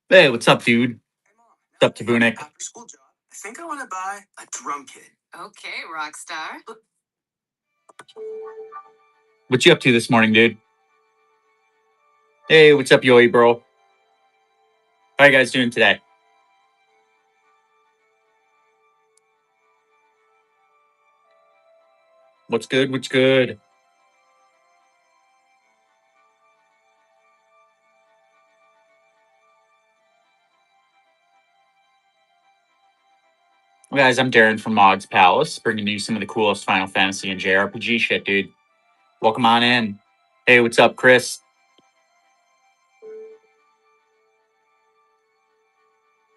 Hey, what's up, dude? What's up, Tabunik? After school job, I think I want to buy a drum kit. Okay, Rockstar. What you up to this morning, dude? Hey, what's up, Yoey, bro? How you guys doing today? What's good? What's good? Well, guys, I'm Darren from Mog's Palace, bringing you some of the coolest Final Fantasy and JRPG shit, dude. Welcome on in. Hey, what's up, Chris?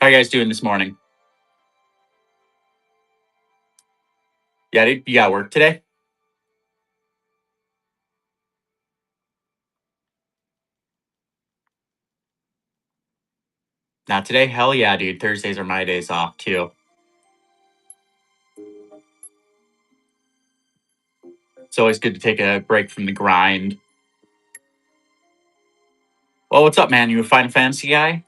How you guys doing this morning? Yeah, dude, you got work today? Not today? Hell yeah, dude. Thursdays are my days off, too. It's always good to take a break from the grind. Well, what's up, man? You a Final Fantasy guy?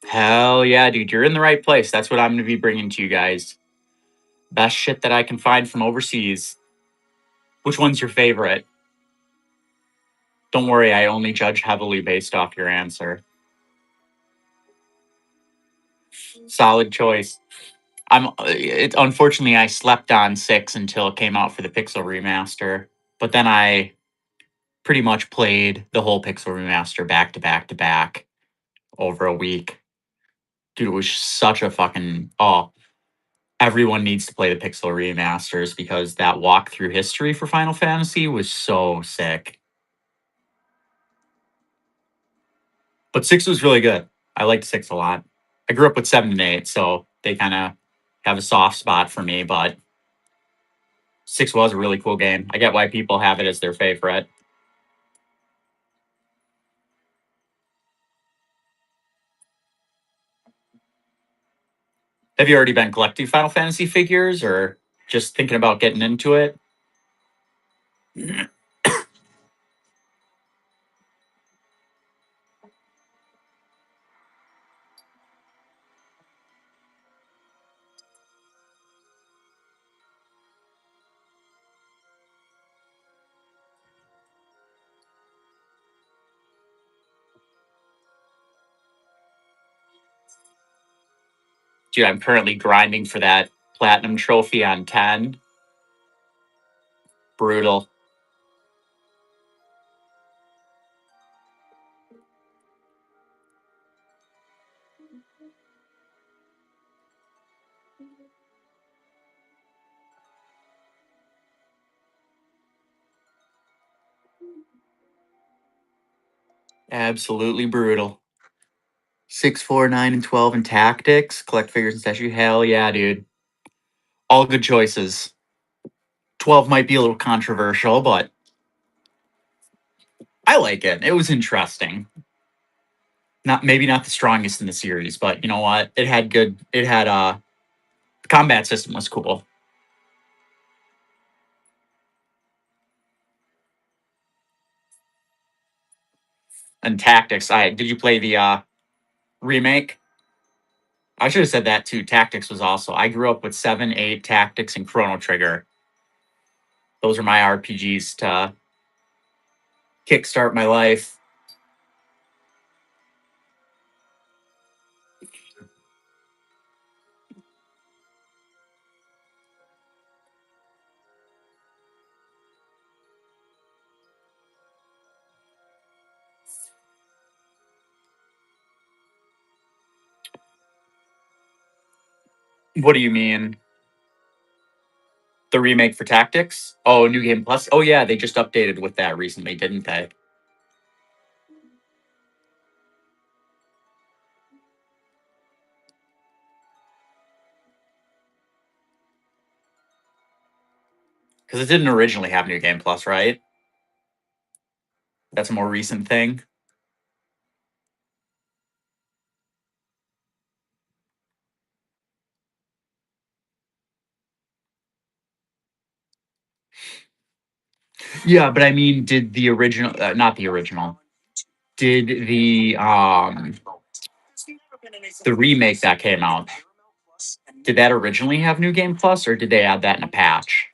Hell yeah, dude. You're in the right place. That's what I'm going to be bringing to you guys. Best shit that I can find from overseas. Which one's your favorite? Don't worry, I only judge heavily based off your answer. Solid choice. Unfortunately, I slept on 6 until it came out for the Pixel remaster. But then I pretty much played the whole Pixel remaster back to back to back over a week. Dude, it was such a fucking everyone needs to play the Pixel remasters because that walkthrough history for Final Fantasy was so sick. But 6 was really good. I liked 6 a lot. I grew up with 7 and 8, so they kind of have a soft spot for me, but 6 was a really cool game. I get why people have it as their favorite. Have you already been collecting Final Fantasy figures or just thinking about getting into it? Dude, I'm currently grinding for that platinum trophy on 10. Brutal. Absolutely brutal. 6, 4, 9, and 12 in tactics. Collect figures and statue. Hell yeah, dude. All good choices. 12 might be a little controversial, but I like it. It was interesting. Maybe not the strongest in the series, but you know what? It had the combat system was cool. And tactics. Did you play the remake? I should have said that too. Tactics was also. I grew up with 7, 8, Tactics, and Chrono Trigger. Those are my RPGs to kickstart my life. What do you mean? The remake for Tactics? Oh, New Game Plus? Oh, yeah, they just updated with that recently, didn't they? Because it didn't originally have New Game Plus, right? That's a more recent thing. Yeah, but I mean, did the original, not the original, did the remake that came out, did that originally have New Game Plus, or did they add that in a patch?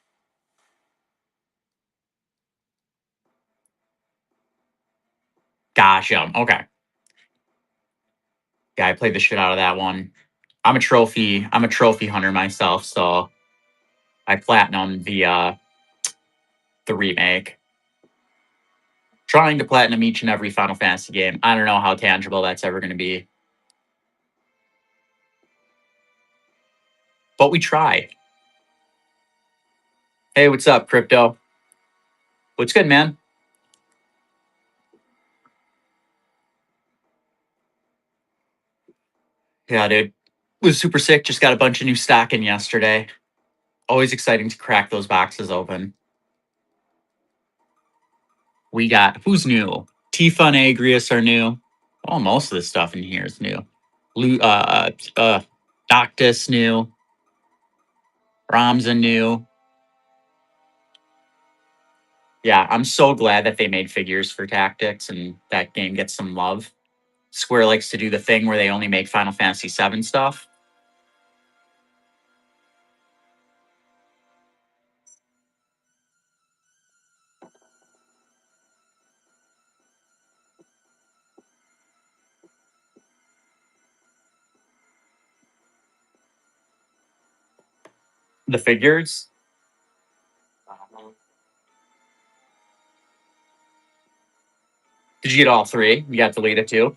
Gotcha. Okay. Yeah, I played the shit out of that one. I'm a trophy hunter myself, so I platinum the remake. Trying to platinum each and every Final Fantasy game. I don't know how tangible that's ever going to be. But we try. Hey, what's up, Crypto? What's good, man? Yeah, dude. Was super sick. Just got a bunch of new stock in yesterday. Always exciting to crack those boxes open. We got, who's new? Tifa and Agrius are new. Oh, most of the stuff in here is new. Noctis new. Ramza new. Yeah, I'm so glad that they made figures for Tactics and that game gets some love. Square likes to do the thing where they only make Final Fantasy VII stuff. The figures. Did you get all 3? You got Delita too?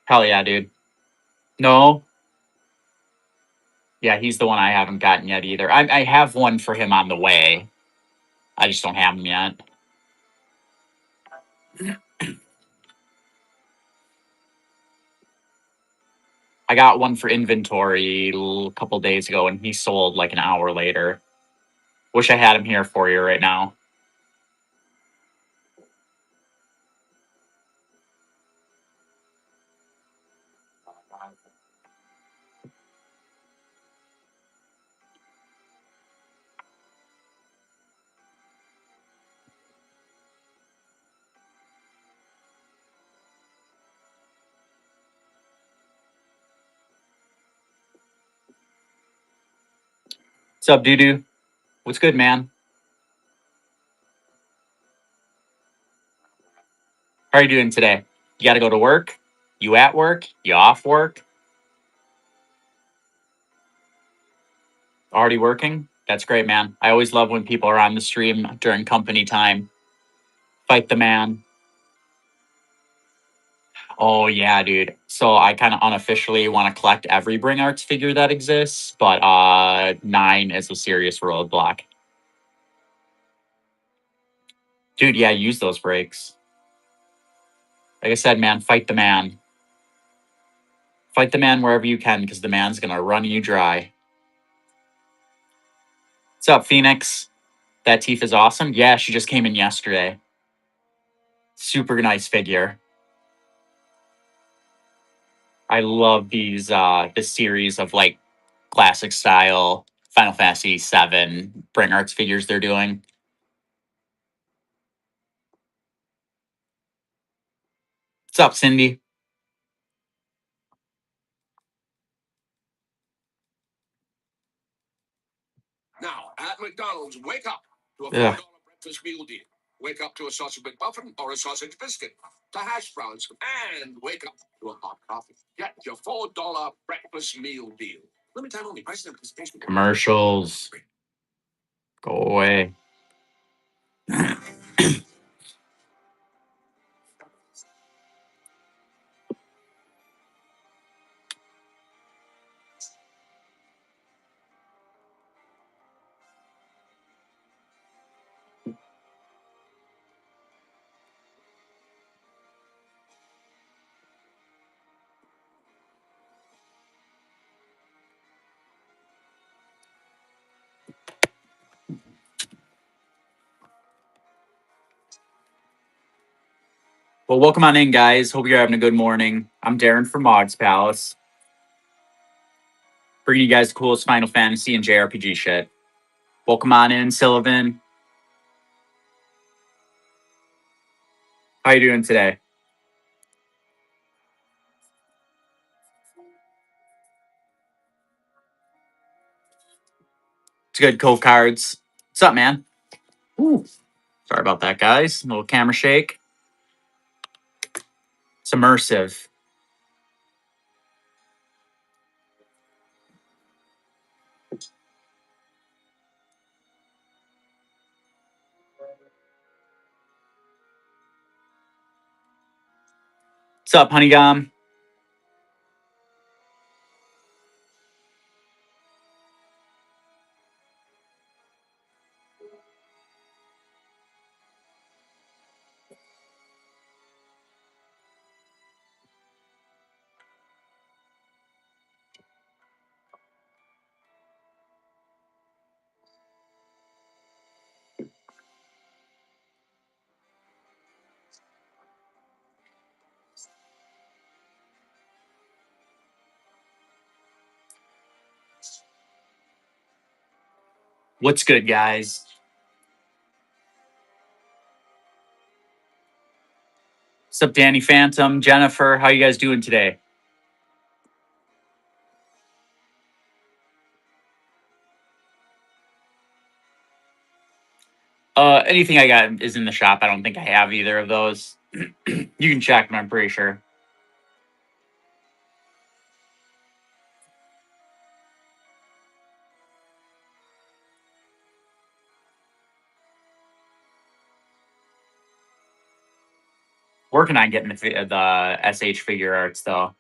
Hell yeah, dude. No. Yeah, he's the one I haven't gotten yet either. I have one for him on the way. I just don't have him yet. I got one for inventory a couple days ago, and he sold like an hour later. Wish I had him here for you right now. What's up, doo-doo? What's good, man? How are you doing today? You got to go to work? You at work? You off work? Already working? That's great, man. I always love when people are on the stream during company time. Fight the man. Oh yeah, dude. So I kind of unofficially want to collect every Bring Arts figure that exists, but 9 is a serious roadblock. Dude, yeah, use those brakes. Like I said, man, fight the man. Fight the man wherever you can, because the man's gonna run you dry. What's up, Phoenix? That teeth is awesome. Yeah, she just came in yesterday. Super nice figure. I love these this series of like classic style Final Fantasy VII Bring Arts figures they're doing. What's up, Cindy? Now, at McDonald's, wake up to a Yeah. $4 breakfast meal deal. Wake up to a sausage McMuffin or a sausage biscuit, to hash browns, and wake up to a hot coffee. Get your $4 breakfast meal deal. Limited time only. Prices and participation. Commercials. Go away. Well, welcome on in, guys. Hope you're having a good morning. I'm Darren from Mog's Palace, bringing you guys the coolest Final Fantasy and JRPG shit. Welcome on in, Sylvan. How you doing today? It's good, cold cards. What's up, man? Ooh. Sorry about that, guys. A little camera shake. It's immersive. What's up, Honeygum? What's good, guys? What's up, Danny Phantom, Jennifer? How you guys doing today? Anything I got is in the shop. I don't think I have either of those. You can check, but I'm pretty sure. Working on getting the SH figure arts though.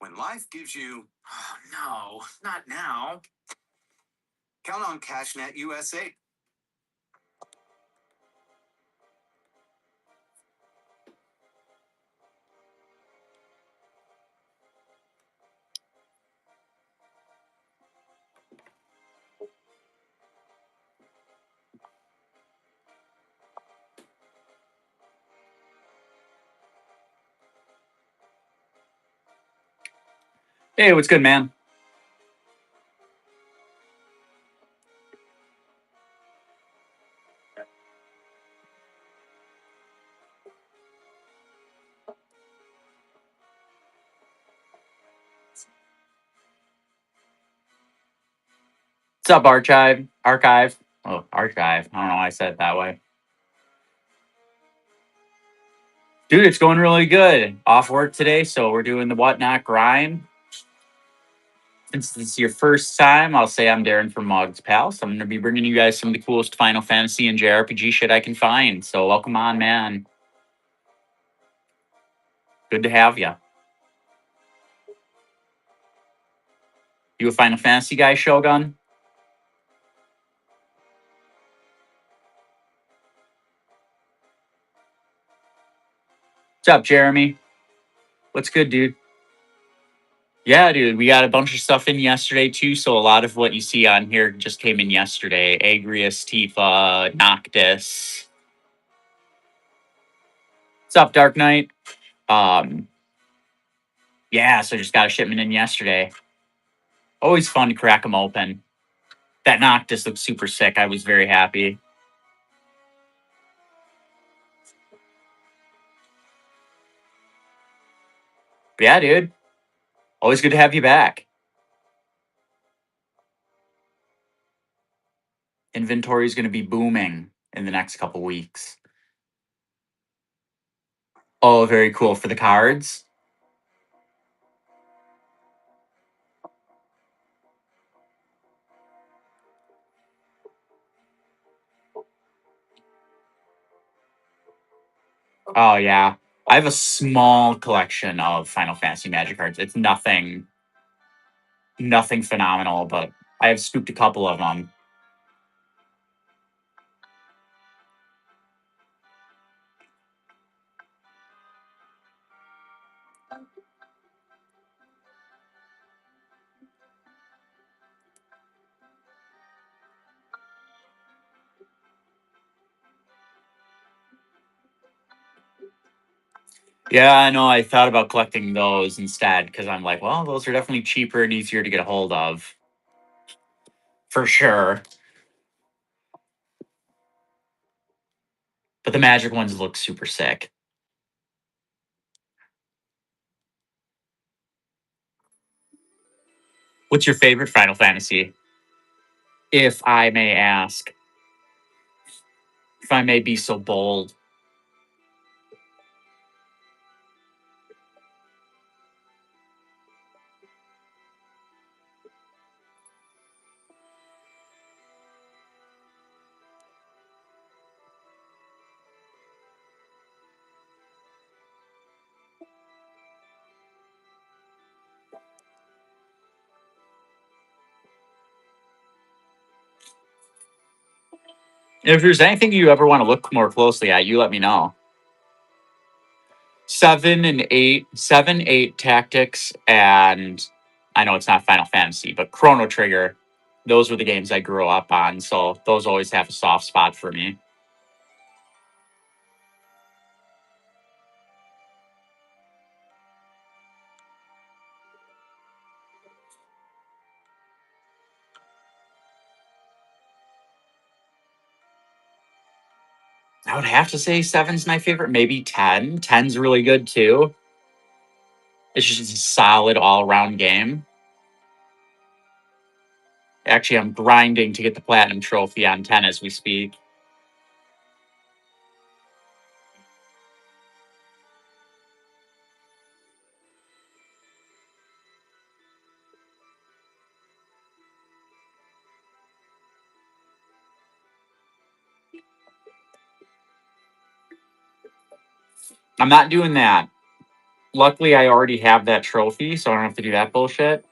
When life gives you, Oh no, not now. count on CashNet USA. Hey, what's good, man? What's up, Archive? Archive? Oh, Archive. I don't know why I said it that way. Dude, it's going really good. Off work today, so we're doing the Whatnot grind. Since this is your first time, I'll say I'm Darren from Mog's Pals. I'm going to be bringing you guys some of the coolest Final Fantasy and JRPG shit I can find. So welcome on, man. Good to have you. You a Final Fantasy guy, Shogun? What's up, Jeremy? What's good, dude? Yeah, dude, we got a bunch of stuff in yesterday too. So a lot of what you see on here just came in yesterday. Agrius, Tifa, Noctis. What's up, Dark Knight? Yeah, so just got a shipment in yesterday. Always fun to crack them open. That Noctis looks super sick. I was very happy. But yeah, dude. Always good to have you back. Inventory is going to be booming in the next couple weeks. Oh, very cool. For the cards? Oh, yeah. I have a small collection of Final Fantasy Magic cards. It's nothing phenomenal, but I have scooped a couple of them. Yeah, I know. I thought about collecting those instead because I'm like, well, those are definitely cheaper and easier to get a hold of. For sure. But the magic ones look super sick. What's your favorite Final Fantasy? If I may ask. If I may be so bold. If there's anything you ever want to look more closely at, you let me know. 7 and 8, 7, 8 Tactics, and I know it's not Final Fantasy, but Chrono Trigger. Those were the games I grew up on, so those always have a soft spot for me. I would have to say 7's my favorite. Maybe 10. 10's really good too. It's just a solid all-around game. Actually, I'm grinding to get the platinum trophy on 10 as we speak. I'm not doing that. Luckily, I already have that trophy, so I don't have to do that bullshit.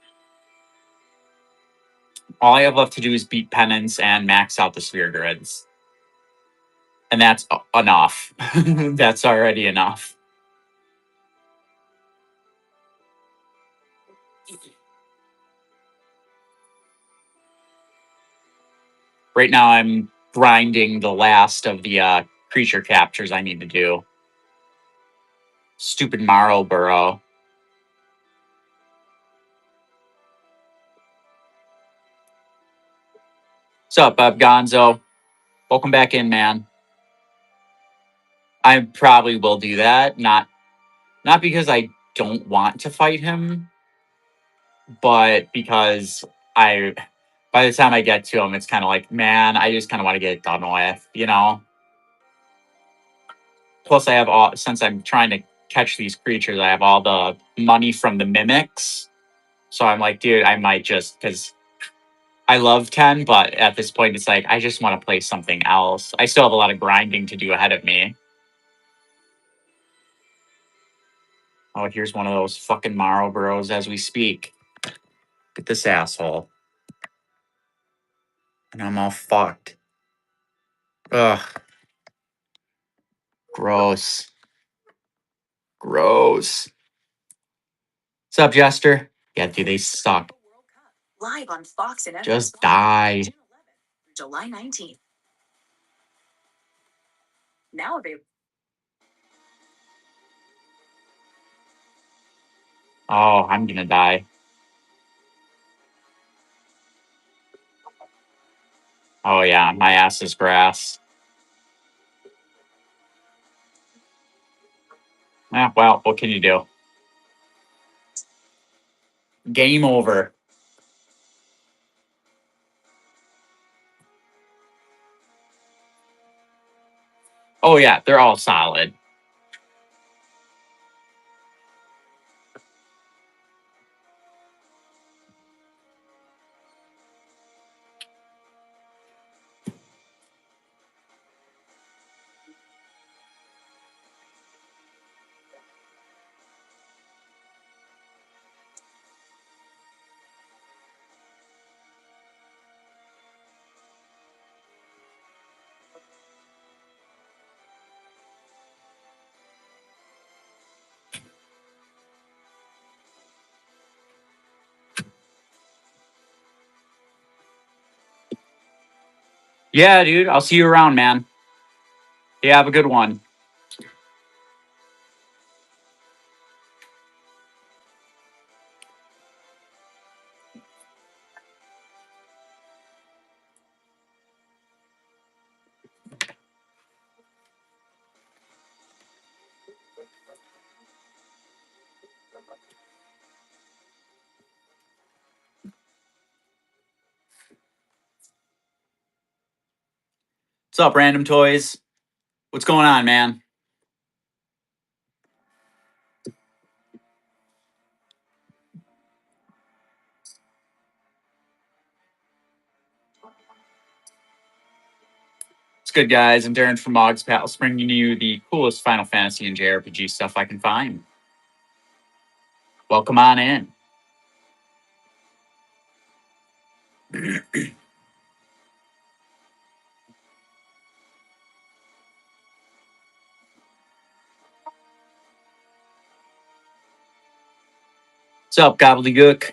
All I have left to do is beat Penance and max out the sphere grids. And that's enough. That's already enough. Right now, I'm grinding the last of the creature captures I need to do. Stupid Marlboro. What's up, Gonzo? Welcome back in, man. I probably will do that. Not because I don't want to fight him, but because by the time I get to him, it's kind of like, man, I just kind of want to get it done with, you know? Plus, I have since I'm trying to catch these creatures, I have all the money from the mimics. So I'm like, dude, I might just, because I love 10, but at this point, it's like, I just want to play something else. I still have a lot of grinding to do ahead of me. Oh, here's one of those fucking Marlboros as we speak. Get this asshole. And I'm all fucked. Ugh. Gross. Gross. What's up, Jester? Yeah, dude, they suck. Live on Fox and Just die. July 19th. Now available. Oh, I'm gonna die. Oh, yeah, my ass is grass. Well, what can you do? Game over. Oh, yeah, they're all solid. Yeah, dude, I'll see you around, man. Yeah, have a good one. What's up, Random Toys? What's going on, man? It's good, guys. I'm Darren from Mog's Pals, bringing you the coolest Final Fantasy and JRPG stuff I can find. Welcome on in. What's up, gobbledygook?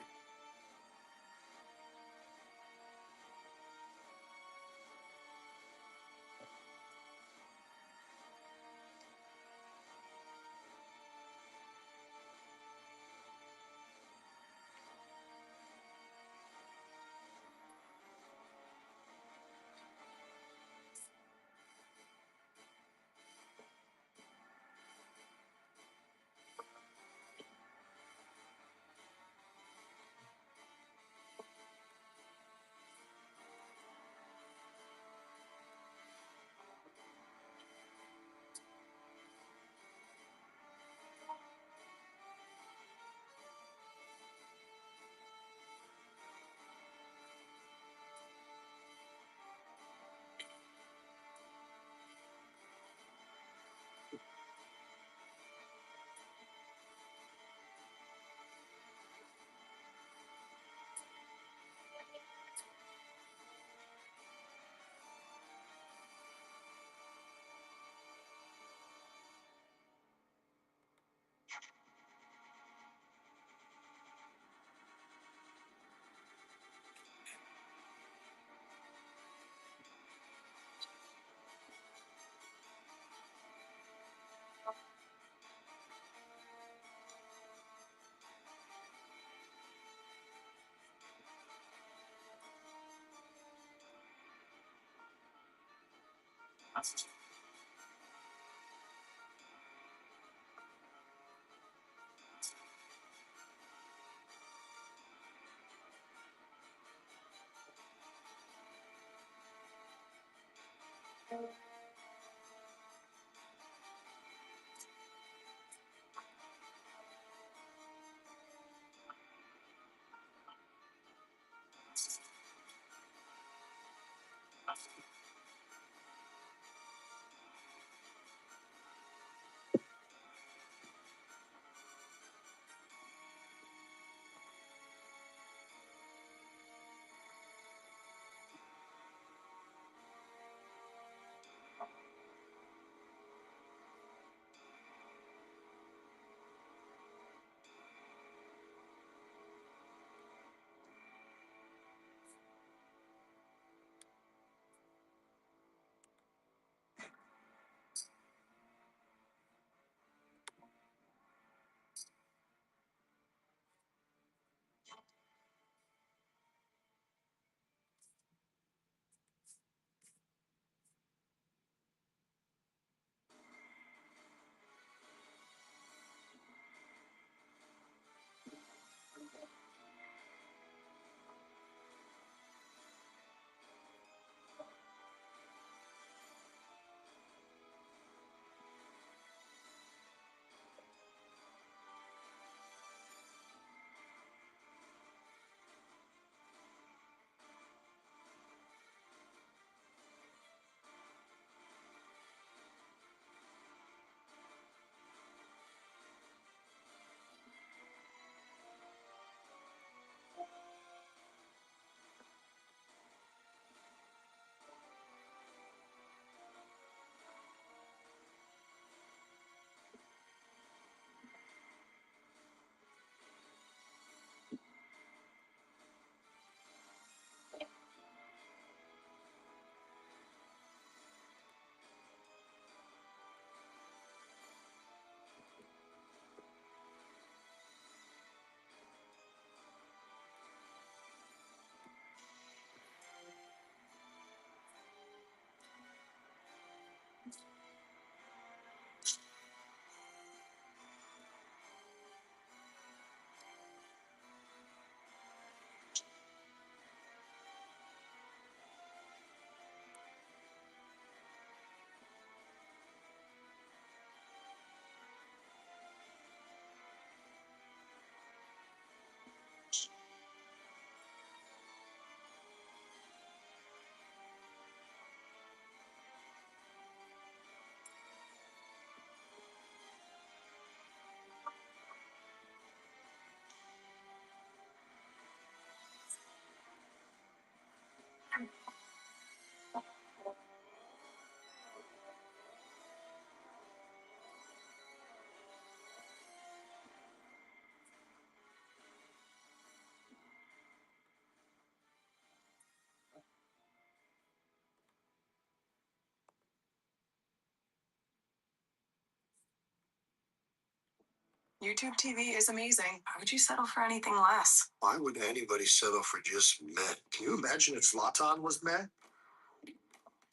YouTube TV is amazing. Why would you settle for anything less? Why would anybody settle for just meh? Can you imagine if Zlatan was meh?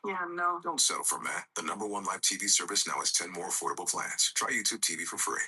Yeah, no. Don't settle for meh. The #1 live TV service now has 10 more affordable plans. Try YouTube TV for free.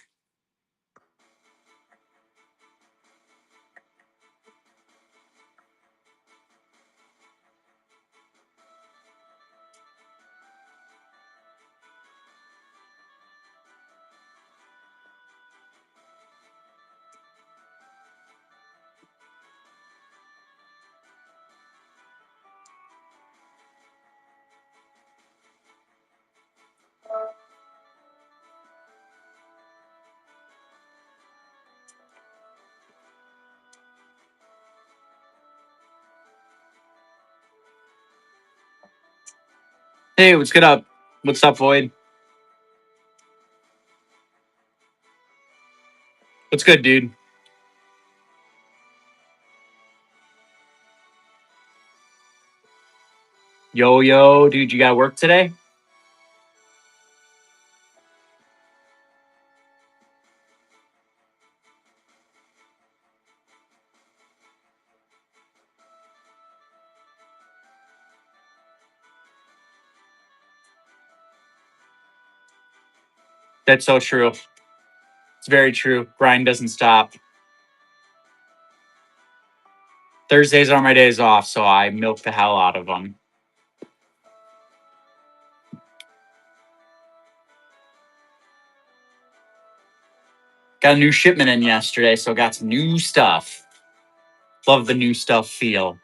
Hey, what's good up? What's up, Void? What's good, dude? Yo, dude, you got work today? That's so true. It's very true. Grind doesn't stop. Thursdays are my days off, so I milk the hell out of them. Got a new shipment in yesterday, so got some new stuff. Love the new stuff feel.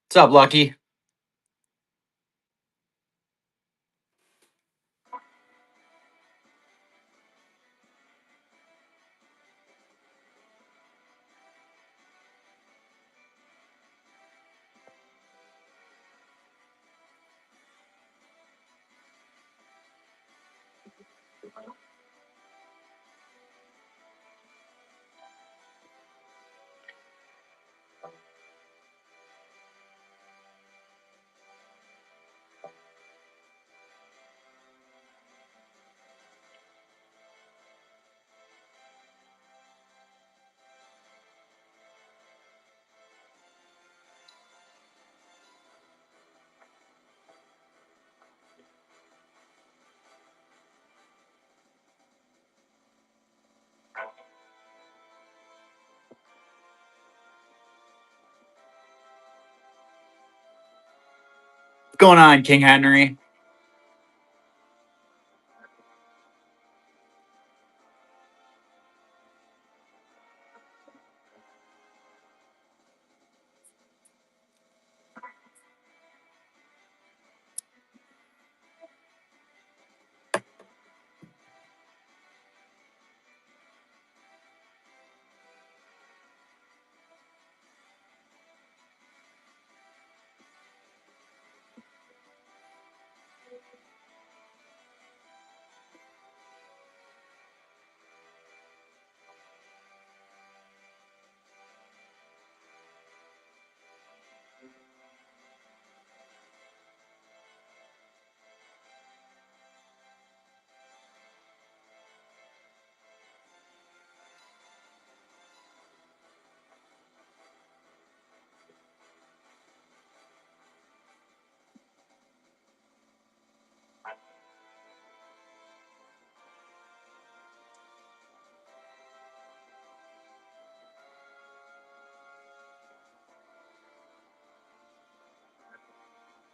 What's up, Lucky? What's going on, King Henry?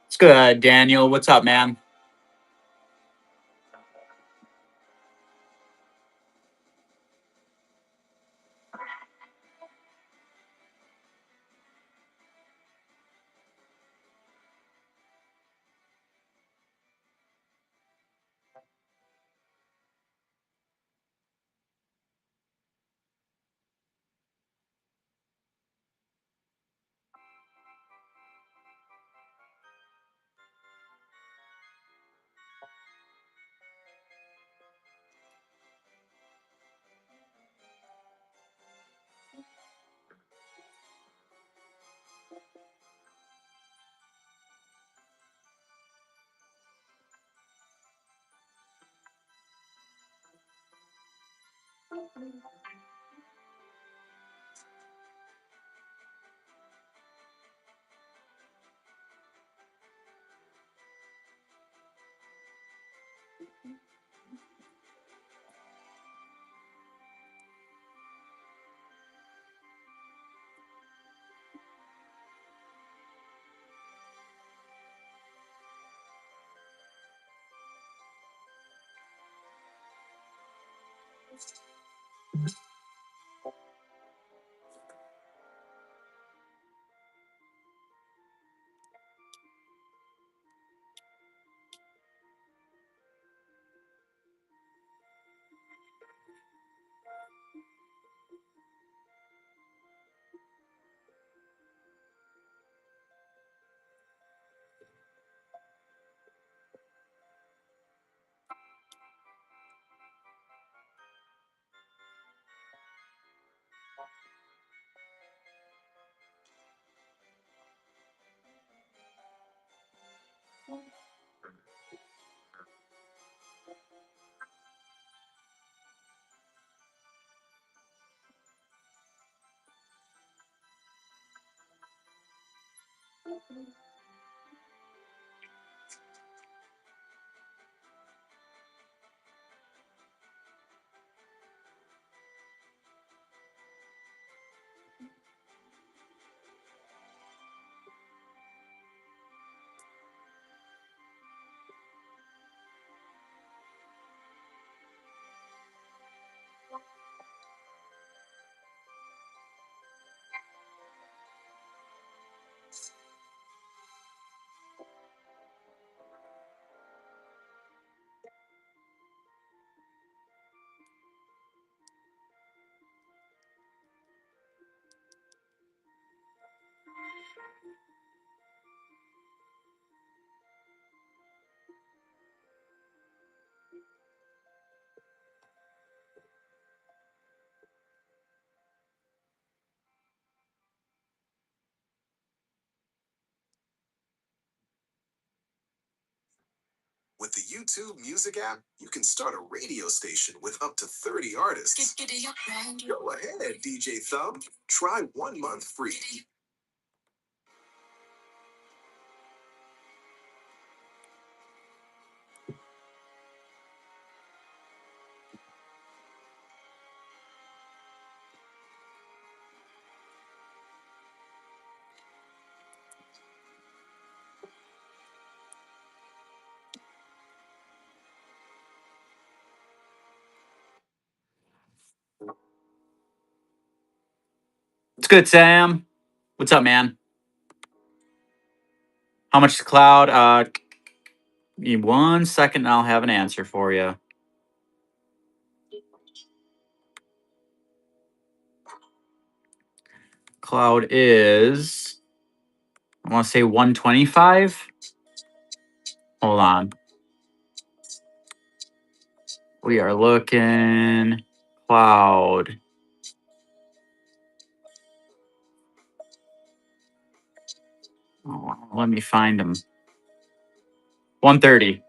What's good, Daniel? What's up, man? With the YouTube Music app, you can start a radio station with up to 30 artists. Go ahead, DJ Thumb. Try 1 month free. It's good, Sam. What's up, man? How much is cloud? Give me 1 second and I'll have an answer for you. Cloud is, I want to say 125. Hold on. We are looking cloud. Oh, let me find them. 130.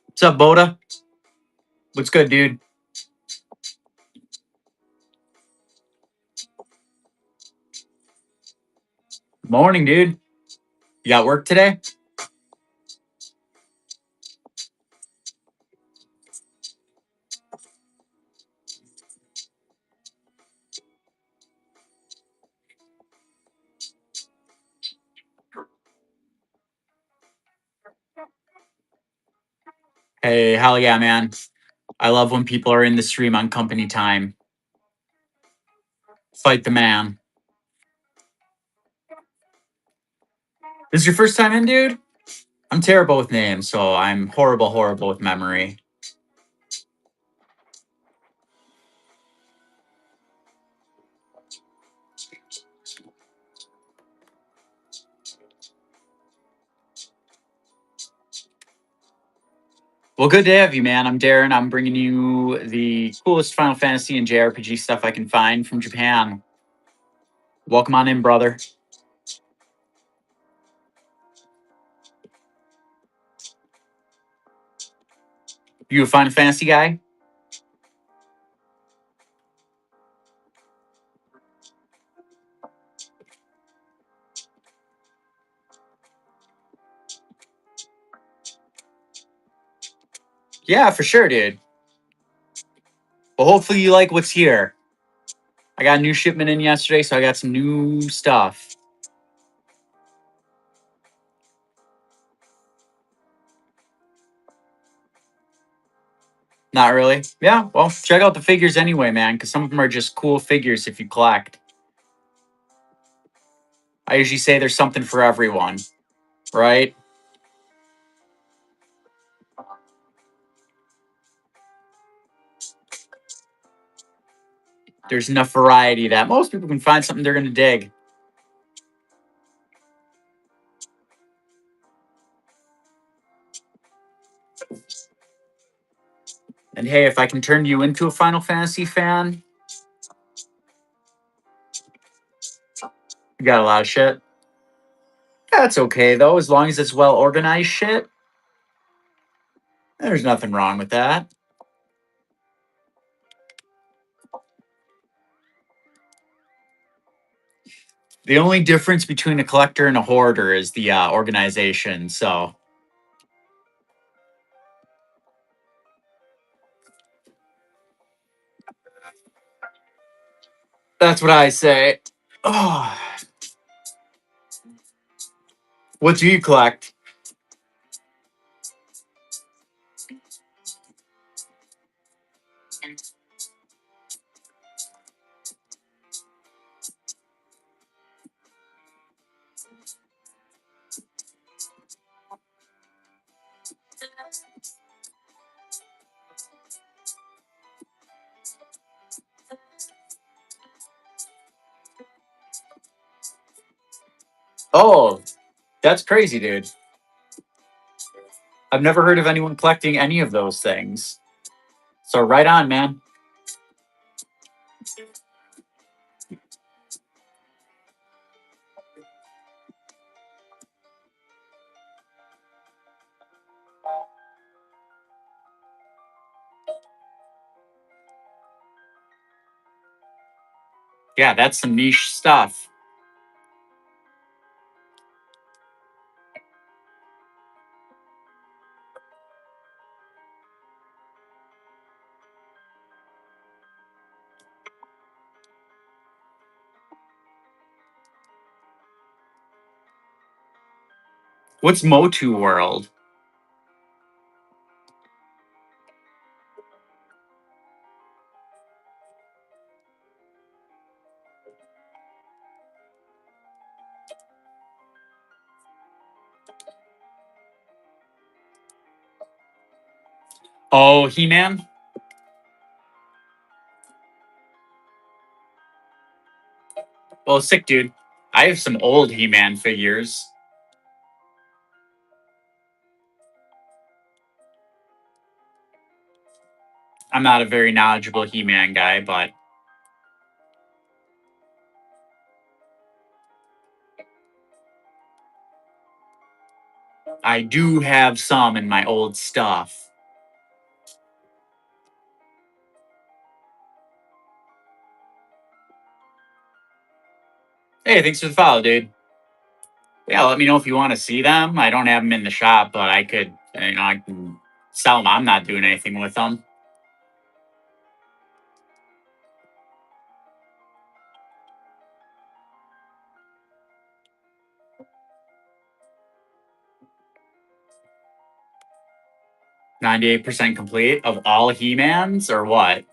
What's up, Boda? What's good, dude? Morning, dude. You got work today? Hey, hell yeah, man. I love when people are in the stream on company time. Fight the man. This is your first time in, dude? I'm terrible with names, so I'm horrible with memory. Well, good to have you, man. I'm Darren. I'm bringing you the coolest Final Fantasy and JRPG stuff I can find from Japan. Welcome on in, brother. You a Final Fantasy guy? Yeah, for sure, dude. Well, hopefully you like what's here. I got a new shipment in yesterday, so I got some new stuff. Not really. Yeah, well, check out the figures anyway, man, because some of them are just cool figures if you collect. I usually say there's something for everyone, right? There's enough variety that most people can find something they're going to dig. And hey, if I can turn you into a Final Fantasy fan, you got a lot of shit. That's okay, though, as long as it's well organized shit. There's nothing wrong with that. The only difference between a collector and a hoarder is the organization, so. That's what I say. Oh. What do you collect? Oh, that's crazy, dude. I've never heard of anyone collecting any of those things. So right on, man. Yeah, that's some niche stuff. What's Motu World? Oh, He-Man? Well, sick, dude. I have some old He-Man figures. I'm not a very knowledgeable He-Man guy, but I do have some in my old stuff. Hey, thanks for the follow, dude. Yeah, let me know if you want to see them. I don't have them in the shop, but I could, I can sell them. I'm not doing anything with them. %98 complete of all He-Mans or what?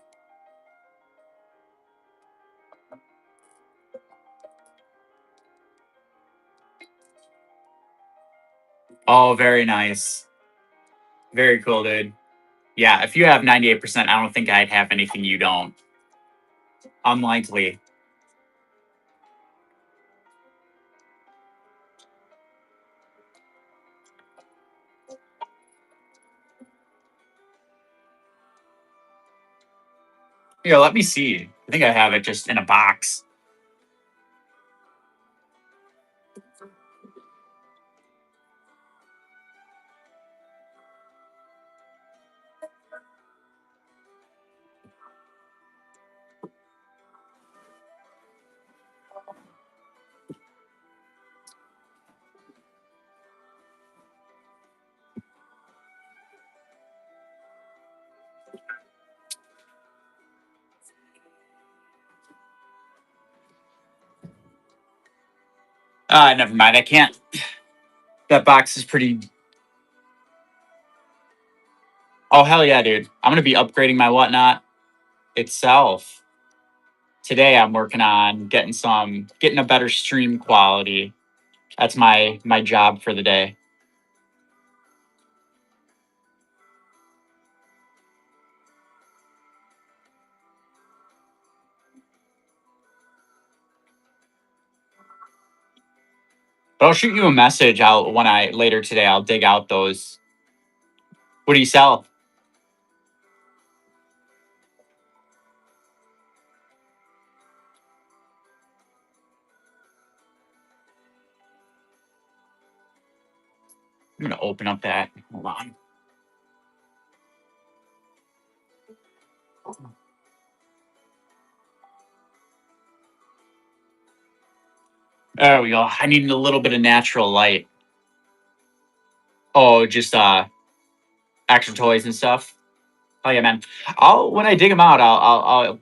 Oh, very nice. Very cool, dude. Yeah, if you have 98%, I don't think I'd have anything you don't. Unlikely. Here, let me see. I think I have it just in a box. Never mind. I can't. That box is pretty. Oh, hell yeah, dude. I'm going to be upgrading my whatnot itself. Today I'm working on getting a better stream quality. That's my job for the day. But I'll shoot you a message. Later today I'll dig out those. What do you sell? I'm gonna open up that. Hold on. There we go. I need a little bit of natural light. Oh, just extra toys and stuff. Oh yeah, man. When I dig them out, I'll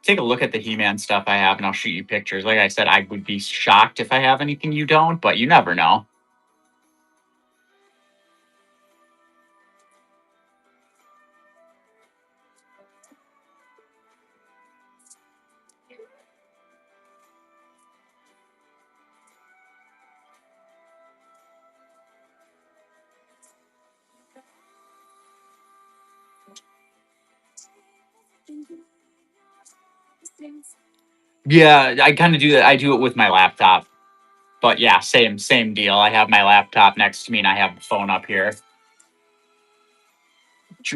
take a look at the He-Man stuff I have, and I'll shoot you pictures. Like I said, I would be shocked if I have anything you don't, but you never know. Yeah, I kind of do that. I do it with my laptop. But yeah, same deal. I have my laptop next to me and I have the phone up here.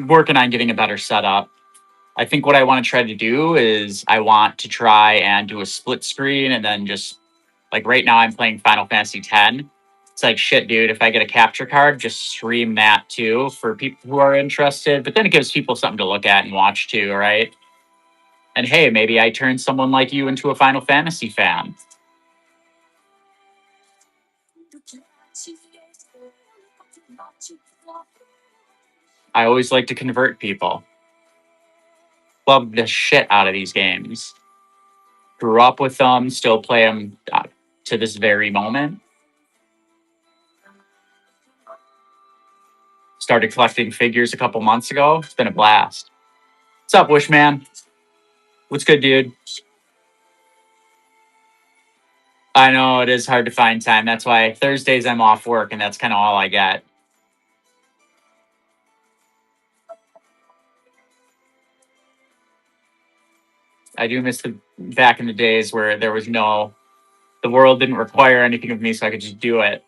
Working on getting a better setup. I think what I want to try to do is I want to try and do a split screen and then just like right now I'm playing Final Fantasy X. It's like shit, dude. If I get a capture card, just stream that too for people who are interested. But then it gives people something to look at and watch too, right? And hey, maybe I turn someone like you into a Final Fantasy fan. I always like to convert people. Love the shit out of these games. Grew up with them, still play them to this very moment. Started collecting figures a couple months ago. It's been a blast. What's up, Wishman? What's good, dude? I know it is hard to find time. That's why Thursdays I'm off work, and that's kind of all I get. I do miss the back in the days where the world didn't require anything of me, so I could just do it.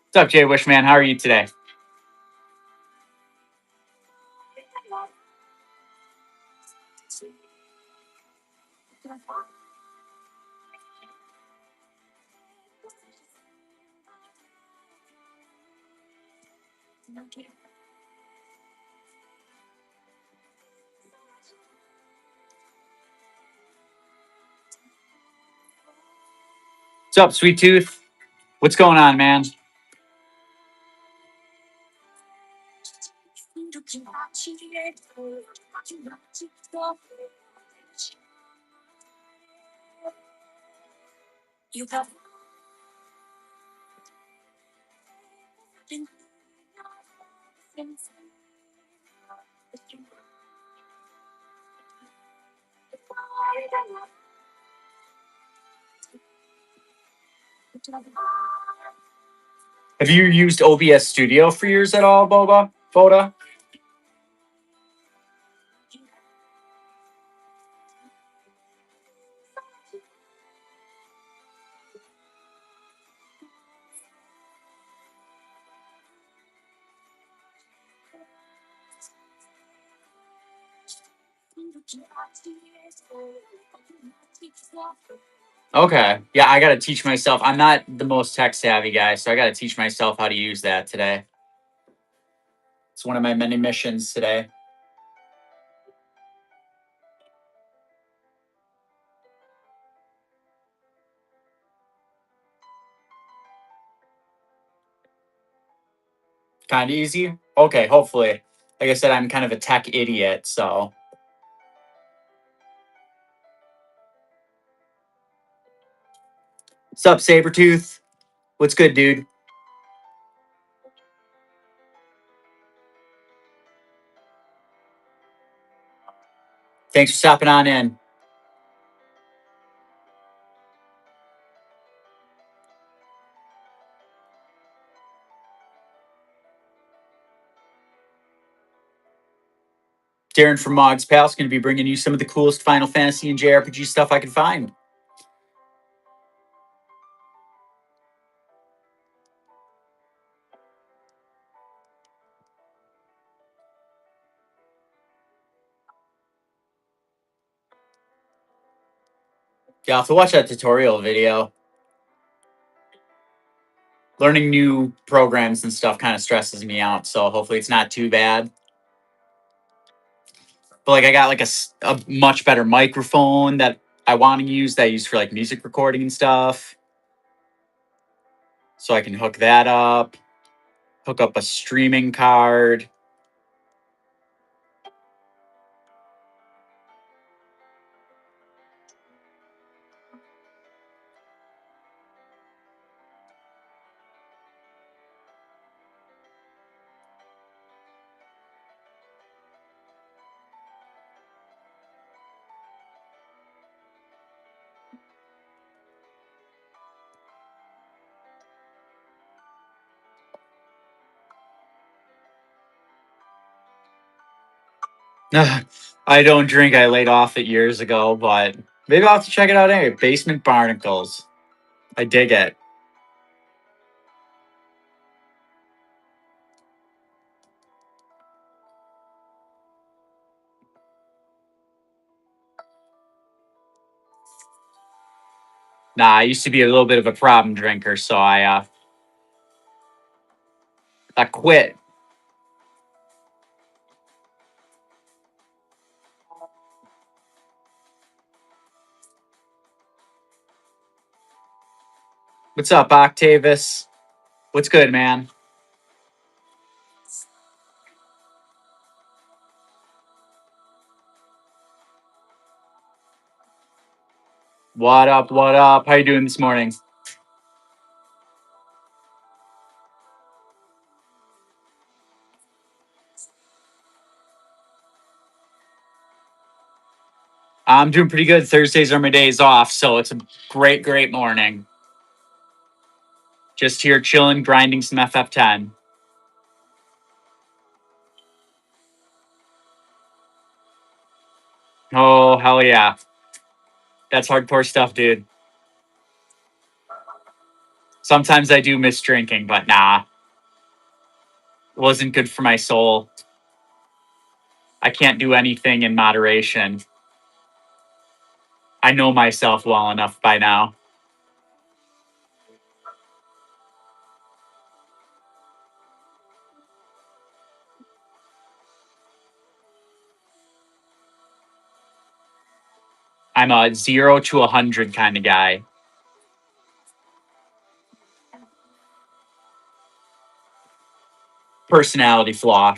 What's up, Jay Wishman? How are you today? What's up, Sweet Tooth? What's going on, man? Have you used OBS Studio for yours at all, Boda? Okay. Yeah, I got to teach myself. I'm not the most tech savvy guy, so I got to teach myself how to use that today. It's one of my many missions today. Kind of easy. Okay, hopefully. Like I said, I'm kind of a tech idiot, so. What's up, Sabretooth? What's good, dude? Thanks for stopping on in. Darren from Mog's Pal is going to be bringing you some of the coolest Final Fantasy and JRPG stuff I can find. Yeah, I'll have to watch that tutorial video. Learning new programs and stuff kind of stresses me out, so hopefully it's not too bad. But like I got like a much better microphone that I want to use that I use for like music recording and stuff. So I can hook that up, hook up a streaming card. I don't drink. I laid off it years ago, but maybe I'll have to check it out anyway. Basement Barnacles. I dig it. Nah, I used to be a little bit of a problem drinker, so I quit. What's up, Octavius? What's good, man? What up? What up? How you doing this morning? I'm doing pretty good. Thursdays are my days off, so it's a great, great morning. Just here chilling, grinding some FF10. Oh, hell yeah. That's hardcore stuff, dude. Sometimes I do miss drinking, but nah. It wasn't good for my soul. I can't do anything in moderation. I know myself well enough by now. I'm a 0 to 100 kind of guy. Personality flaw.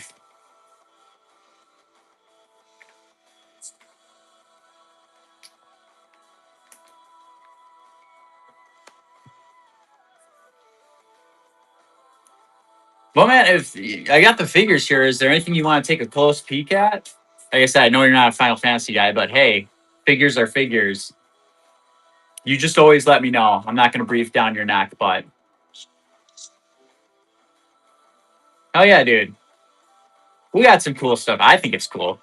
Well, man, if I got the figures here, is there anything you want to take a close peek at? Like I said, I know you're not a Final Fantasy guy, but hey, figures are figures. You just always let me know. I'm not going to breathe down your neck, but oh yeah, dude. We got some cool stuff. I think it's cool.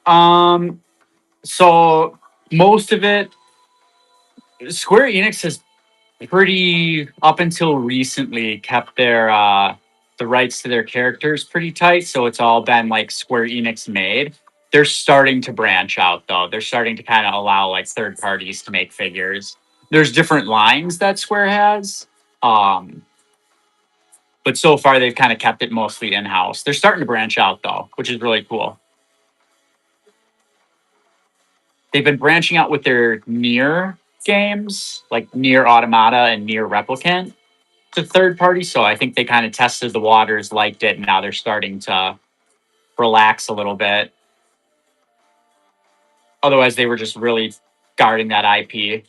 Um, so most of it, Square Enix has pretty up until recently kept their the rights to their characters pretty tight, so it's all been like Square Enix made. They're starting to branch out though. They're starting to kind of allow like third parties to make figures. There's different lines that Square has. Um, but so far they've kind of kept it mostly in-house. They're starting to branch out though, which is really cool. They've been branching out with their near games, like Near Automata and Near Replicant, to third party. So I think they kind of tested the waters, liked it, and now they're starting to relax a little bit. Otherwise, they were just really guarding that IP.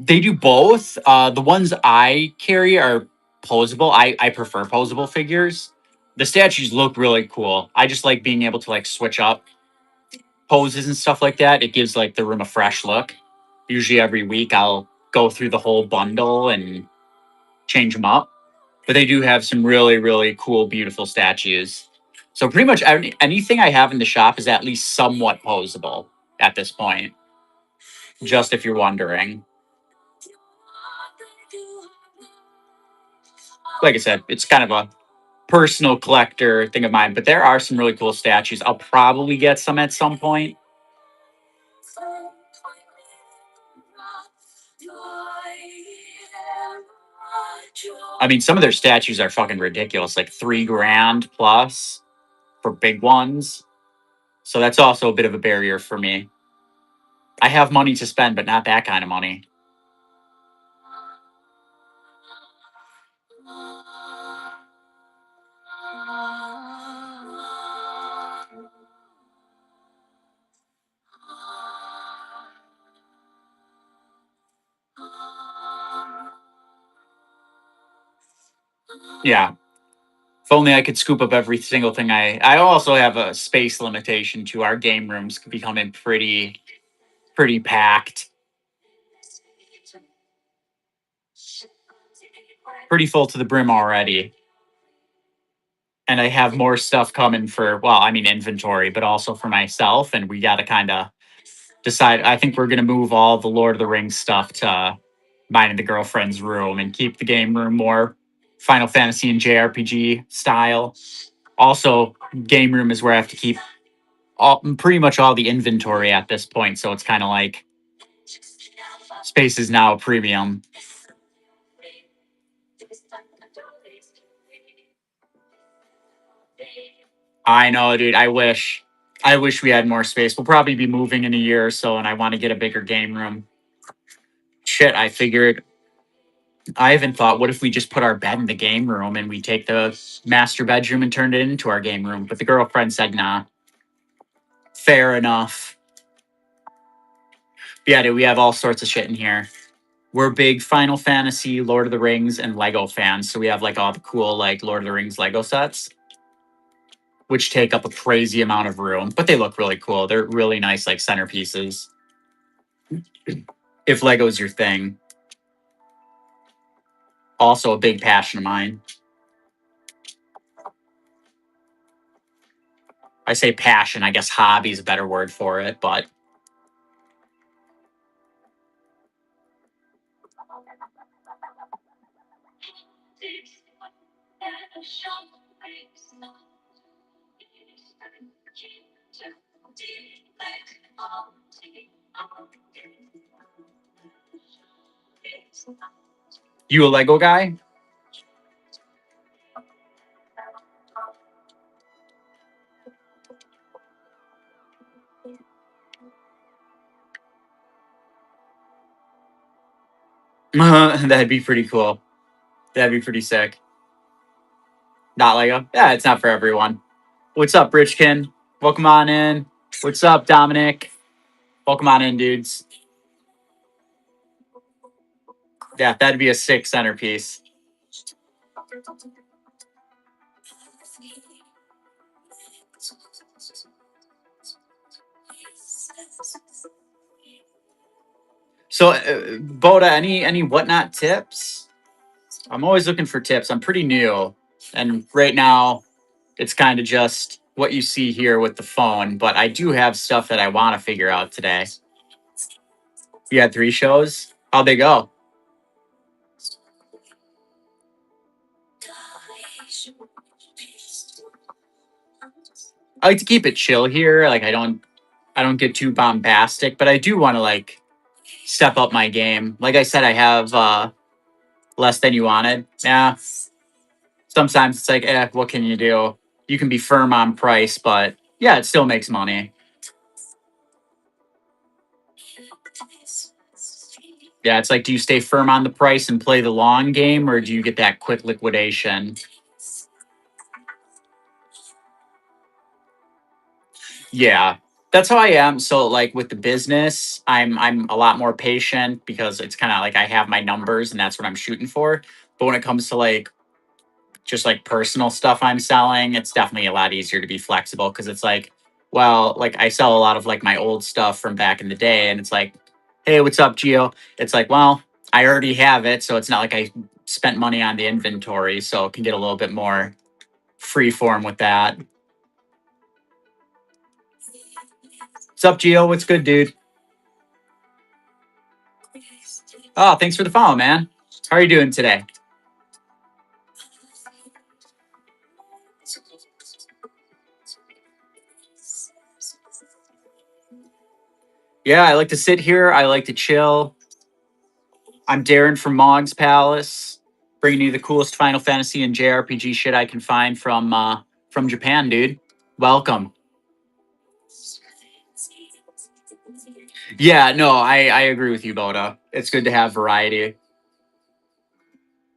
They do both. The ones I carry are posable. I prefer posable figures. The statues look really cool. I just like being able to like switch up poses and stuff like that. It gives like the room a fresh look. Usually every week I'll go through the whole bundle and change them up. But they do have some really, really cool, beautiful statues. So pretty much anything I have in the shop is at least somewhat posable at this point. Just if you're wondering. Like I said, it's kind of a personal collector thing of mine, but there are some really cool statues. I'll probably get some at some point. I mean, some of their statues are fucking ridiculous, like $3,000 plus for big ones. So that's also a bit of a barrier for me. I have money to spend, but not that kind of money. Yeah. If only I could scoop up every single thing I also have a space limitation to our game rooms becoming pretty packed. Pretty full to the brim already. And I have more stuff coming for, well, I mean inventory, but also for myself, and we got to kind of decide. I think we're going to move all the Lord of the Rings stuff to mine and the girlfriend's room and keep the game room more Final Fantasy and JRPG style. Also, game room is where I have to keep pretty much all the inventory at this point. So it's kind of like space is now a premium. I know, dude. I wish. I wish we had more space. We'll probably be moving in a year or so, and I want to get a bigger game room. Shit, I figured. I even thought, what if we just put our bed in the game room and we take the master bedroom and turn it into our game room? But the girlfriend said, nah. Fair enough. But yeah, dude, we have all sorts of shit in here. We're big Final Fantasy, Lord of the Rings, and Lego fans. So we have like all the cool like Lord of the Rings Lego sets, which take up a crazy amount of room, but they look really cool. They're really nice, like centerpieces. If Lego's your thing. Also a big passion of mine. I say passion, I guess hobby is a better word for it, but you a Lego guy? That'd be pretty cool. That'd be pretty sick. Not Lego? Yeah, it's not for everyone. What's up, Richkin? Welcome on in. What's up, Dominic? Welcome on in, dudes. Yeah, that'd be a sick centerpiece. So, Boda, any whatnot tips? I'm always looking for tips. I'm pretty new, and right now, it's kind of just what you see here with the phone. But I do have stuff that I want to figure out today. You had 3 shows. How'd they go? I like to keep it chill here. Like I don't get too bombastic, but I do want to like step up my game. Like I said, I have less than you wanted. Yeah. Sometimes it's like, what can you do? You can be firm on price, but yeah, it still makes money. Yeah, it's like, do you stay firm on the price and play the long game, or do you get that quick liquidation? Yeah, that's how I am. So like with the business, I'm a lot more patient because it's kind of like I have my numbers and that's what I'm shooting for. But when it comes to like just like personal stuff I'm selling, it's definitely a lot easier to be flexible because it's like, well, like I sell a lot of like my old stuff from back in the day, and it's like, hey, what's up, Gio? It's like, well, I already have it, so it's not like I spent money on the inventory, so it can get a little bit more free form with that. What's up, Gio? What's good, dude? Oh, thanks for the follow, man. How are you doing today? Yeah, I like to sit here. I like to chill. I'm Darren from Mog's Palace, bringing you the coolest Final Fantasy and JRPG shit I can find from Japan, dude. Welcome. Yeah, no, I agree with you, Boda. It's good to have variety.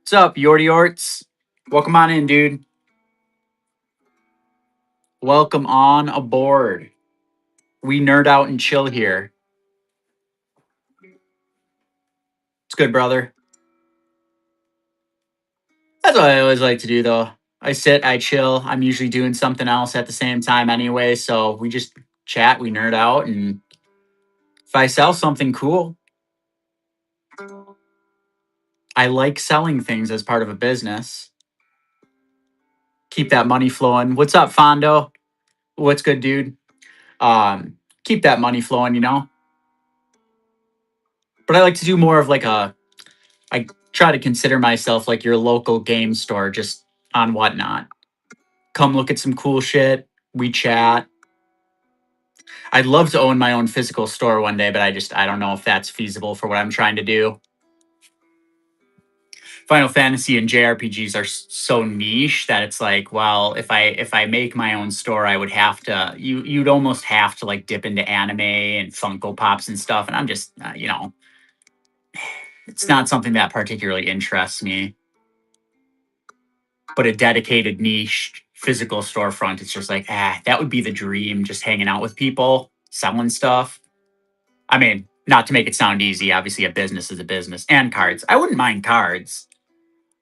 What's up, Yorty Yorts? Welcome on in, dude. Welcome on aboard. We nerd out and chill here. It's good, brother. That's what I always like to do, though. I sit, I chill. I'm usually doing something else at the same time anyway, so we just chat, we nerd out, and if I sell something cool, I like selling things as part of a business. Keep that money flowing. What's up, Fondo? What's good, dude? Keep that money flowing, you know? But I like to do more of like I try to consider myself like your local game store just on whatnot. Come look at some cool shit. We chat. I'd love to own my own physical store one day, but I don't know if that's feasible for what I'm trying to do. If Final Fantasy and JRPGs are so niche that it's like, well, if I make my own store, I would have to you'd almost have to like dip into anime and Funko Pops and stuff, and I'm just it's not something that particularly interests me. But a dedicated niche physical storefront, it's just like, that would be the dream, just hanging out with people, selling stuff. I mean, not to make it sound easy, obviously a business is a business, and cards. I wouldn't mind cards.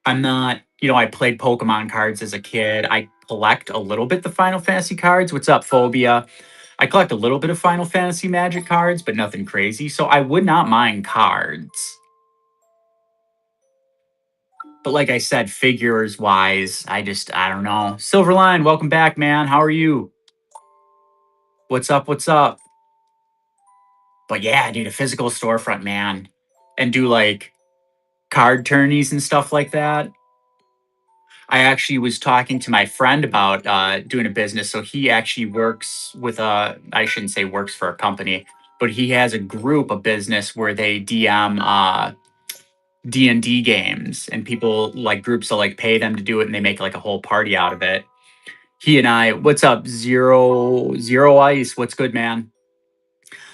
I'm not, I played Pokemon cards as a kid. I collect a little bit the Final Fantasy cards. What's up, Phobia? I collect a little bit of Final Fantasy Magic cards, but nothing crazy. So I would not mind cards. But like I said, figures wise, I don't know. Silverline, welcome back, man. How are you? What's up? What's up? But yeah, dude, a physical storefront, man. And do like card tourneys and stuff like that. I actually was talking to my friend about doing a business. So he actually works with I shouldn't say works for a company, but he has a group, a business where they DM D&D games, and people like groups will like pay them to do it, and they make like a whole party out of it. He and I, what's up, Zero Ice? What's good, man?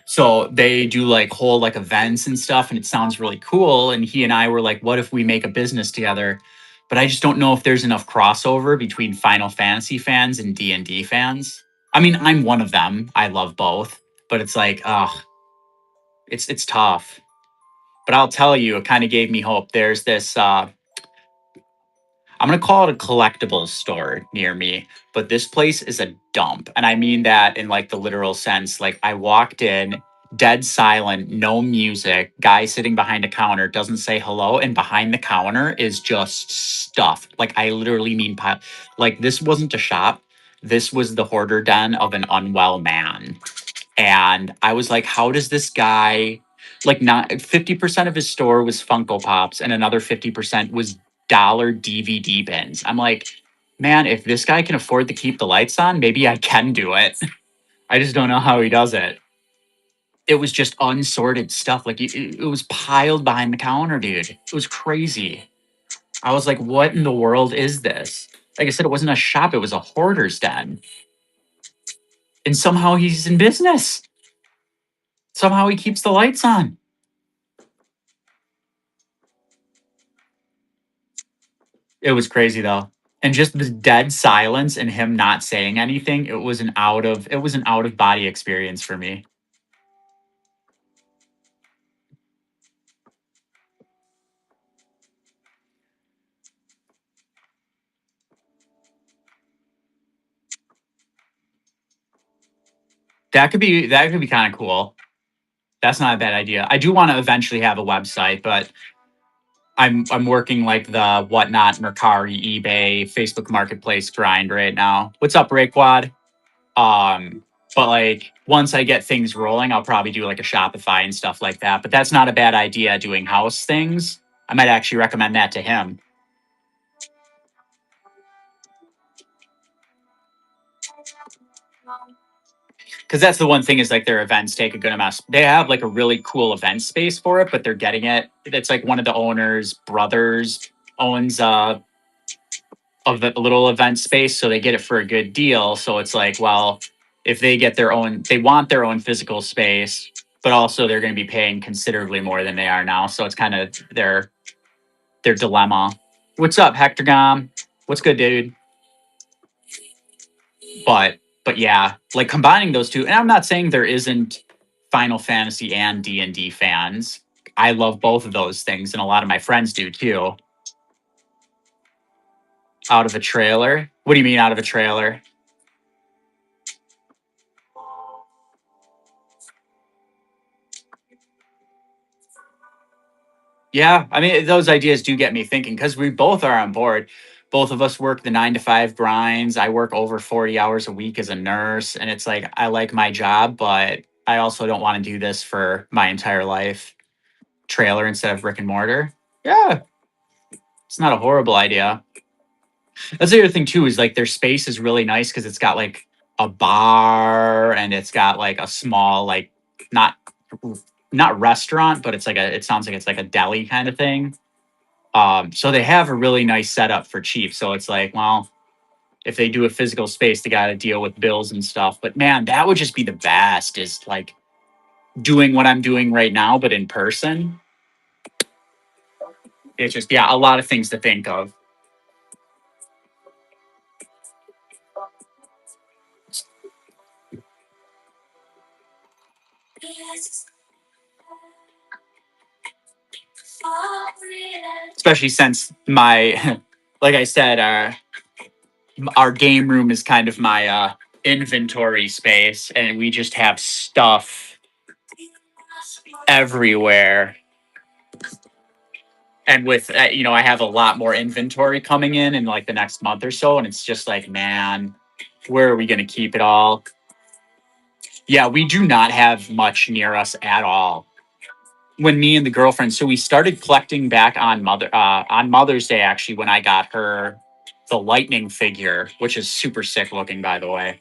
So they do like whole like events and stuff, and it sounds really cool. And he and I were like, what if we make a business together? But I just don't know if there's enough crossover between Final Fantasy fans and D&D fans. I mean, I'm one of them. I love both, but it's like, it's tough. But I'll tell you, it kind of gave me hope. There's this I'm going to call it a collectibles store near me, but this place is a dump. And I mean that in like the literal sense. Like I walked in, dead silent, no music, guy sitting behind a counter, doesn't say hello. And behind the counter is just stuff. Like I literally mean, like this wasn't a shop. This was the hoarder den of an unwell man. And I was like, how does this guy, like, not 50% of his store was Funko Pops and another 50% was dollar DVD bins. I'm like, man, if this guy can afford to keep the lights on, maybe I can do it. I just don't know how he does it. It was just unsorted stuff. Like it was piled behind the counter, dude. It was crazy. I was like, what in the world is this? Like I said, it wasn't a shop, it was a hoarder's den. And somehow he's in business. Somehow he keeps the lights on. It was crazy though. And just the dead silence and him not saying anything, it was an out of body experience for me. That could be kind of cool. That's not a bad idea. I do want to eventually have a website, but I'm working like the Whatnot, Mercari, eBay, Facebook Marketplace grind right now. What's up, Rayquad? But like once I get things rolling, I'll probably do like a Shopify and stuff like that. But that's not a bad idea, doing house things. I might actually recommend that to him. Because that's the one thing is like their events take a good amount. They have like a really cool event space for it, but they're getting it. It's like one of the owners' brothers owns of the little event space, so they get it for a good deal. So it's like, well, if they get their own, they want their own physical space, but also they're going to be paying considerably more than they are now. So it's kind of their dilemma. What's up, Hectorgom? What's good, dude? But yeah, like combining those two, and I'm not saying there isn't Final Fantasy and D&D fans. I love both of those things, and a lot of my friends do too. Out of a trailer? What do you mean out of a trailer? Yeah, I mean, those ideas do get me thinking because we both are on board. Both of us work the 9 to 5 grinds. I work over 40 hours a week as a nurse, and it's like I like my job, but I also don't want to do this for my entire life. Trailer instead of brick and mortar. Yeah, it's not a horrible idea. That's the other thing too, is like their space is really nice because it's got like a bar and it's got like a small like not not restaurant, but it's like it sounds like it's like a deli kind of thing. So they have a really nice setup for cheap. So it's like, well, if they do a physical space, they got to deal with bills and stuff. But man, that would just be the best, is like doing what I'm doing right now, but in person. It's just, yeah, a lot of things to think of. Especially since my, like I said, our game room is kind of my inventory space, and we just have stuff everywhere. And with I have a lot more inventory coming in like the next month or so, and it's just like, man, where are we going to keep it all? Yeah, we do not have much near us at all. When me and the girlfriend, so we started collecting back on Mother's Day, actually, when I got her the lightning figure, which is super sick looking, by the way.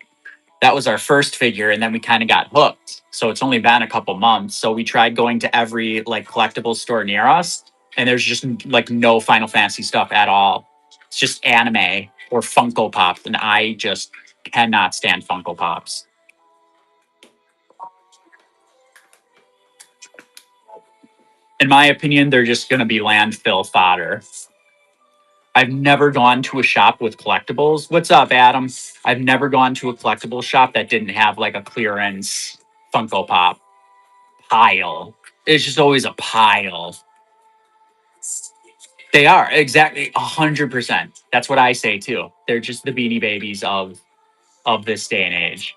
That was our first figure, and then we kind of got hooked. So it's only been a couple months. So we tried going to every like collectible store near us, and there's just like no Final Fantasy stuff at all. It's just anime or Funko Pops, and I just cannot stand Funko Pops. In my opinion, they're just going to be landfill fodder. I've never gone to a shop with collectibles. What's up, Adam? I've never gone to a collectible shop that didn't have like a clearance Funko Pop pile. It's just always a pile. They are exactly 100%. That's what I say too. They're just the Beanie Babies of this day and age.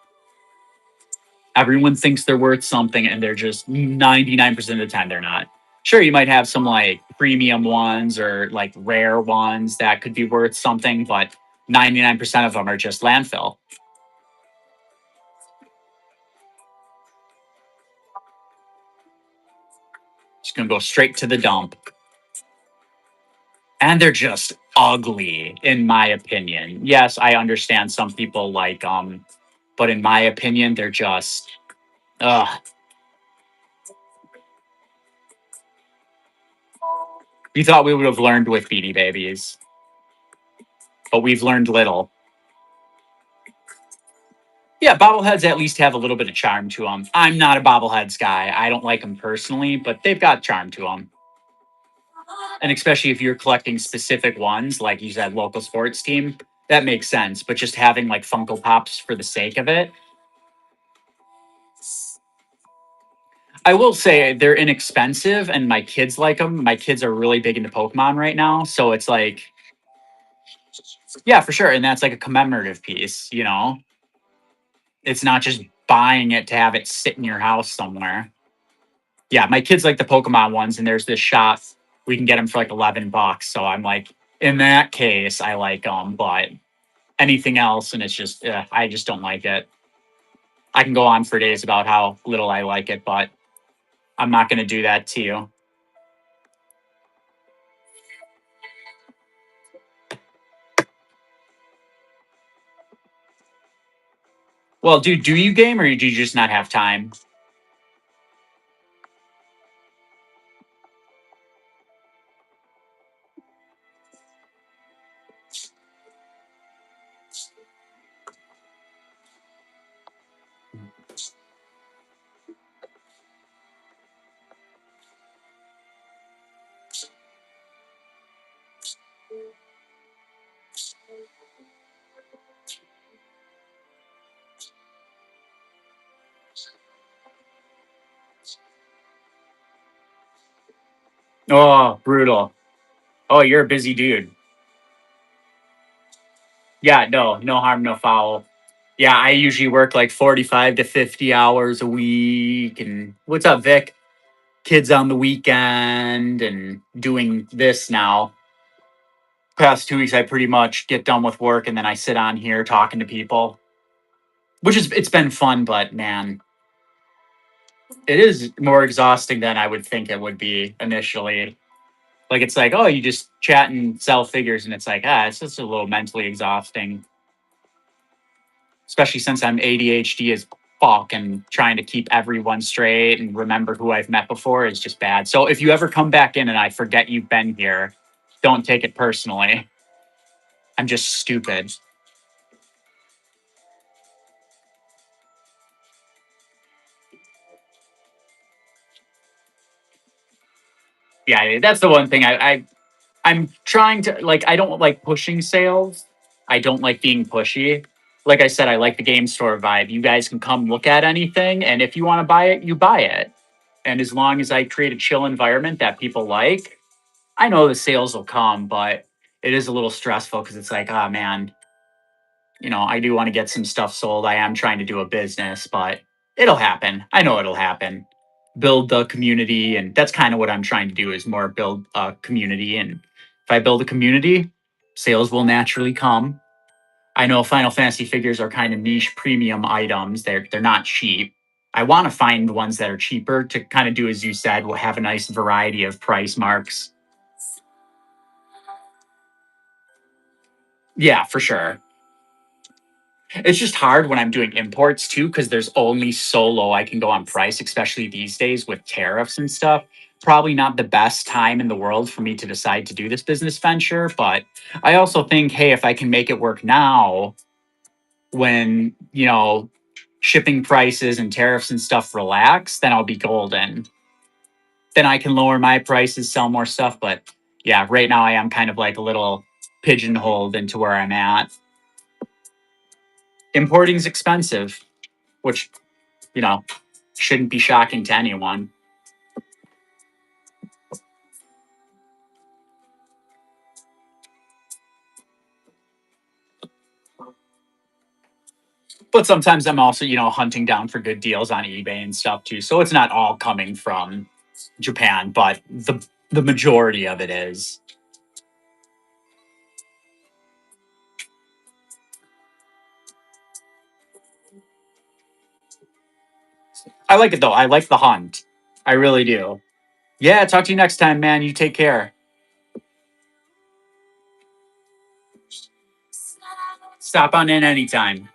Everyone thinks they're worth something, and they're just 99% of the time they're not. Sure, you might have some like premium ones or like rare ones that could be worth something, but 99% of them are just landfill. Just gonna go straight to the dump. And they're just ugly, in my opinion. Yes, I understand some people like but in my opinion, they're just ugh. You thought we would have learned with Beanie Babies, but we've learned little. Yeah, bobbleheads at least have a little bit of charm to them. I'm not a bobbleheads guy. I don't like them personally, but they've got charm to them. And especially if you're collecting specific ones, like you said, local sports team, that makes sense. But just having like Funko Pops for the sake of it, I will say they're inexpensive, and my kids like them. My kids are really big into Pokemon right now, so it's like, yeah, for sure. And that's like a commemorative piece, you know? It's not just buying it to have it sit in your house somewhere. Yeah, my kids like the Pokemon ones, and there's this shop we can get them for like $11. So I'm like, in that case, I like them, but anything else, and it's just, I just don't like it. I can go on for days about how little I like it, but I'm not going to do that to you. Well, dude, do you game, or do you just not have time? Oh, brutal. Oh, you're a busy dude. Yeah, no harm, no foul. Yeah, I usually work like 45 to 50 hours a week. And what's up, Vic? Kids on the weekend and doing this now. Past 2 weeks, I pretty much get done with work and then I sit on here talking to people, it's been fun, but man, it is more exhausting than I would think it would be initially. Like, it's like, oh, you just chat and sell figures, and it's like, it's just a little mentally exhausting. Especially since I'm ADHD as fuck, and trying to keep everyone straight and remember who I've met before is just bad. So if you ever come back in and I forget you've been here, Don't take it personally. I'm just stupid. Yeah, that's the one thing I'm trying to like. I don't like pushing sales. I don't like being pushy. Like I said, I like the game store vibe. You guys can come look at anything, and if you want to buy it, you buy it. And as long as I create a chill environment that people like, I know the sales will come, but it is a little stressful because it's like, oh man, I do want to get some stuff sold. I am trying to do a business, but it'll happen. I know it'll happen. Build the community, and that's kind of what I'm trying to do is more build a community. And if I build a community, sales will naturally come. I know Final Fantasy figures are kind of niche premium items. They're not cheap. I want to find ones that are cheaper to kind of do as you said, we'll have a nice variety of price marks. Yeah, for sure. It's just hard when I'm doing imports too, because there's only so low I can go on price, especially these days with tariffs and stuff. Probably not the best time in the world for me to decide to do this business venture. But I also think, hey, if I can make it work now, when, shipping prices and tariffs and stuff relax, then I'll be golden. Then I can lower my prices, sell more stuff. But yeah, right now I am kind of like a little pigeonholed into where I'm at. Importing is expensive, which, you know, shouldn't be shocking to anyone. But sometimes I'm also, hunting down for good deals on eBay and stuff too. So it's not all coming from Japan, but the majority of it is. I like it though. I like the hunt. I really do. Yeah, talk to you next time, man. You take care. Stop on in anytime.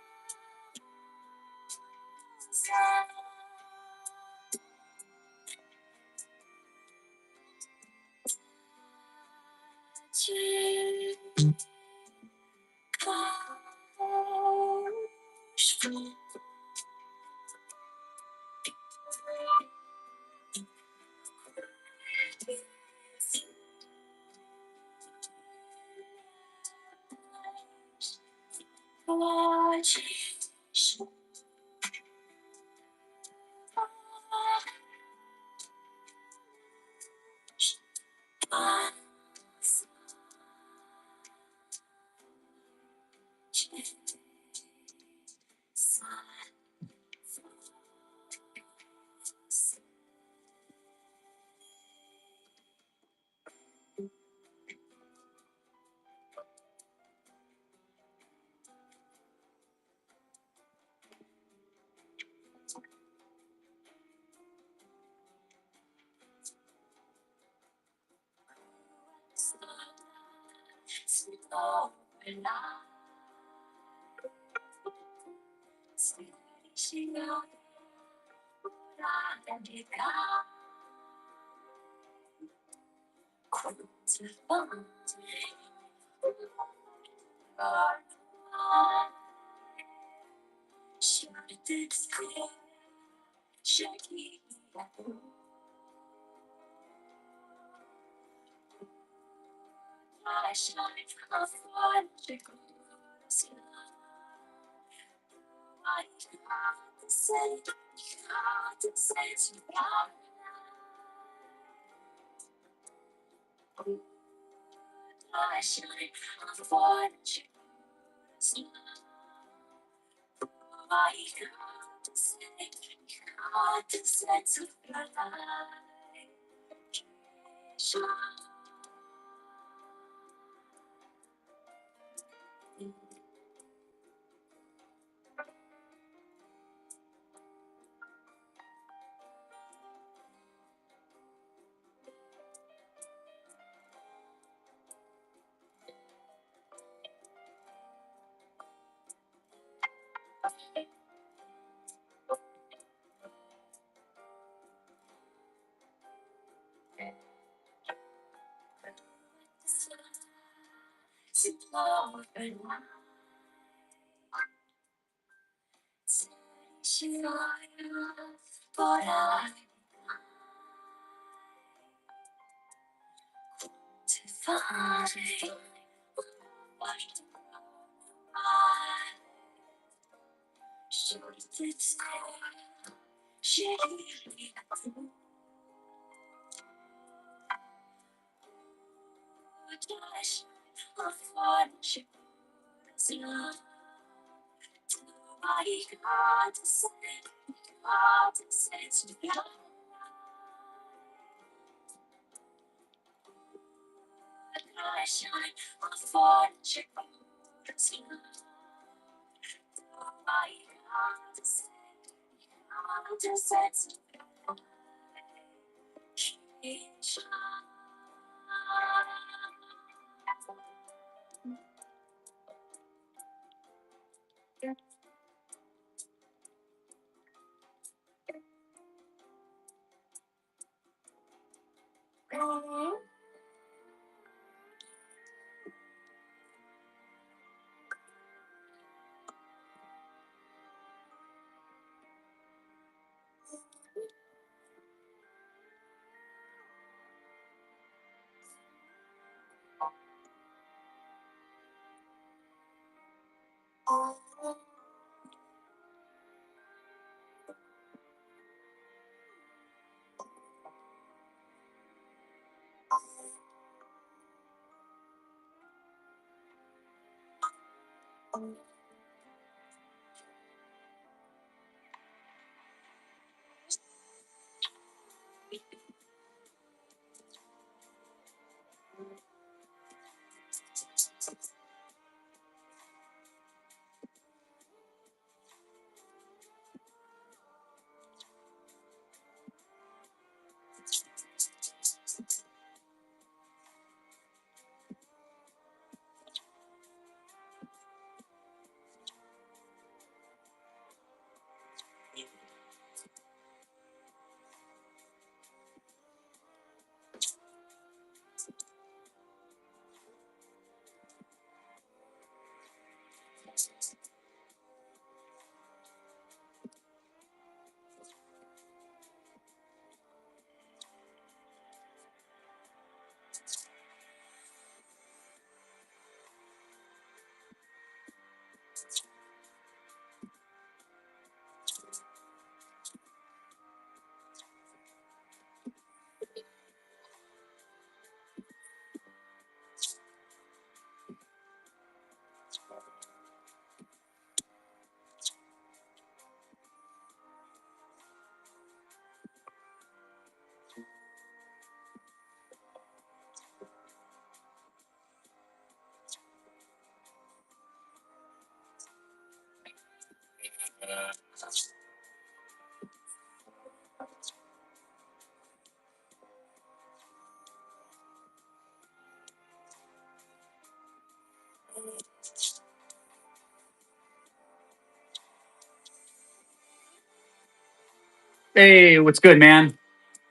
Hey, what's good, man?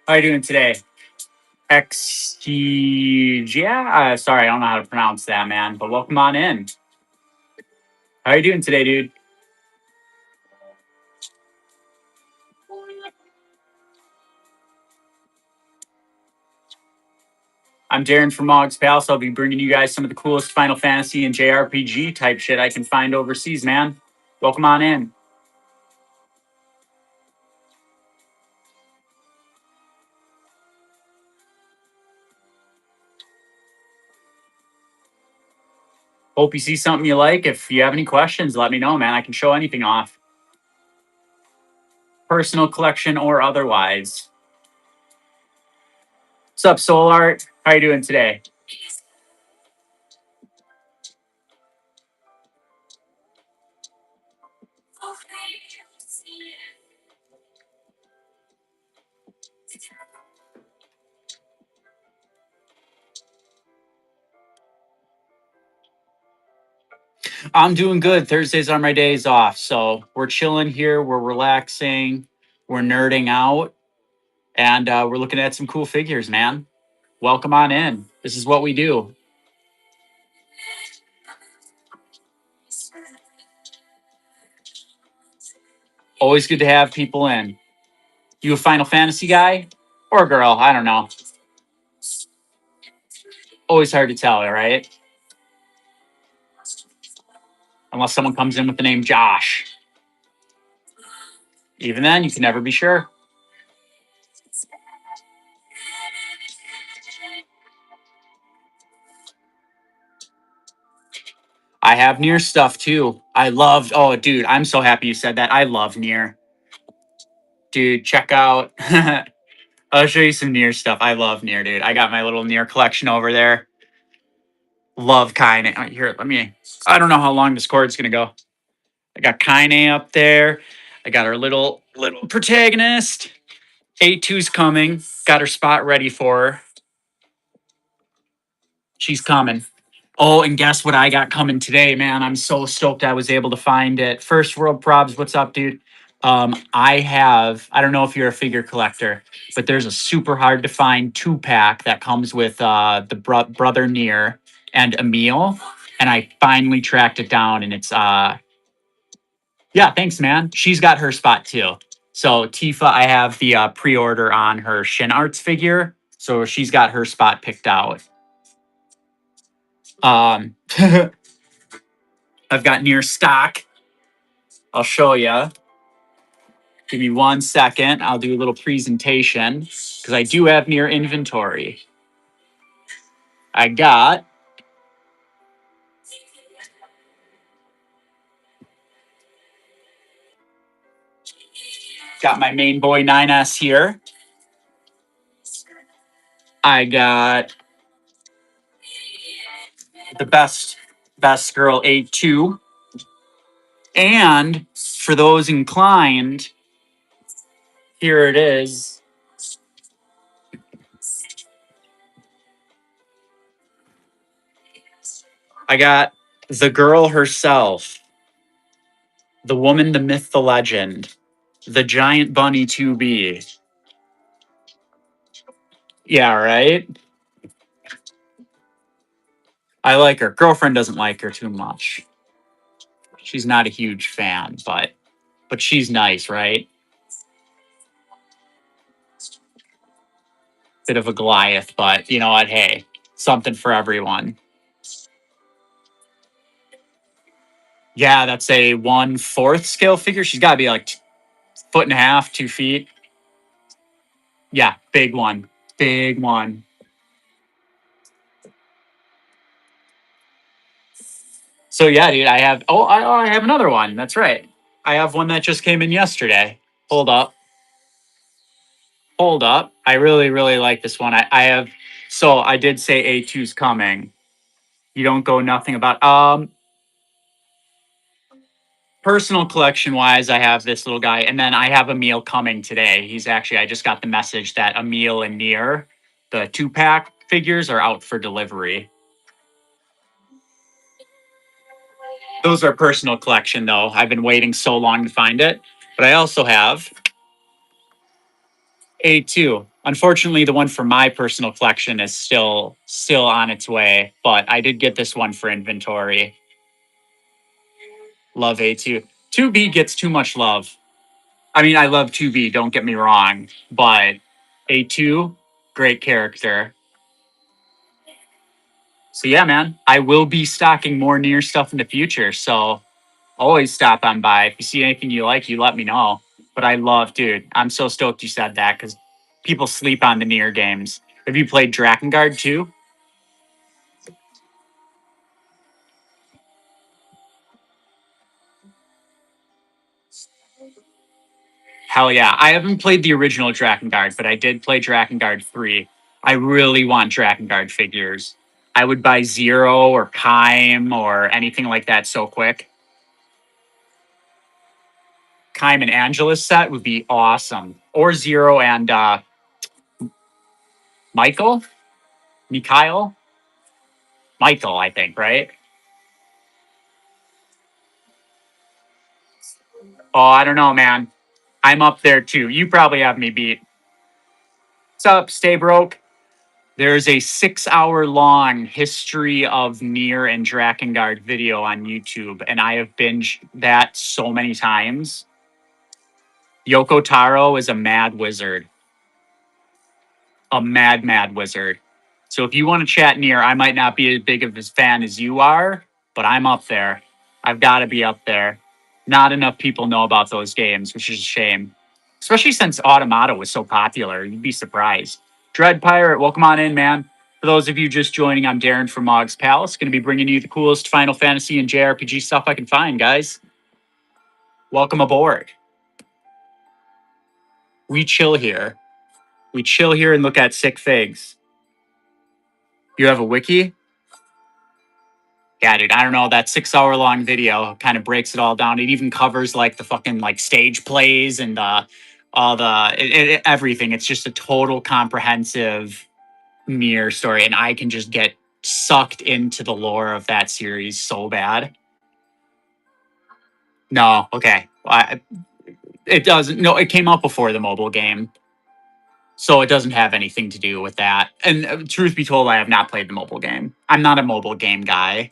How you doing today? Yeah, sorry, I don't know how to pronounce that, man. But welcome on in. How you doing today, dude? I'm Darren from Mog's Palace. I'll be bringing you guys some of the coolest Final Fantasy and JRPG type shit I can find overseas, man. Welcome on in. Hope you see something you like. If you have any questions, let me know, man. I can show anything off. Personal collection or otherwise. What's up, Soul Art? How you doing today? I'm doing good. Thursdays are my days off. So we're chilling here. We're relaxing. We're nerding out. And we're looking at some cool figures, man. Welcome on in. This is what we do. Always good to have people in. You a Final Fantasy guy or girl? I don't know. Always hard to tell, right? Unless someone comes in with the name Josh. Even then, you can never be sure. I have Nier stuff too. Oh, dude, I'm so happy you said that. I love Nier. Dude, check out. I'll show you some Nier stuff. I love Nier, dude. I got my little Nier collection over there. Love Kaine. Here, I don't know how long this cord's going to go. I got Kaine up there. I got our little protagonist. A2's coming. Got her spot ready for her. She's coming. Oh, and guess what I got coming today, man? I'm so stoked I was able to find it. First World Probs, what's up, dude? I don't know if you're a figure collector, but there's a super hard to find 2-pack that comes with the brother Nier and Emil. And I finally tracked it down, and it's yeah, thanks, man. She's got her spot too. So Tifa, I have the pre-order on her Shin Arts figure, so she's got her spot picked out. I've got Nier stock. I'll show you. Give me 1 second. I'll do a little presentation because I do have Nier inventory. I got my main boy 9S here. I got the best girl 8-2. And for those inclined, here it is. I got the girl herself, the woman, the myth, the legend, the giant bunny 2B. Yeah, right? I like her. Girlfriend doesn't like her too much. She's not a huge fan, but she's nice, right? Bit of a Goliath, but you know what? Hey, something for everyone. Yeah, that's a 1/4 scale figure. She's got to be like 1.5 feet, 2 feet. Yeah, big one. Big one. So yeah, dude, I have. I have another one. That's right. I have one that just came in yesterday. Hold up. I really, really like this one. I have. So I did say A2's coming. You don't go nothing about. Personal collection wise, I have this little guy, and then I have Emil coming today. I just got the message that Emil and Nier, the 2-pack figures, are out for delivery. Those are personal collection though. I've been waiting so long to find it. But I also have A2. Unfortunately, the one for my personal collection is still on its way, but I did get this one for inventory. Love A2. 2B gets too much love. I mean, I love 2B, don't get me wrong, but A2, great character. So yeah, man, I will be stocking more Nier stuff in the future, so always stop on by. If you see anything you like, you let me know. But dude, I'm so stoked you said that because people sleep on the Nier games. Have you played Drakengard too? Hell yeah. I haven't played the original Drakengard, but I did play Drakengard 3. I really want Drakengard figures. I would buy Zero or Kaim or anything like that so quick. Kaim and Angela's set would be awesome. Or Zero and Michael? Mikhail? Michael, I think, right? Oh, I don't know, man. I'm up there too. You probably have me beat. What's up? Stay broke. There's a 6-hour long history of Nier and Drakengard video on YouTube, and I have binged that so many times. Yoko Taro is a mad wizard. A mad wizard. So if you want to chat near, I might not be as big of a fan as you are, but I'm up there. I've got to be up there. Not enough people know about those games, which is a shame. Especially since Automata was so popular. You'd be surprised. Dread Pirate, welcome on in, man. For those of you just joining, I'm Darren from Mog's Palace. Going to be bringing you the coolest Final Fantasy and JRPG stuff I can find, guys. Welcome aboard. We chill here. We chill here and look at sick figs. You have a wiki? Yeah, dude, I don't know. That 6 hour long video kind of breaks it all down. It even covers like the fucking like stage plays and all everything. It's just a total comprehensive Nier story, and I can just get sucked into the lore of that series so bad. No, okay, it doesn't. No, it came out before the mobile game, so it doesn't have anything to do with that. And truth be told, I have not played the mobile game. I'm not a mobile game guy.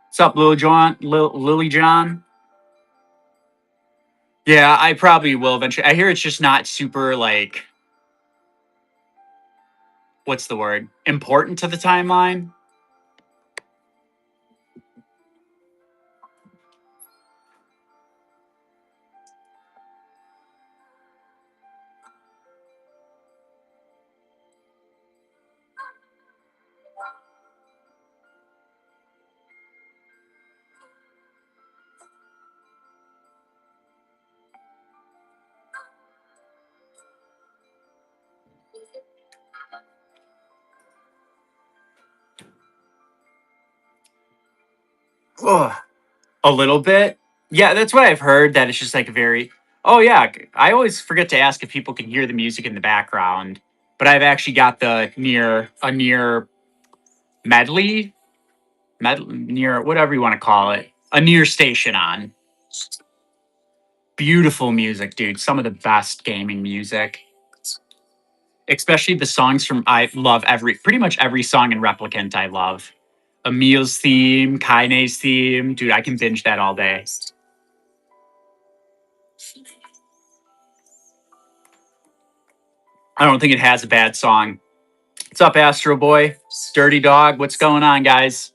What's up, Lily John? Yeah, I probably will eventually. I hear it's just not super like, what's the word? Important to the timeline. Ugh, a little bit. Yeah, that's what I've heard. That it's just like a very. Oh yeah, I always forget to ask if people can hear the music in the background, but I've actually got the near medley, near whatever you want to call it, a near station on. Beautiful music, dude. Some of the best gaming music. Especially the songs from I love pretty much every song in Replicant I love. Emil's theme, Kaine's theme. Dude, I can binge that all day. I don't think it has a bad song. What's up, Astro Boy? Dirty Dog, what's going on, guys?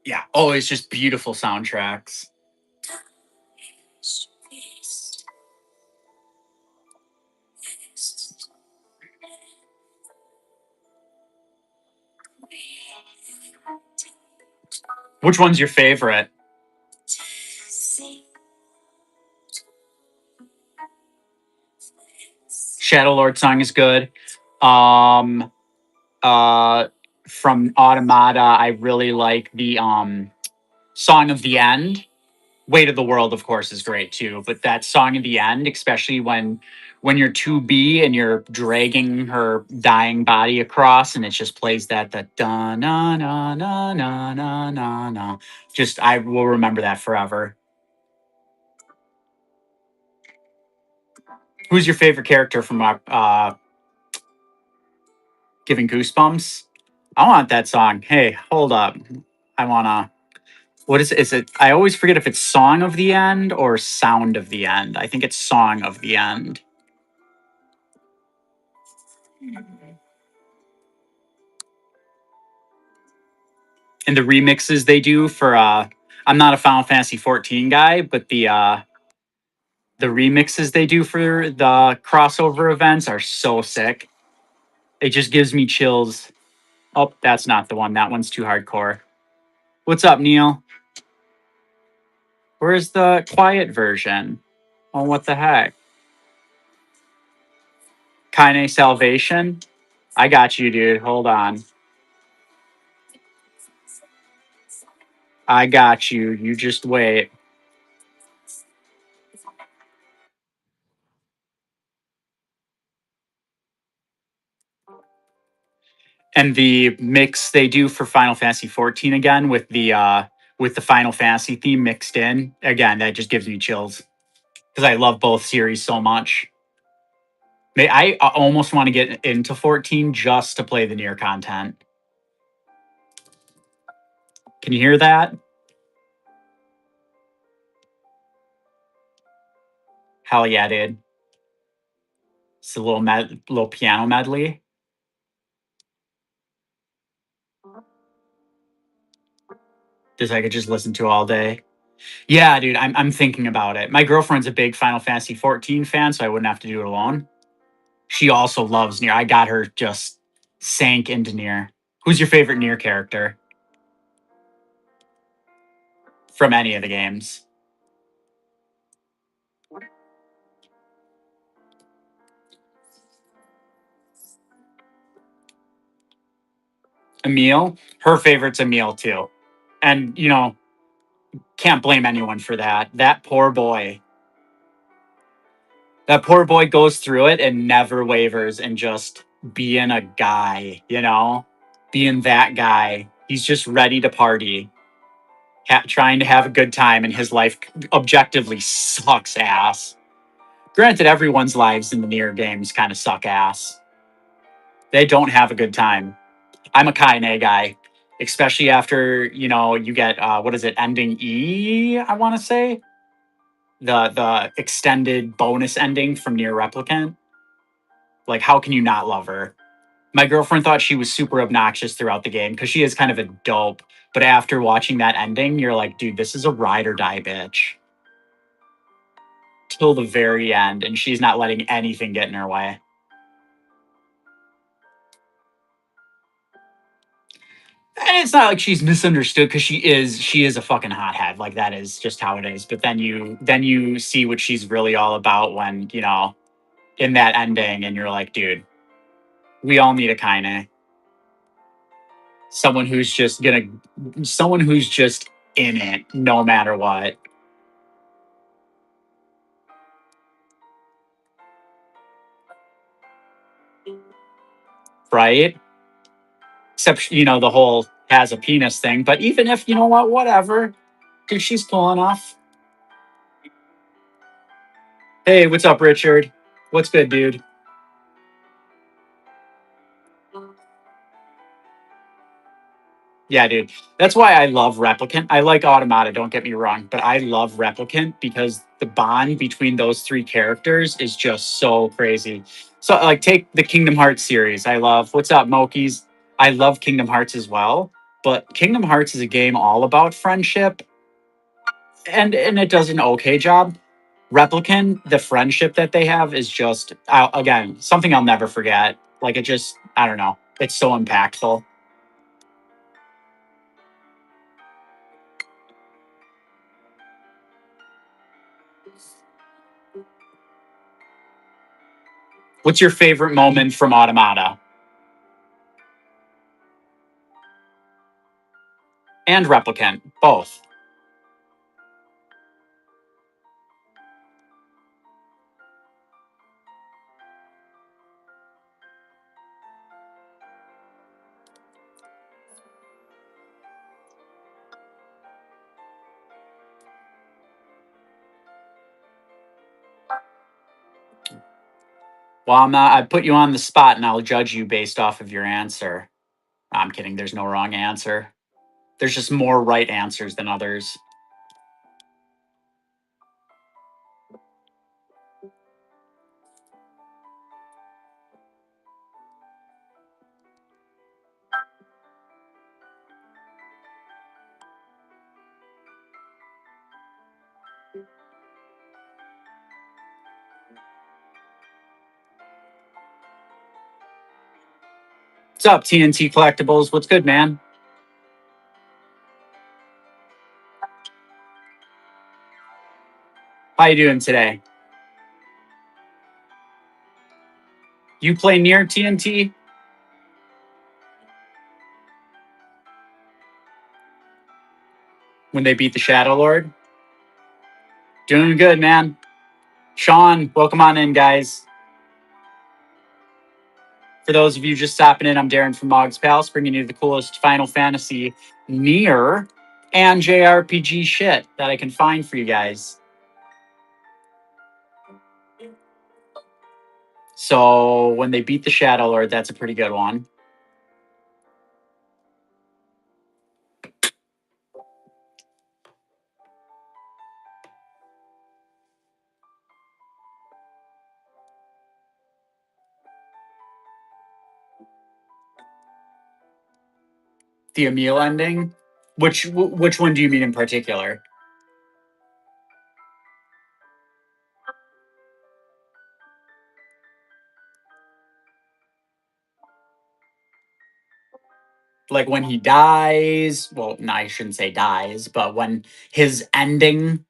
Yeah, always just beautiful soundtracks. Which one's your favorite? Shadow Lord song is good. From Automata, I really like the Song of the End. Weight of the World, of course, is great too. But that song at the end, especially when you're 2B and you're dragging her dying body across, and it just plays that da na na na na na na na. Just I will remember that forever. Who's your favorite character from Giving Goosebumps? I want that song. Hey, hold up. I wanna. What is it? Is it? I always forget if it's Song of the End or Sound of the End. I think it's Song of the End. And the remixes they do for I'm not a Final Fantasy 14 guy, but the remixes they do for the crossover events are so sick. It just gives me chills. Oh, that's not the one. That one's too hardcore. What's up, Neil? Where's the quiet version? Oh, what the heck? Kaine Salvation? I got you, dude. Hold on. I got you. You just wait. And the mix they do for Final Fantasy 14 again with the Final Fantasy theme mixed in. Again, that just gives me chills. Because I love both series so much. I almost want to get into 14 just to play the Nier content. Can you hear that? Hell yeah, dude. It's a little piano medley. This I could just listen to all day. Yeah, dude, I'm thinking about it. My girlfriend's a big Final Fantasy 14 fan, so I wouldn't have to do it alone. She also loves Nier. I got her just sank into Nier. Who's your favorite Nier character from any of the games? Emil. Her favorite's Emil too. And, can't blame anyone for that. That poor boy. That poor boy goes through it and never wavers and just being a guy, being that guy. He's just ready to party, trying to have a good time, and his life objectively sucks ass. Granted, everyone's lives in the Nier games kind of suck ass. They don't have a good time. I'm a Kaine guy, especially after, you get, what is it, ending E, I want to say? The extended bonus ending from Nier Replicant. Like, how can you not love her? My girlfriend thought she was super obnoxious throughout the game because she is kind of a dope. But after watching that ending, you're like, dude, this is a ride or die bitch. Till the very end, and she's not letting anything get in her way. And it's not like she's misunderstood because she is a fucking hothead. Like, that is just how it is. But then you see what she's really all about when, in that ending, and you're like, dude, we all need a Kaine. Someone who's just in it no matter what. Right? Except, the whole has a penis thing. But even if, whatever. Dude, she's cool enough. Hey, what's up, Richard? What's good, dude? Yeah, dude. That's why I love Replicant. I like Automata, don't get me wrong, but I love Replicant because the bond between those three characters is just so crazy. So, like, take the Kingdom Hearts series. I love, what's up, Mokies? I love Kingdom Hearts as well, but Kingdom Hearts is a game all about friendship, and it does an okay job. Replicant, the friendship that they have is just, again, something I'll never forget. Like, it just, I don't know. It's so impactful. What's your favorite moment from Automata? And Replicant, both. Well, I put you on the spot and I'll judge you based off of your answer. I'm kidding. There's no wrong answer. There's just more right answers than others. What's up, TNT Collectibles? What's good, man? How you doing today? You play near TNT? When they beat the Shadow Lord? Doing good, man. Sean, welcome on in, guys. For those of you just stopping in, I'm Darren from Mog's Palace, bringing you the coolest Final Fantasy, Nier, and JRPG shit that I can find for you guys. So when they beat the Shadow Lord, that's a pretty good one. The Emil ending? Which one do you mean in particular? Like when he dies? Well, no, I shouldn't say dies, but when his ending,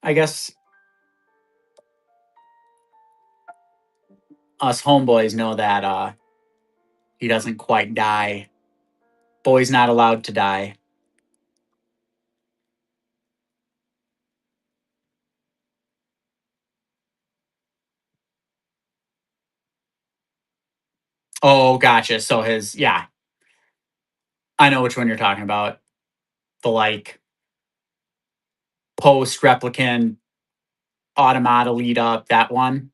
I guess us homeboys know that he doesn't quite die. Boy's not allowed to die. Oh, gotcha. So yeah, I know which one you're talking about. The like post replicant automata lead up, that one.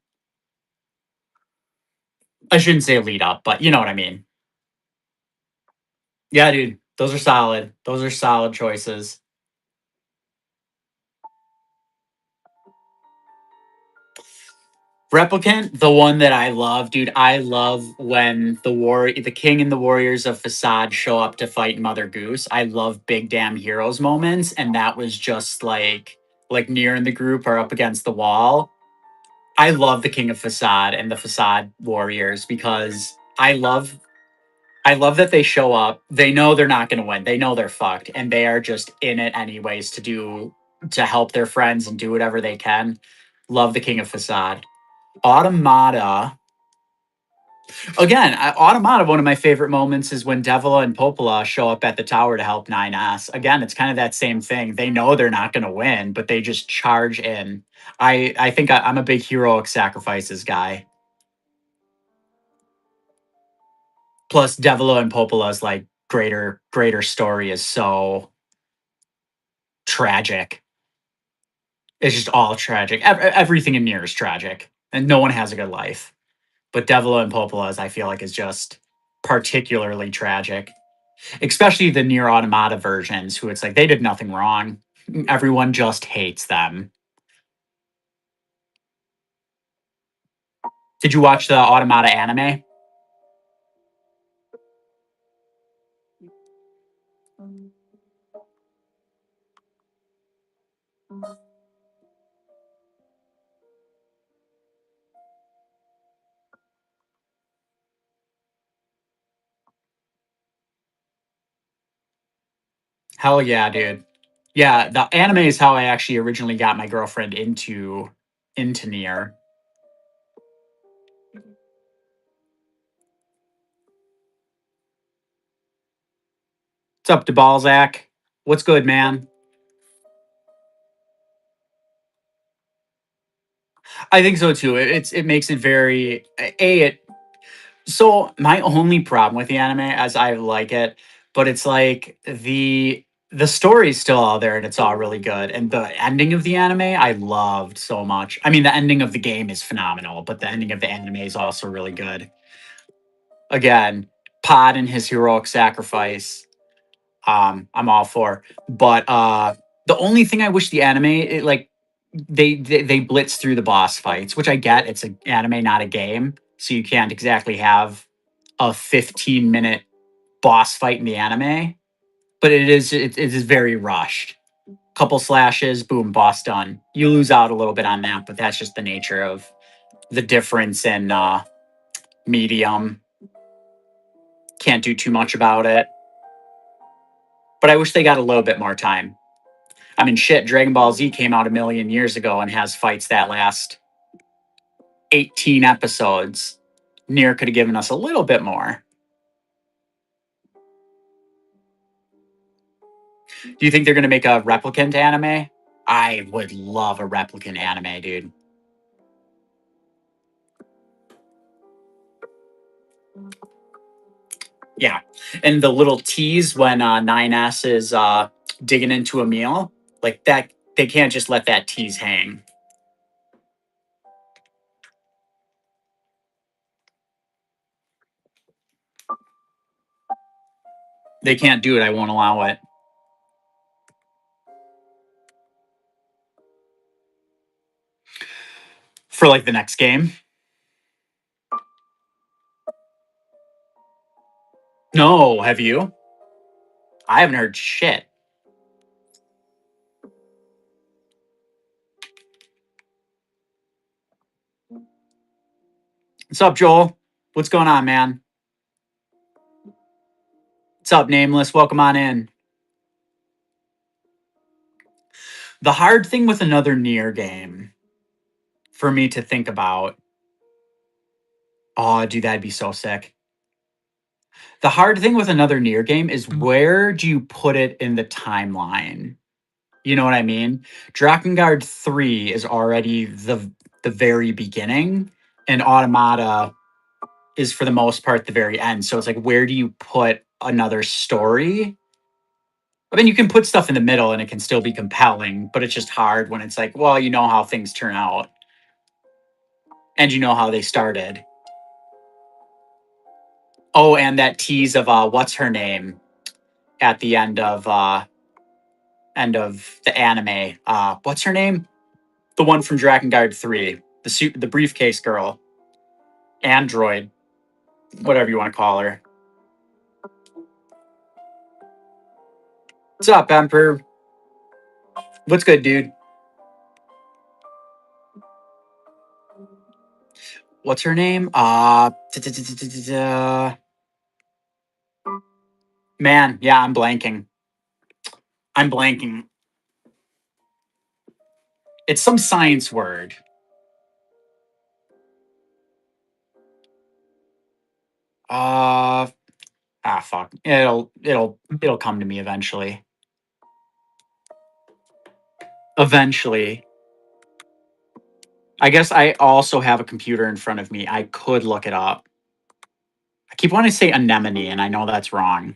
I shouldn't say lead up, but you know what I mean. Yeah, dude, those are solid. Those are solid choices. Replicant, the one that I love, dude. I love when the king and the warriors of Facade show up to fight Mother Goose. I love big damn heroes moments, and that was just like Nier and the group are up against the wall. I love the King of Facade and the Facade warriors because I love that they show up. They know they're not going to win. They know they're fucked, and they are just in it anyways to help their friends and do whatever they can. Love the King of Facade. Automata. Again, Automata, one of my favorite moments is when Devila and Popola show up at the tower to help 9S. Again, it's kind of that same thing. They know they're not going to win, but they just charge in. I think I'm a big heroic sacrifices guy. Plus, Devila and Popola's like greater story is so tragic. It's just all tragic. Everything in Nier is tragic, and no one has a good life. But Devila and Popola's, I feel like, is just particularly tragic. Especially the Nier Automata versions, who it's like they did nothing wrong. Everyone just hates them. Did you watch the Automata anime? Hell yeah, dude. Yeah, the anime is how I actually originally got my girlfriend into Nier. What's up, DeBalzac? What's good, man? I think so too. It makes it very it. So my only problem with the anime, as I like it, but it's like the story's still out there and it's all really good. And the ending of the anime I loved so much. I mean, the ending of the game is phenomenal, but the ending of the anime is also really good. Again, Pod and his heroic sacrifice. I'm all for. But the only thing I wish the anime like they blitz through the boss fights, which I get. It's an anime, not a game, so you can't exactly have a 15-minute boss fight in the anime. But it is very rushed. Couple slashes, boom, boss done. You lose out a little bit on that, but that's just the nature of the difference in medium. Can't do too much about it. But I wish they got a little bit more time. I mean, shit, Dragon Ball Z came out a million years ago and has fights that last 18 episodes. Nier could have given us a little bit more. Do you think they're going to make a replicant anime? I would love a replicant anime, dude. Yeah. And the little tease when 9S is digging into a meal, like that, they can't just let that tease hang. They can't do it. I won't allow it. For like the next game. No, have you? I haven't heard shit. What's up, Joel? What's going on, man? What's up, Nameless? Welcome on in. The hard thing with another Nier game for me to think about. Oh, dude, that'd be so sick. The hard thing with another Nier game is where do you put it in the timeline? You know what I mean? Drakengard 3 is already the very beginning, and Automata is for the most part the very end. So it's like, where do you put another story? I mean, you can put stuff in the middle and it can still be compelling, but it's just hard when it's like, well, you know how things turn out. And you know how they started. Oh, and that tease of what's her name at the end of the anime. What's her name? The one from Drakengard 3. The briefcase girl. Android. Whatever you want to call her. What's up, Emperor? What's good, dude? What's her name? Man, yeah, I'm blanking. It's some science word. Fuck. It'll come to me eventually. Eventually. I guess I also have a computer in front of me. I could look it up. I keep wanting to say anemone, and I know that's wrong.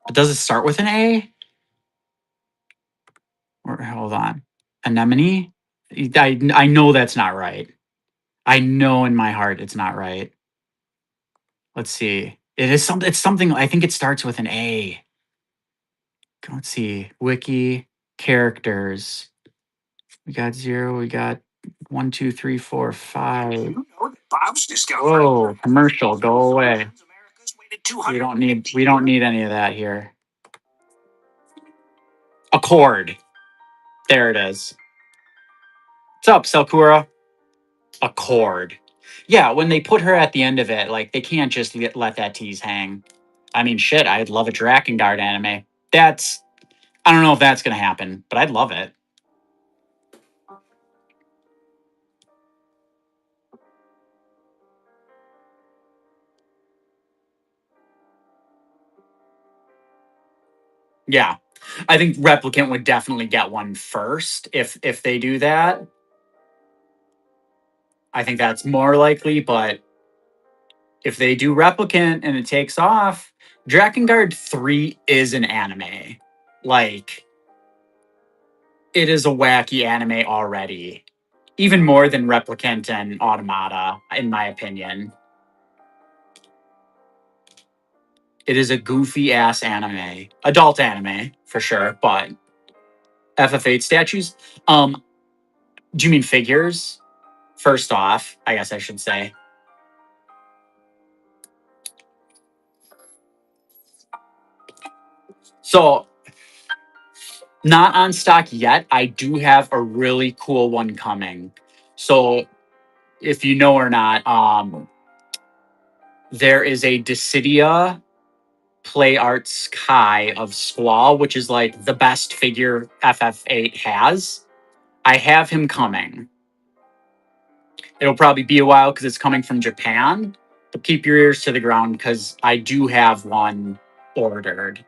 But does it start with an A? Or hold on. Anemone? I know that's not right. I know in my heart it's not right. Let's see. It's something I think it starts with an A. Let's see. Wiki characters. We got 0, we got 1, 2, 3, 4, 5. You know that Bob's discount. Whoa, commercial, go away. We don't need any of that here. Accord. There it is. What's up, Selkura? Accord. Yeah, when they put her at the end of it, like, they can't just let that tease hang. I mean, shit, I'd love a Drakengard anime. I don't know if that's going to happen, but I'd love it. Yeah. I think Replicant would definitely get one first if they do that. I think that's more likely, but if they do Replicant and it takes off, Drakengard 3 is an anime. Like, it is a wacky anime already. Even more than Replicant and Automata, in my opinion. It is a goofy ass anime. Adult anime, for sure, but FF8 statues. Do you mean figures? First off, I guess I should say. So, not on stock yet. I do have a really cool one coming. So, if you know or not, there is a Dissidia Play Arts Kai of Squall, which is like the best figure FF8 has. I have him coming. It'll probably be a while because it's coming from Japan, but keep your ears to the ground because I do have one ordered.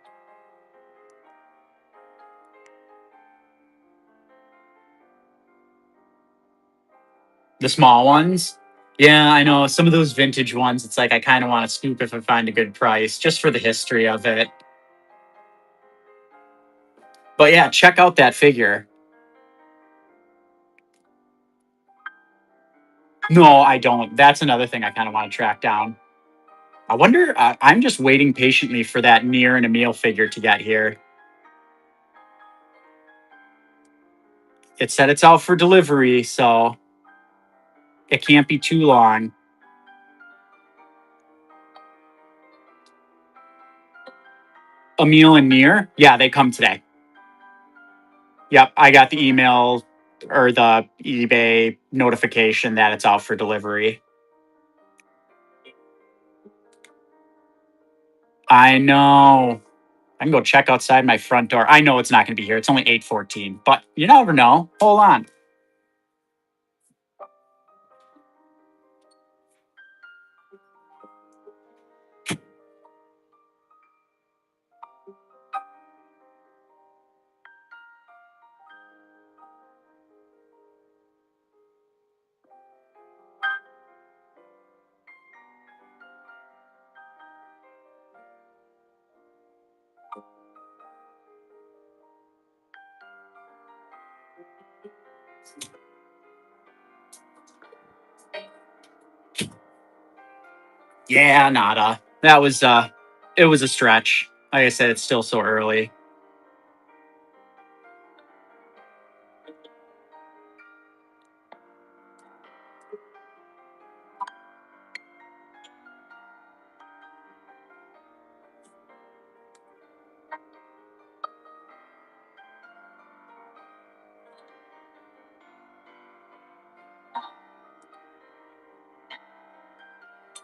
The small ones? Yeah, I know. Some of those vintage ones, it's like I kind of want to scoop if I find a good price, just for the history of it. But yeah, check out that figure. No, I don't. That's another thing I kind of want to track down. I wonder. I'm just waiting patiently for that Nier and Emil figure to get here. It said it's out for delivery, so it can't be too long. Emil and Nier, yeah, they come today. Yep, I got the email or the eBay notification that it's out for delivery. I know. I can go check outside my front door. I know it's not going to be here. It's only 8:14, but you never know. Hold on. Yeah, nada. That was it was a stretch. Like I said, it's still so early.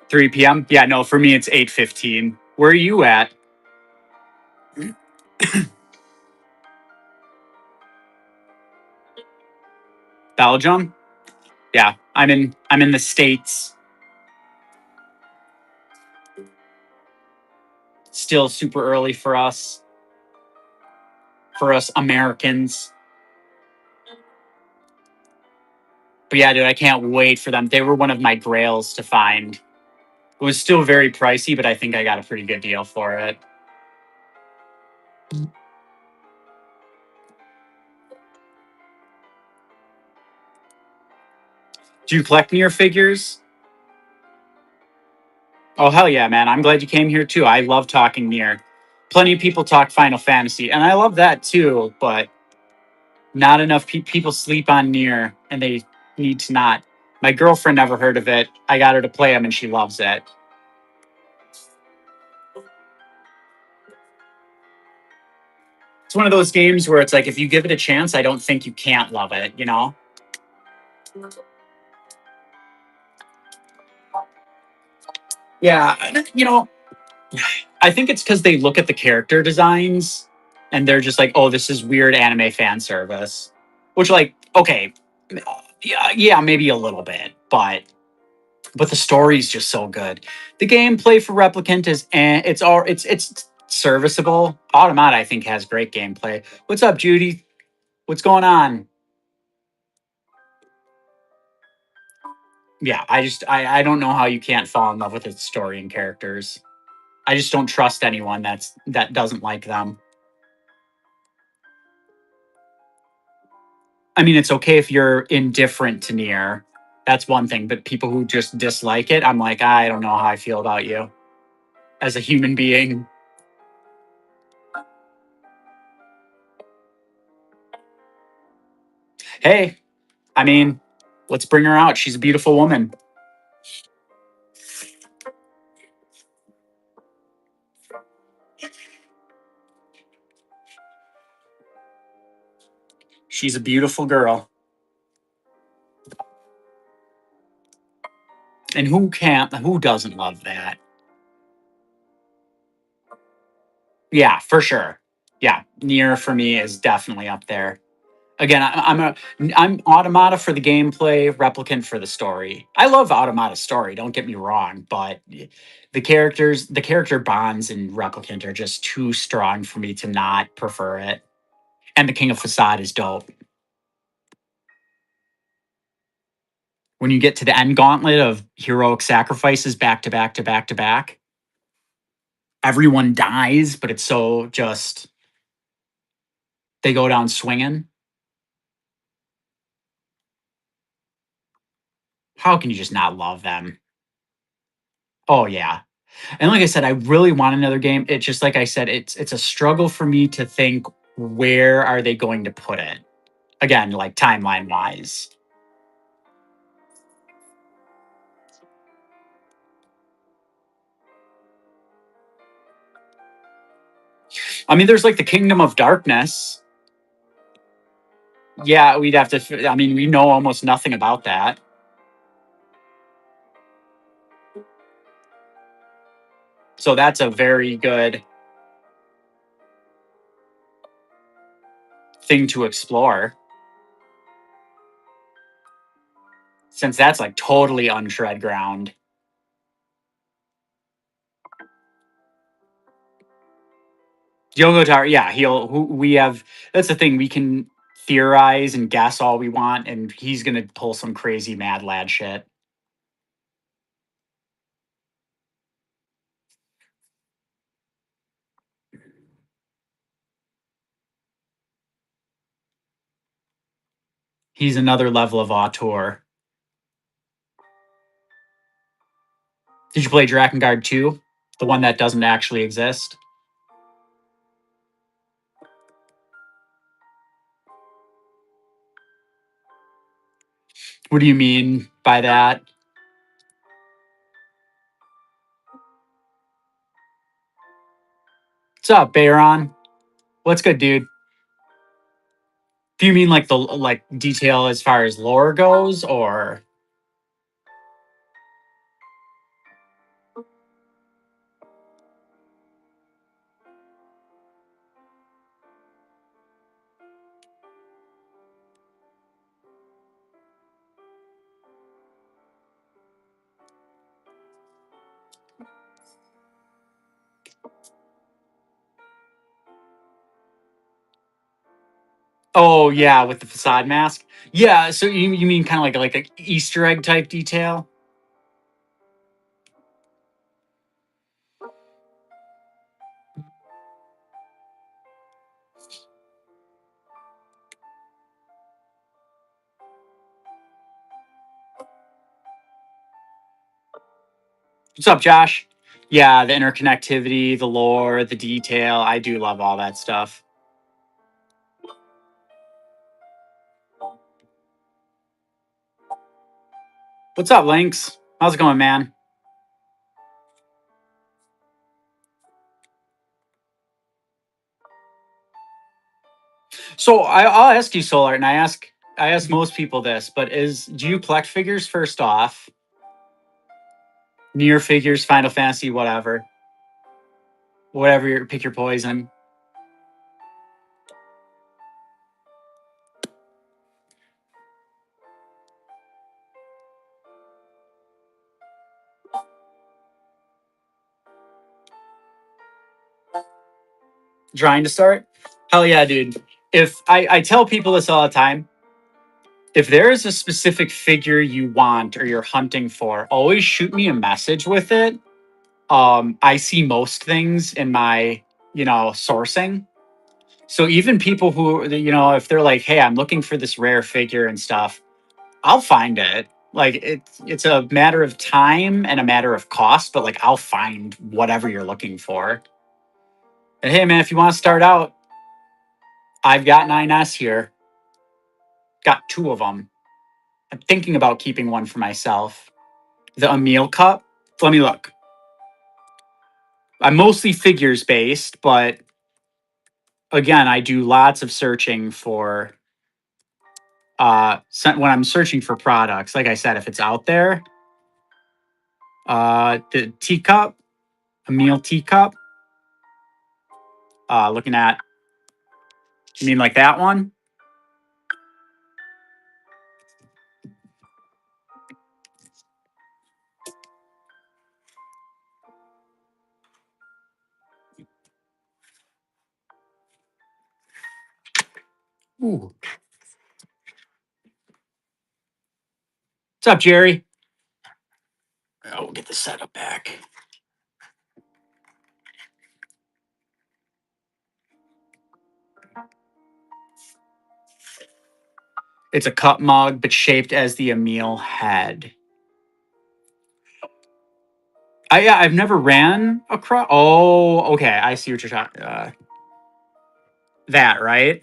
Three PM? Yeah, no, for me it's 8:15. Where are you at? Belgium? Yeah, I'm in the States. Still super early for us Americans. But yeah, dude, I can't wait for them. They were one of my grails to find. It was still very pricey, but I think I got a pretty good deal for it. Do you collect Nier figures? Oh, hell yeah, man. I'm glad you came here too. I love talking Nier. Plenty of people talk Final Fantasy, and I love that too, but not enough people sleep on Nier, and they need to not. My girlfriend never heard of it. I got her to play them, and she loves it. It's one of those games where it's like, if you give it a chance, I don't think you can't love it, you know? Yeah, you know, I think it's because they look at the character designs and they're just like, oh, this is weird anime fan service. Which, like, okay, yeah, maybe a little bit, but the story's just so good. The gameplay for Replicant is, it's serviceable. Automata, I think, has great gameplay. What's up, Judy? What's going on? Yeah, I don't know how you can't fall in love with its story and characters. I just don't trust anyone that doesn't like them. I mean, it's okay if you're indifferent to Nier. That's one thing, but people who just dislike it, I'm like, I don't know how I feel about you as a human being. Hey, I mean, let's bring her out. She's a beautiful woman. She's a beautiful girl. And who doesn't love that? Yeah, for sure. Yeah, Nier for me is definitely up there. Again, I'm Automata for the gameplay, Replicant for the story. I love Automata's story, don't get me wrong, but the character bonds in Replicant are just too strong for me to not prefer it. And the King of Facade is dope. When you get to the end gauntlet of heroic sacrifices back to back to back to back, everyone dies, but it's so just they go down swinging. How can you just not love them? Oh yeah. And like I said, I really want another game. It's just like I said, it's a struggle for me to think where are they going to put it. Again, like timeline wise. I mean, there's like the Kingdom of Darkness. Yeah, we'd have to. I mean, we know almost nothing about that. So that's a very good thing to explore. Since that's like totally untread ground. Diogo Tar, yeah, we have, that's the thing, we can theorize and guess all we want, and he's gonna pull some crazy mad lad shit. He's another level of auteur. Did you play Drakengard 2? The one that doesn't actually exist? What do you mean by that? What's up, Bayron? What's good, dude? Do you mean like the like detail as far as lore goes, or oh yeah, with the facade mask? Yeah, so you mean kind of like an Easter egg type detail? What's up, Josh? Yeah, the interconnectivity, the lore, the detail. I do love all that stuff. What's up, Lynx? How's it going, man? So I'll ask you, Solar, and I ask most people this, but do you collect figures first off? Near figures, Final Fantasy, whatever. Whatever pick your poison. Trying to start? Hell yeah, dude. If I tell people this all the time, if there is a specific figure you want or you're hunting for, always shoot me a message with it. I see most things in my, sourcing. So even people who, if they're like, hey, I'm looking for this rare figure and stuff, I'll find it. Like it's a matter of time and a matter of cost, but like I'll find whatever you're looking for. And hey man, if you want to start out, I've got 9S here. Got two of them. I'm thinking about keeping one for myself. The Emil Cup. Let me look. I'm mostly figures based, but again, I do lots of searching for when I'm searching for products. Like I said, if it's out there, the teacup, Emil teacup. Looking at, you mean like that one? Ooh. What's up, Jerry? Oh, we'll get the setup back. It's a cup mug, but shaped as the Emil head. I've never ran across. Oh, okay. I see what you're talking. That right?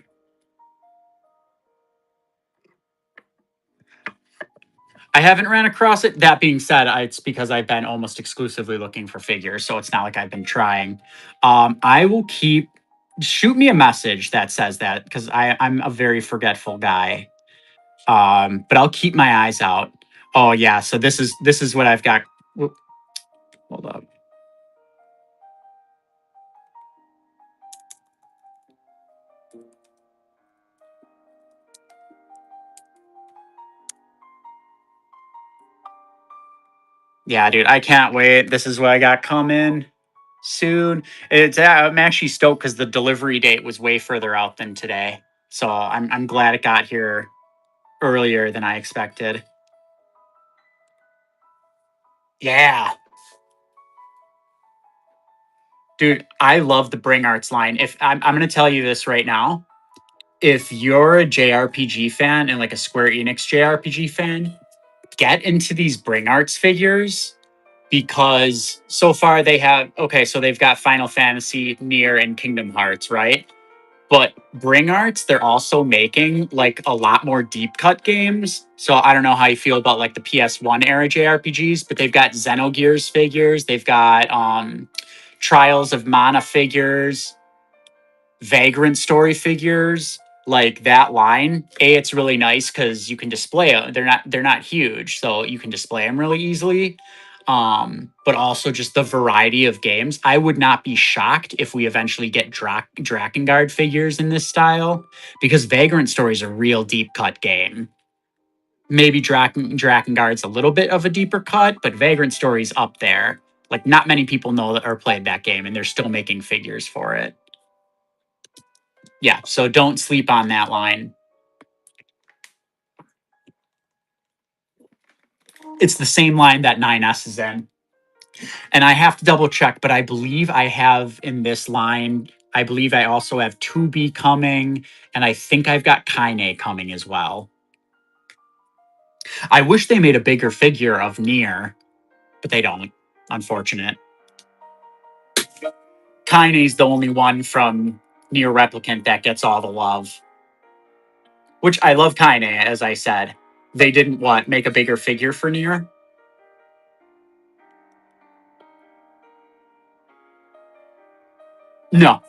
I haven't ran across it. That being said, it's because I've been almost exclusively looking for figures, so it's not like I've been trying. I will keep shoot me a message that says that because I'm a very forgetful guy. But I'll keep my eyes out. Oh yeah, so this is what I've got. Whoop, hold up. Yeah, dude, I can't wait. This is what I got coming soon. I'm actually stoked because the delivery date was way further out than today. So I'm glad it got here earlier than I expected. Yeah. Dude, I love the Bring Arts line. If I'm gonna tell you this right now, if you're a JRPG fan and like a Square Enix JRPG fan, get into these Bring Arts figures because so far they have okay, so they've got Final Fantasy, Nier, and Kingdom Hearts, right? But Bring Arts, they're also making like a lot more deep cut games. So I don't know how you feel about like the PS1 era JRPGs, but they've got Xenogears figures, they've got Trials of Mana figures, Vagrant story figures, like that line. It's really nice because you can display them. They're not huge, so you can display them really easily. But also just the variety of games. I would not be shocked if we eventually get Drakengard figures in this style because Vagrant Story is a real deep cut game. Maybe Drakengard's a little bit of a deeper cut, but Vagrant Story's up there. Like not many people know that or played that game, and they're still making figures for it. Yeah, so don't sleep on that line. It's the same line that 9S is in. And I have to double check, but I believe I have in this line, I believe I also have 2B coming, and I think I've got Kaine coming as well. I wish they made a bigger figure of Nier, but they don't. Unfortunate. Kaine's the only one from Nier Replicant that gets all the love. Which I love Kaine, as I said. They didn't what? Make a bigger figure for Nier? No.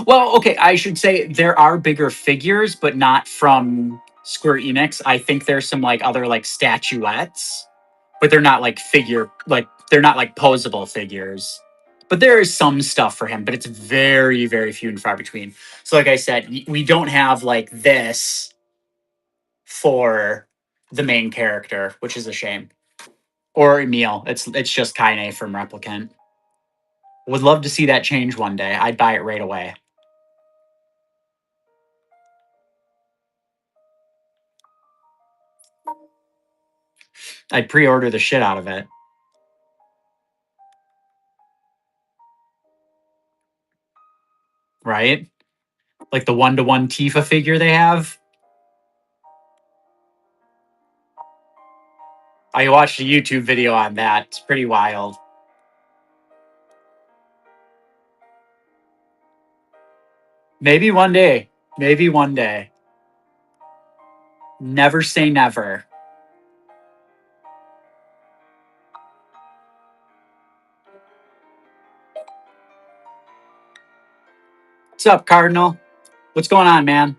Well, okay, I should say there are bigger figures, but not from Square Enix. I think there's some like other like statuettes, but they're not like they're not like posable figures. But there is some stuff for him, but it's very, very few and far between. So, like I said, we don't have like this for the main character, which is a shame. Or Emil. It's just Kaine from Replicant. Would love to see that change one day. I'd buy it right away. I'd pre-order the shit out of it. Right? Like the one-to-one Tifa figure they have. I watched a YouTube video on that. It's pretty wild. Maybe one day. Maybe one day. Never say never. What's up, Cardinal? What's going on, man?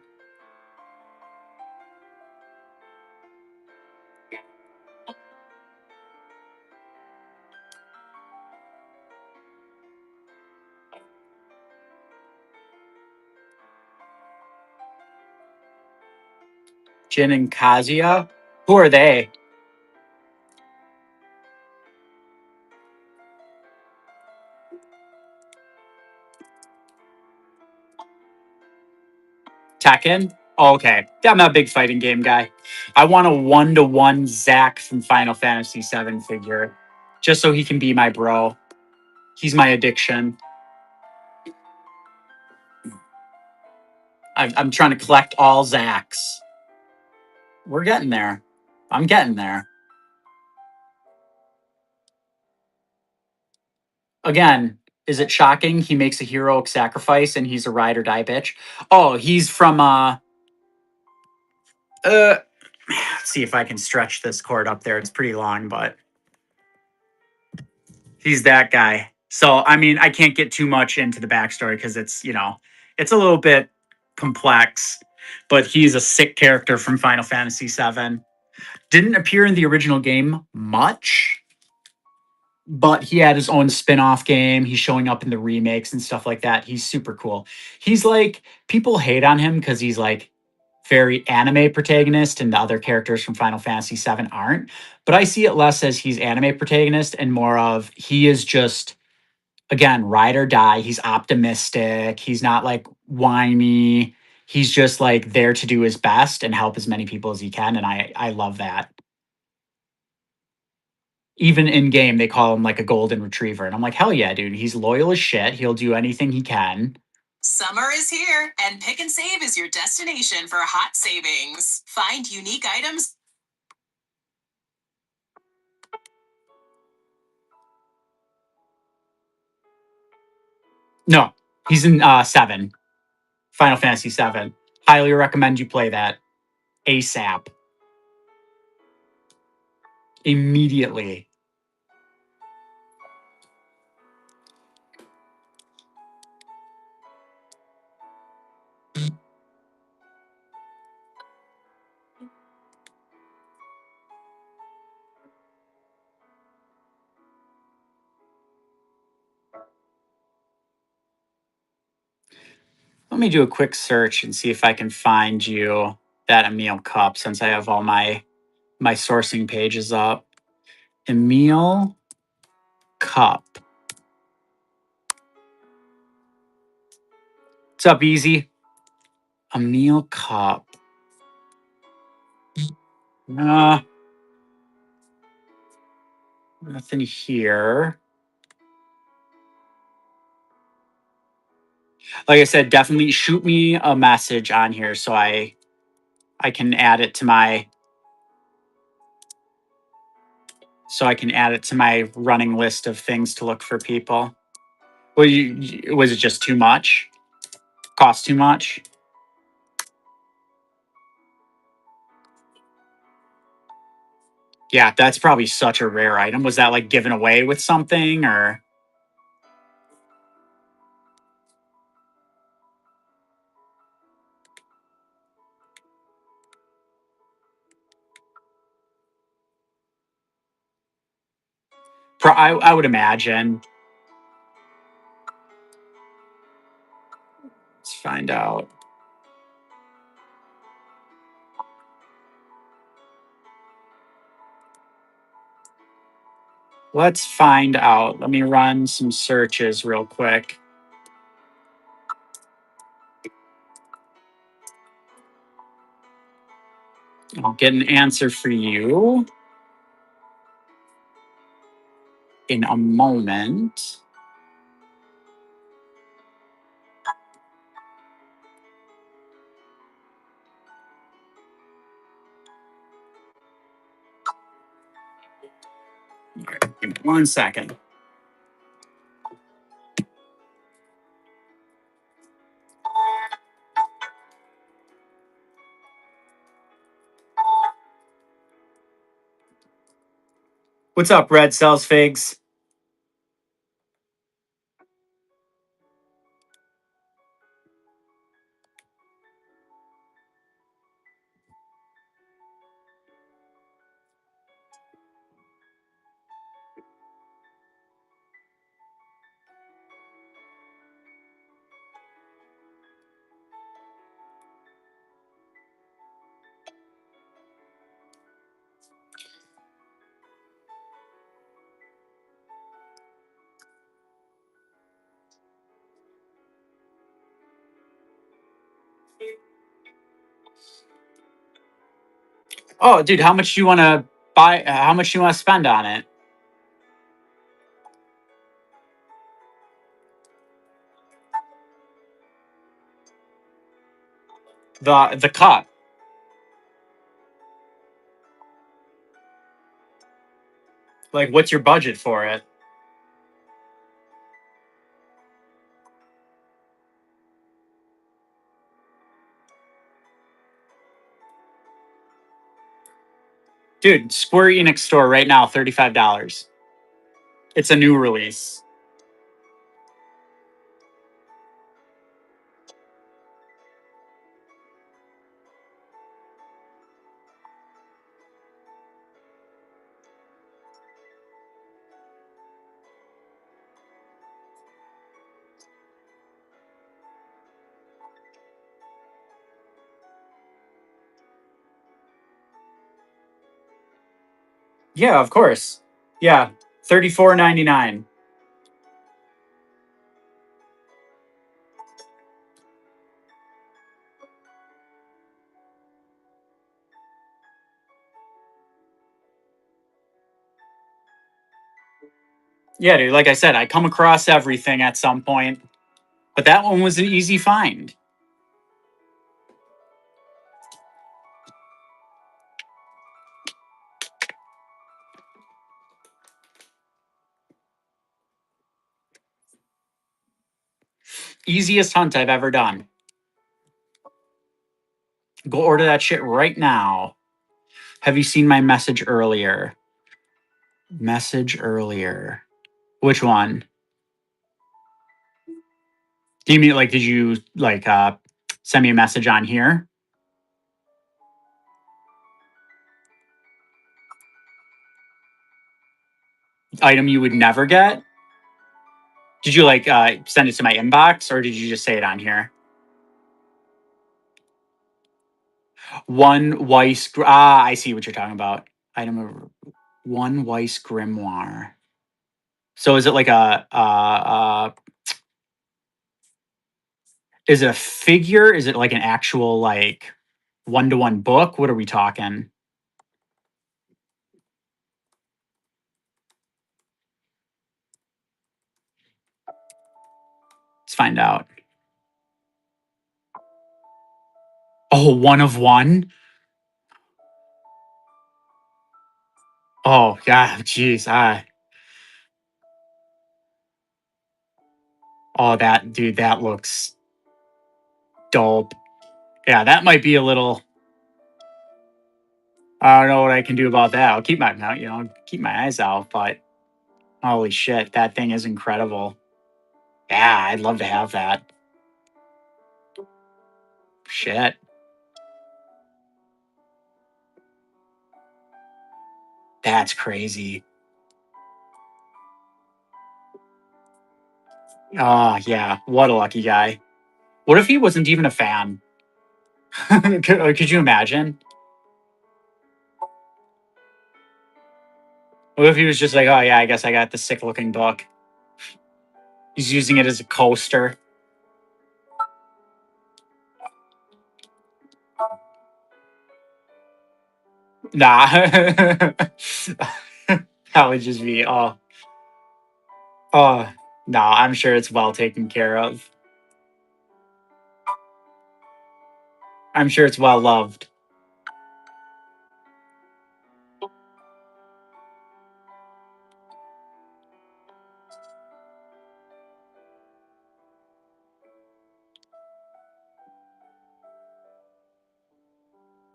Jin and Kazuya? Who are they? Tekken? Oh, okay. I'm not a big fighting game guy. I want a one-to-one Zack from Final Fantasy VII figure. Just so he can be my bro. He's my addiction. I'm trying to collect all Zacks. We're getting there. I'm getting there. Again, is it shocking he makes a heroic sacrifice and he's a ride or die bitch? Oh, he's from let's see if I can stretch this cord up there. It's pretty long, but he's that guy. So, I mean, I can't get too much into the backstory because it's, it's a little bit complex, but he's a sick character from Final Fantasy VII. Didn't appear in the original game much, but he had his own spin-off game. He's showing up in the remakes and stuff like that. He's super cool. He's like, people hate on him because he's like very anime protagonist and the other characters from Final Fantasy VII aren't. But I see it less as he's anime protagonist and more of he is just, again, ride or die. He's optimistic. He's not like whiny. He's just like there to do his best and help as many people as he can. And I love that. Even in game, they call him like a golden retriever. And I'm like, hell yeah, dude. He's loyal as shit. He'll do anything he can. Summer is here, and Pick and Save is your destination for hot savings. Find unique items. No, he's in 7. Final Fantasy 7. Highly recommend you play that ASAP. Immediately. Let me do a quick search and see if I can find you that Emil cup since I have all my sourcing pages up. Emil cup. What's up, Easy? Emil cup. Nothing here. Like I said, definitely shoot me a message on here so I can add it to my running list of things to look for people. Was it just too much? Cost too much? Yeah, that's probably such a rare item. Was that like given away with something or? I would imagine. Let's find out. Let's find out. Let me run some searches real quick. I'll get an answer for you in a moment. Give me 1 second. What's up, Red Sells Figs? Oh, dude, how much do you want to buy? How much do you want to spend on it? The cup. Like, what's your budget for it? Dude, Square Enix store right now, $35. It's a new release. Yeah, of course. Yeah, $34.99. Yeah, dude, like I said, I come across everything at some point, but that one was an easy find. Easiest hunt I've ever done. Go order that shit right now. Have you seen my message earlier? Message earlier. Which one? Do you mean like did you like send me a message on here? Item you would never get? Did you like send it to my inbox or did you just say it on here? One Weiss. I see what you're talking about. Item of one Weiss grimoire. So is it like is it a figure? Is it like an actual like one-to-one book? What are we talking? Let's find out. Oh, one of one. Oh yeah, jeez. Oh, that dude, that looks dope. Yeah, that might be a little. I don't know what I can do about that. I'll keep my keep my eyes out. But holy shit, that thing is incredible. Yeah, I'd love to have that. Shit, that's crazy. Oh yeah, what a lucky guy. What if he wasn't even a fan? could you imagine? What if he was just like, oh yeah, I guess I got the sick looking book. He's using it as a coaster. Nah. That would just be no, I'm sure it's well taken care of. I'm sure it's well loved.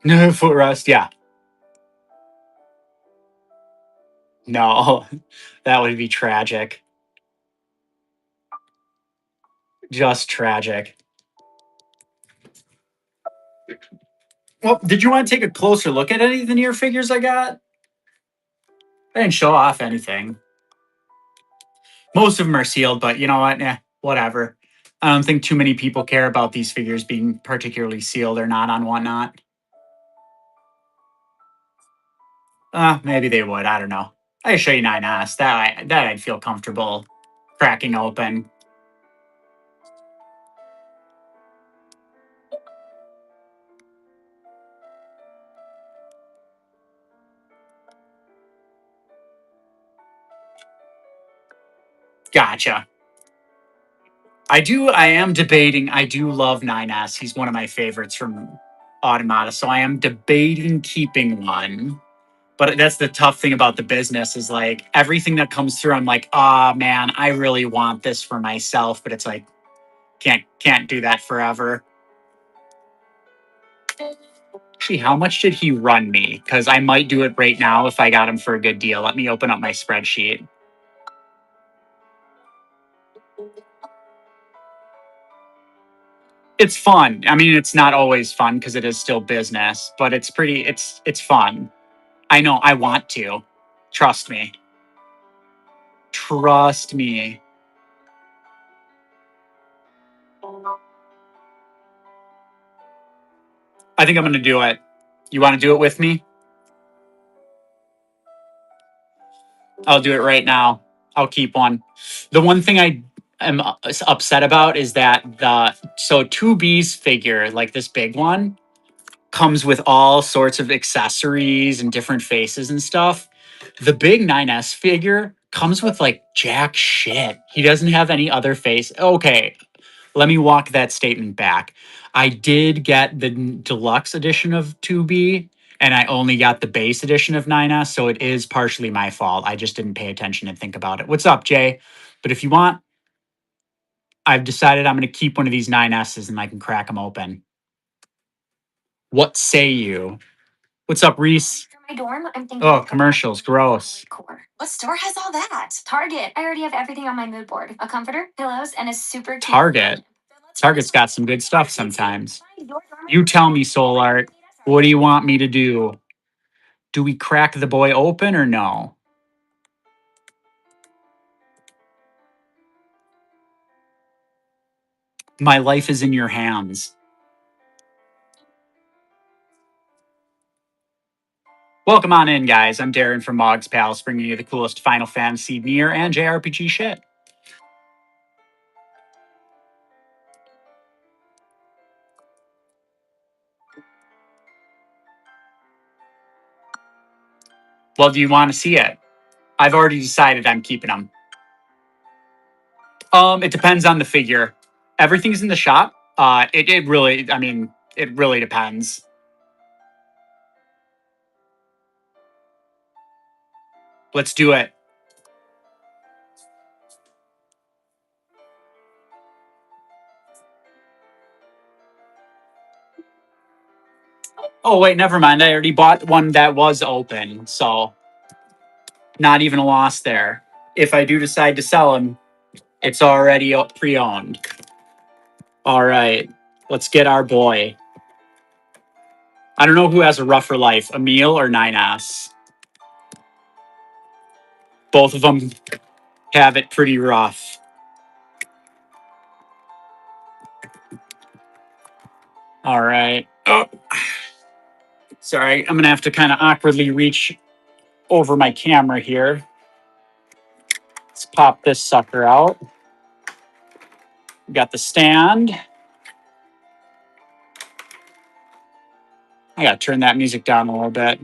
No footrest, yeah. No, that would be tragic. Just tragic. Well, did you want to take a closer look at any of the near figures I got? I didn't show off anything. Most of them are sealed, but you know what? Whatever. I don't think too many people care about these figures being particularly sealed or not on whatnot. Maybe they would. I don't know. I show you 9S. That I'd feel comfortable cracking open. Gotcha. I am debating. I do love 9S. He's one of my favorites from Automata. So I am debating keeping one. But that's the tough thing about the business is like everything that comes through, I'm like, ah, man, I really want this for myself. But it's like, can't do that forever. Actually, how much did he run me? Because I might do it right now if I got him for a good deal. Let me open up my spreadsheet. It's fun. I mean, it's not always fun because it is still business, but it's fun. I know, I want to. Trust me. Trust me. I think I'm going to do it. You want to do it with me? I'll do it right now. I'll keep one. The one thing I am upset about is that so 2B's figure, like this big one, comes with all sorts of accessories and different faces and stuff. The big 9S figure comes with like jack shit. He doesn't have any other face. Okay, let me walk that statement back. I did get the deluxe edition of 2B, and I only got the base edition of 9S, so it is partially my fault. I just didn't pay attention and think about it. What's up, Jay? But if you want, I've decided I'm going to keep one of these 9S's and I can crack them open. What say you? What's up, Reese? For my dorm, I'm thinking. Oh, commercials, gross. What store has all that? Target. I already have everything on my mood board: a comforter, pillows, and a super cute Target. Target's got some good stuff sometimes. You tell me, Soul Art. What do you want me to do? Do we crack the boy open or no? My life is in your hands. Welcome on in, guys. I'm Darren from Mog's Palace, bringing you the coolest Final Fantasy, Nier, and JRPG shit. Well, do you want to see it? I've already decided I'm keeping them. It depends on the figure. Everything's in the shop. It really, I mean, it really depends. Let's do it. Oh, wait, never mind. I already bought one that was open, so not even a loss there. If I do decide to sell them, it's already pre-owned. All right, let's get our boy. I don't know who has a rougher life, Emil or 9S. Both of them have it pretty rough. All right. Oh, sorry. I'm going to have to kind of awkwardly reach over my camera here. Let's pop this sucker out. We got the stand. I got to turn that music down a little bit.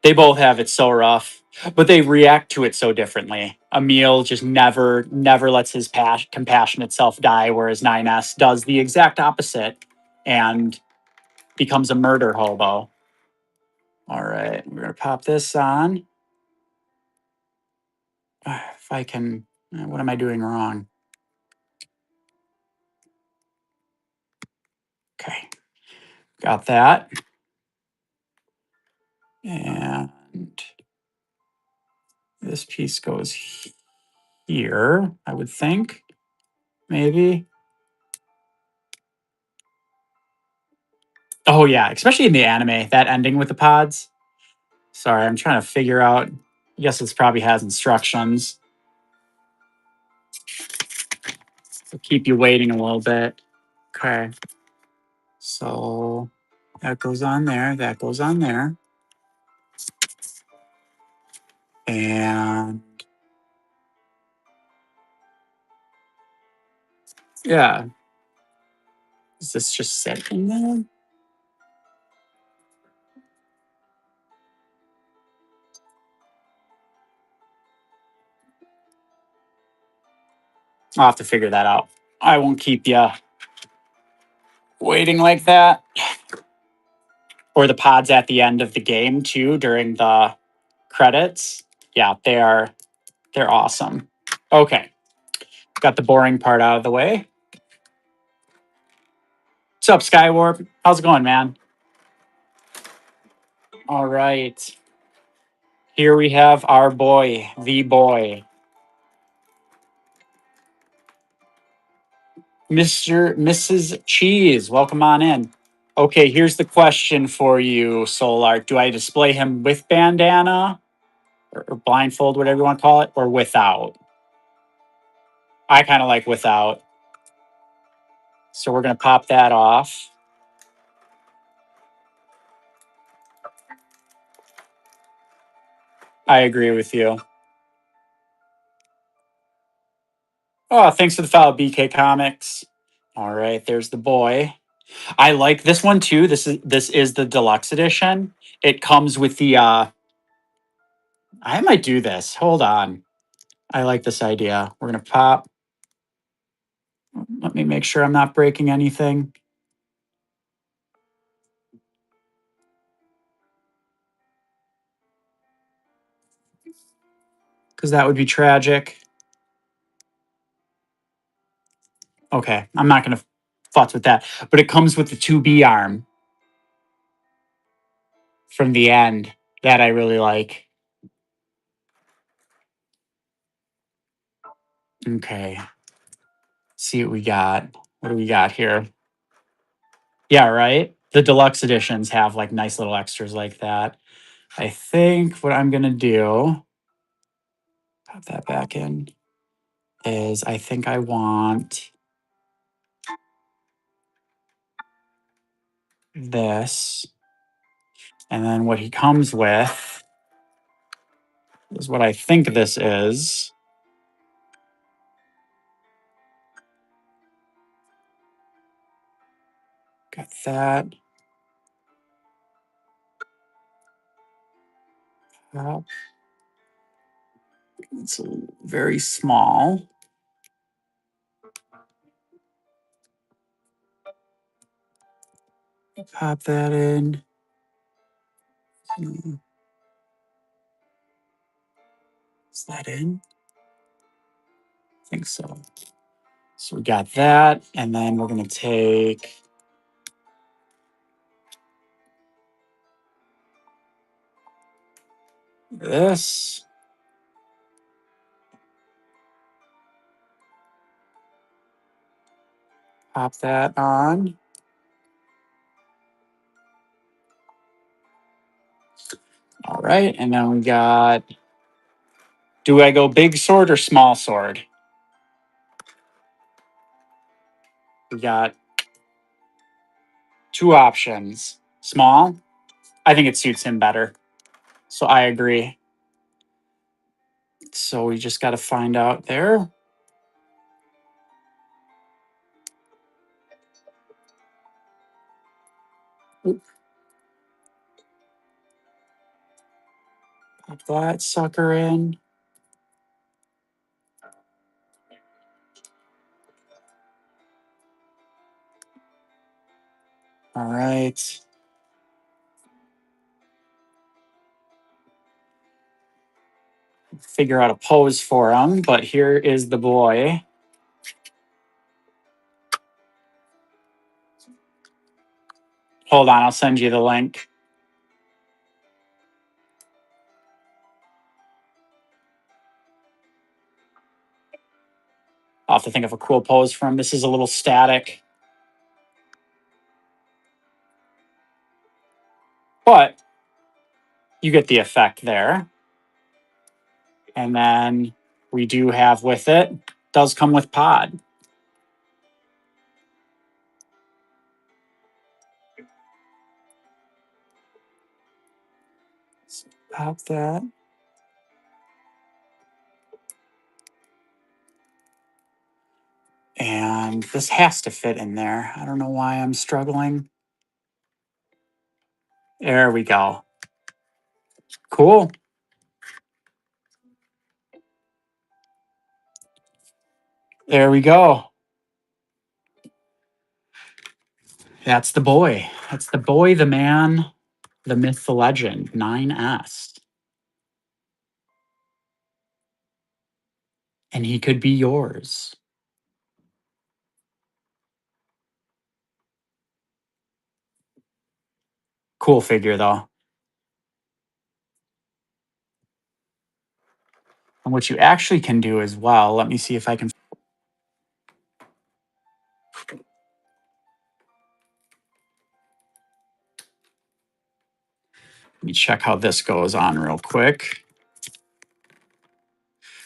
They both have it so rough, but they react to it so differently. Emil just never lets his compassionate self die, whereas 9S does the exact opposite and becomes a murder hobo. All right, we're going to pop this on. If I can, what am I doing wrong? Okay, got that. And this piece goes here, I would think, maybe. Oh yeah, especially in the anime, that ending with the pods. Sorry, I'm trying to figure out. I guess this probably has instructions. So keep you waiting a little bit. Okay. So that goes on there. That goes on there. And yeah. Is this just sitting there? I'll have to figure that out. I won't keep you waiting like that. Or the pods at the end of the game too during the credits. Yeah, they're awesome. Okay. Got the boring part out of the way. What's up, Skywarp? How's it going, man? All right. Here we have our boy, the boy. Mrs. Cheese, welcome on in. Okay, here's the question for you, Solar. Do I display him with bandana or blindfold, whatever you want to call it, or without? I kind of like without. So we're going to pop that off. I agree with you. Oh, thanks for the follow, BK Comics. All right, there's the boy. I like this one too. This is the deluxe edition. It comes with the I might do this. Hold on. I like this idea. We're going to pop. Let me make sure I'm not breaking anything. Because that would be tragic. Okay, I'm not going to futz with that. But it comes with the 2B arm from the end that I really like. Okay. See what we got. What do we got here? Yeah, right? The deluxe editions have like nice little extras like that. I think what I'm going to do, pop that back in, is I think I want this. And then what he comes with is what I think this is. Got that. Pop. It's very small. Pop that in. Is that in? I think so. So we got that. And then we're going to take this. Pop that on. All right. And then we got, do I go big sword or small sword? We got two options. Small. I think it suits him better. So I agree. So we just got to find out there. Pop that sucker in. All right. Figure out a pose for him, but here is the boy. Hold on, I'll send you the link. I'll have to think of a cool pose for him. This is a little static. But you get the effect there. And then we do have with it, does come with pod. So pop that. And this has to fit in there. I don't know why I'm struggling. There we go. Cool. There we go. That's the boy. That's the boy, the man, the myth, the legend, 9S. And he could be yours. Cool figure though. And what you actually can do as well, let me see if I can. Let me check how this goes on real quick.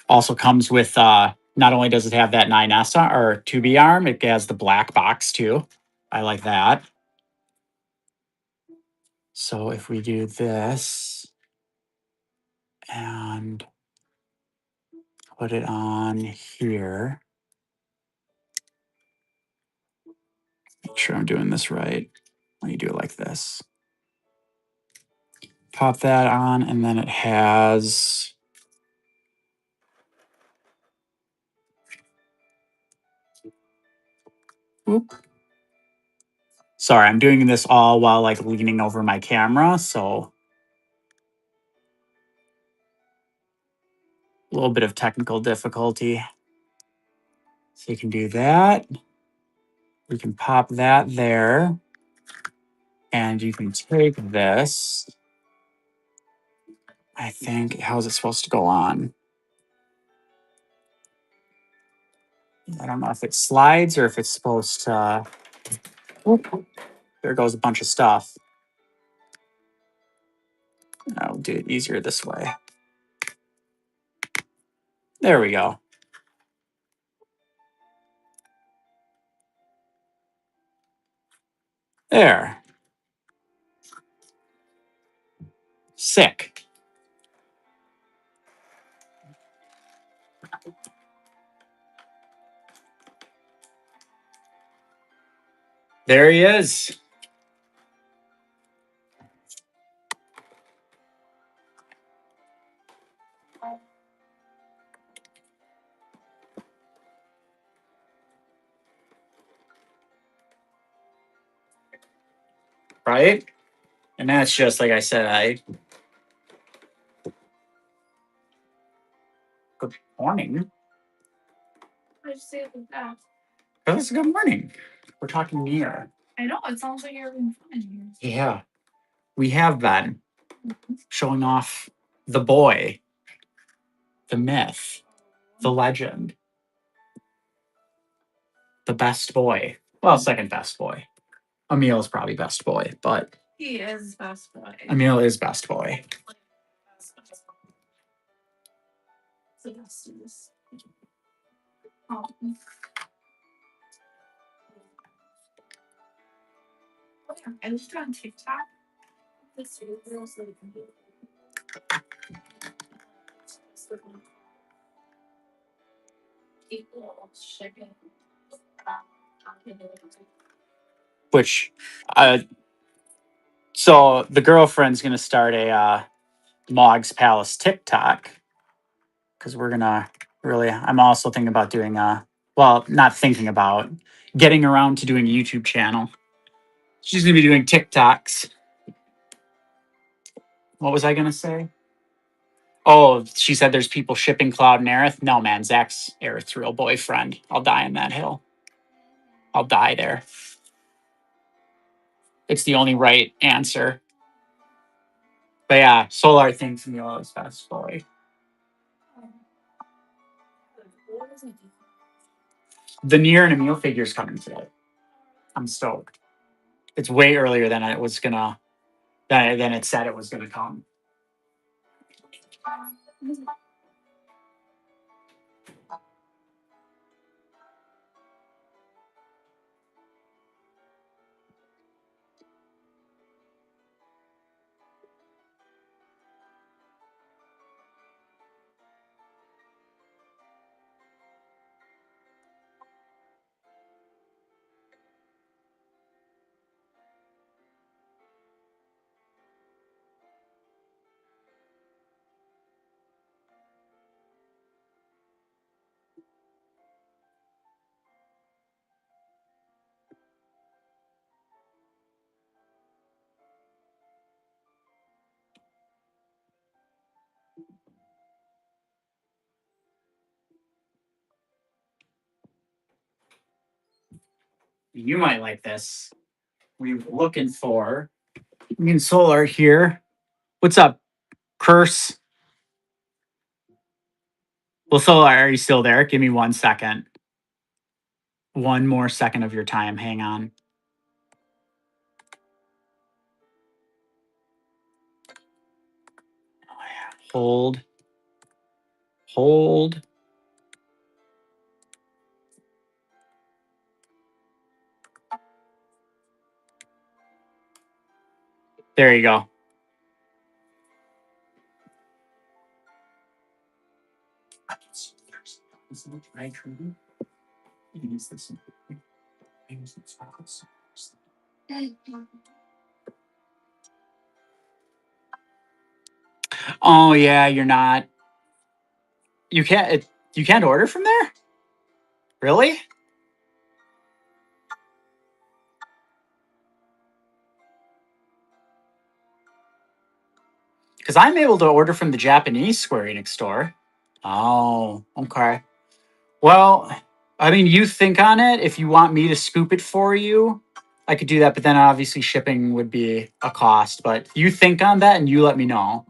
Also comes with, not only does it have that 9S or 2B arm, it has the black box too. I like that. So if we do this and put it on here, make sure I'm doing this right. Let me do it like this. Pop that on, and then it has. Oop. Sorry, I'm doing this all while like leaning over my camera, so a little bit of technical difficulty. So you can do that. We can pop that there. And you can take this. I think, how is it supposed to go on? I don't know if it slides or if it's supposed to. Whoop. There goes a bunch of stuff. I'll do it easier this way. There we go. There. Sick. There he is. Right? And that's just like I said, good morning. I just say it like that. That's good morning. We're talking near. I know, it sounds like you're having fun in here. Yeah. We have been showing off the boy, the myth, the legend, the best boy. Well, second best boy. Emil is probably best boy, but He is best boy. Emil is best boy. The best is. Oh. I just on TikTok. This is really equal shipping. Which, so the girlfriend's gonna start a Mog's Palace TikTok because we're gonna really. I'm also thinking about doing well, not thinking about getting around to doing a YouTube channel. She's gonna be doing TikToks. What was I gonna say? Oh, she said there's people shipping Cloud and Aerith. No, man, Zach's Aerith's real boyfriend. I'll die on that hill. I'll die there. It's the only right answer. But yeah, Solar thinks Emil is best boy. The Nier and Emil figure's coming today. I'm stoked. It's way earlier than it was gonna than it said it was gonna come. You might like this. We're looking for Me and Solar here. What's up, Curse? Well, Solar, are you still there? Give me 1 second. One more second of your time. Hang on. Oh, yeah. Hold. Hold. There you go. Oh yeah, you're not. You can't. You can't order from there. Really? Because I'm able to order from the Japanese Square Enix store. Oh, okay. Well, I mean, you think on it. If you want me to scoop it for you, I could do that. But then obviously shipping would be a cost. But you think on that and you let me know.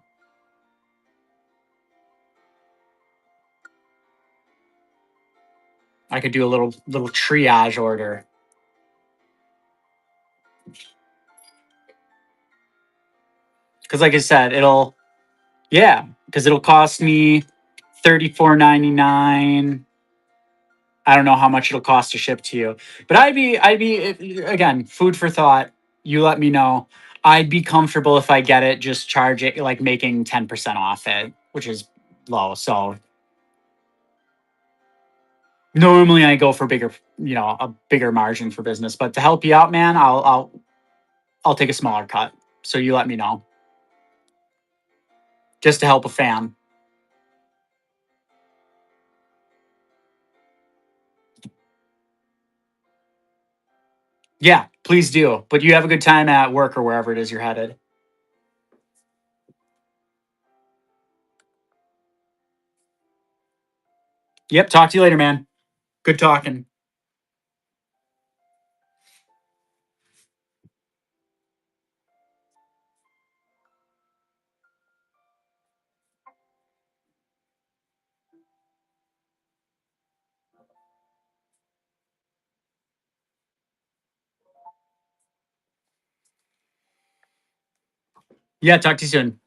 I could do a little triage order. Because like I said, it'll cost me $34.99. I don't know how much it'll cost to ship to you, but again, food for thought. You let me know. I'd be comfortable if I get it, just charge it like making 10% off it, which is low. So normally I go for bigger, a bigger margin for business, but to help you out, man, I'll take a smaller cut. So you let me know, just to help a fan. Yeah, please do. But you have a good time at work or wherever it is you're headed. Yep. Talk to you later, man. Good talking. Yeah. Talk to you soon.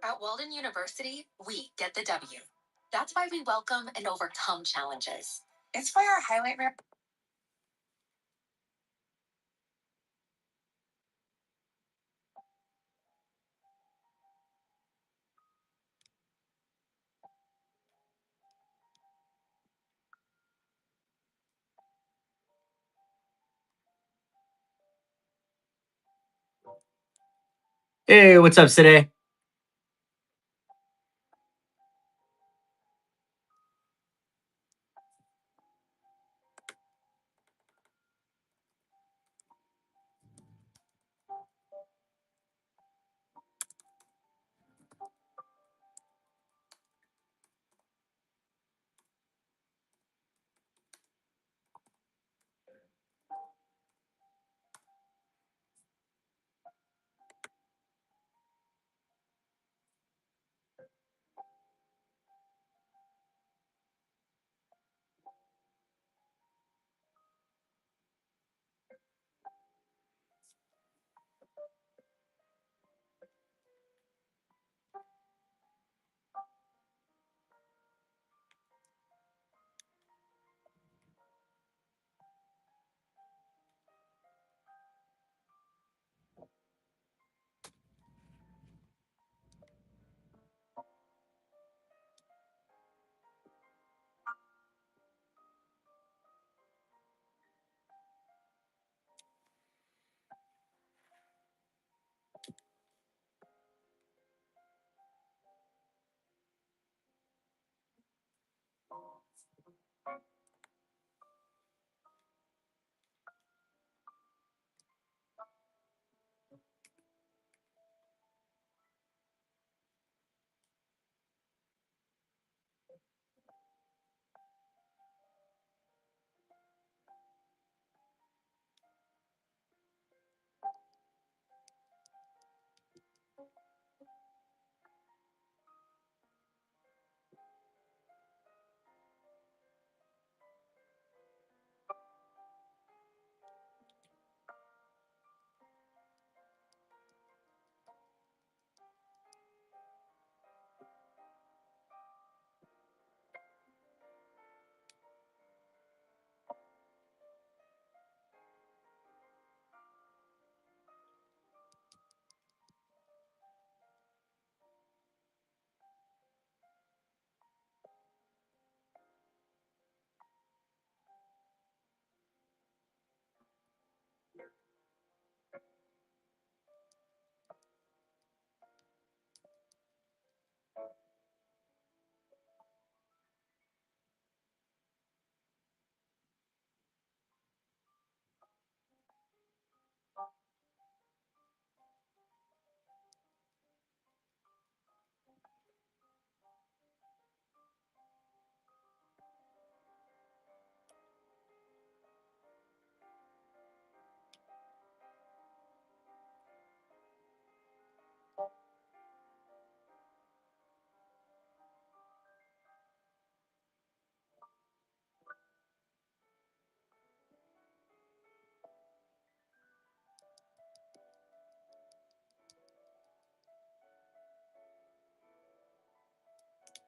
At Walden University, we get the W. That's why we welcome and overcome challenges. It's why our highlight reel. Hey, what's up today?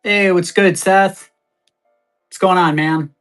Hey, what's good, Seth? What's going on, man?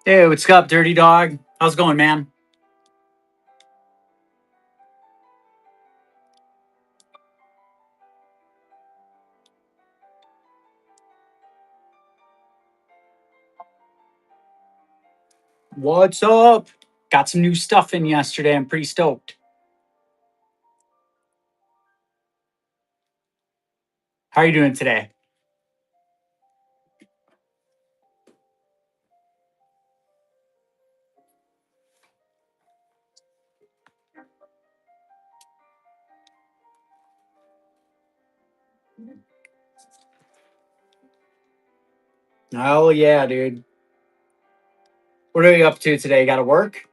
Hey, what's up, Dirty Dog? How's it going, man? What's up? Got some new stuff in yesterday. I'm pretty stoked. How are you doing today? Oh yeah, dude. What are you up to today? Got to work?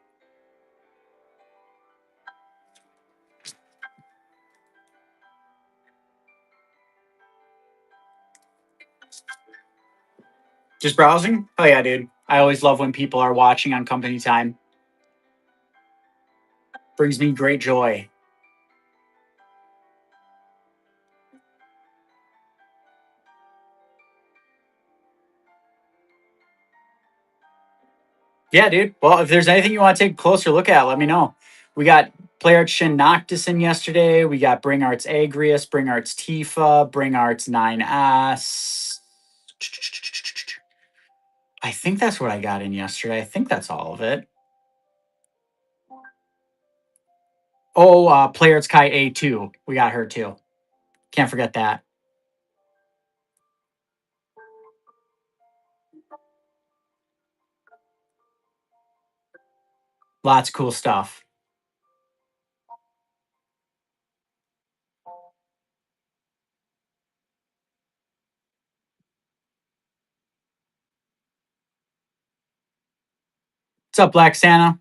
Just browsing? Oh yeah, dude. I always love when people are watching on company time. Brings me great joy. Yeah, dude. Well, if there's anything you want to take a closer look at, let me know. We got Player Shin Noctis in yesterday. We got Bring Arts Agrius, Bring Arts Tifa, Bring Arts 9S. I think that's what I got in yesterday. I think that's all of it. Oh, Player Arts Kai A2. We got her too. Can't forget that. Lots of cool stuff. What's up, Black Santa?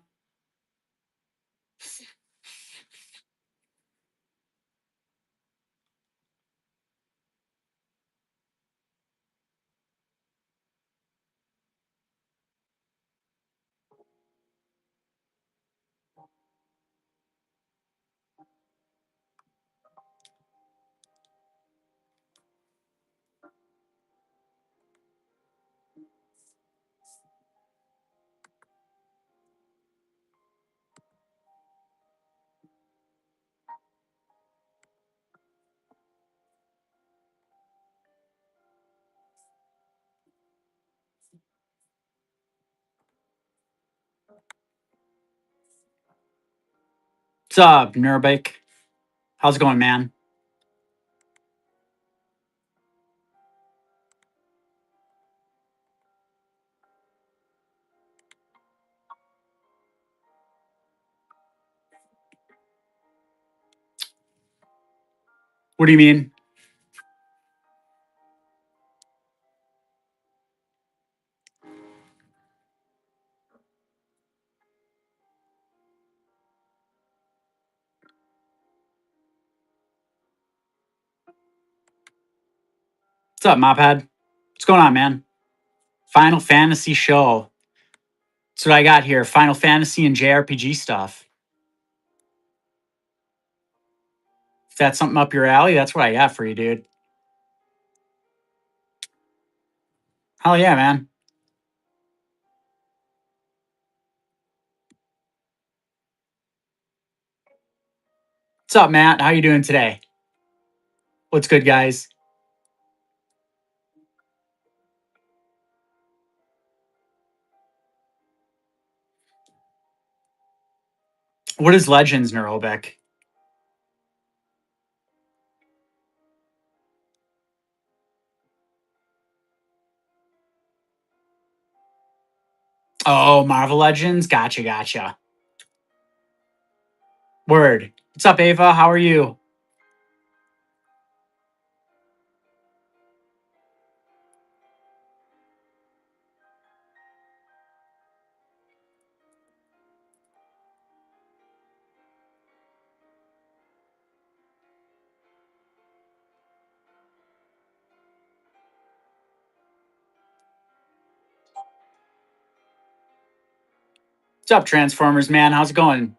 What's up, Nurbik? How's it going, man? What do you mean? What's up, Mophead? What's going on, man? Final Fantasy show. That's what I got here. Final Fantasy and JRPG stuff. If that's something up your alley, that's what I got for you, dude. Hell yeah, man. What's up, Matt? How you doing today? What's good, guys? What is Legends, Neurobic? Oh, Marvel Legends? Gotcha, gotcha. Word. What's up, Ava? How are you? What's up, Transformers, man? How's it going?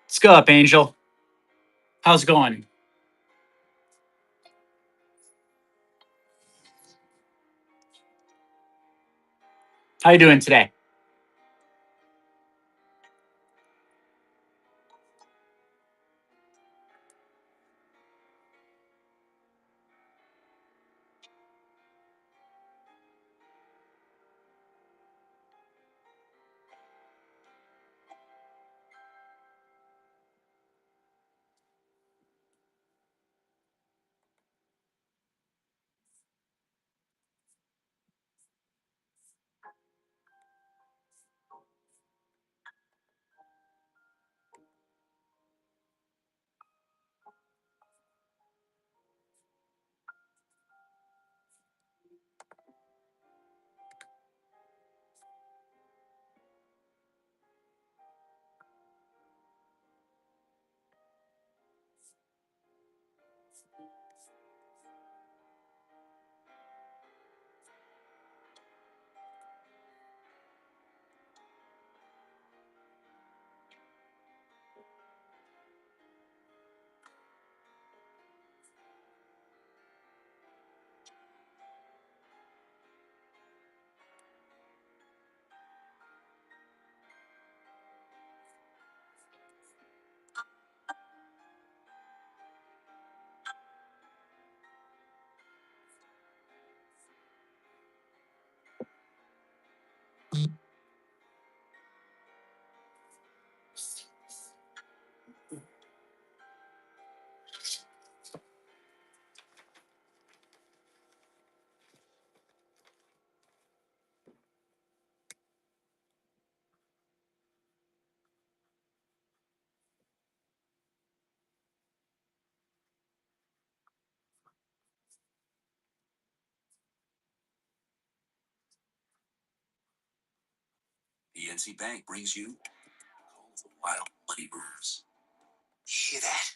What's up, Angel? How's it going? How you doing today? PNC Bank brings you Wild Money Moves. Hear that?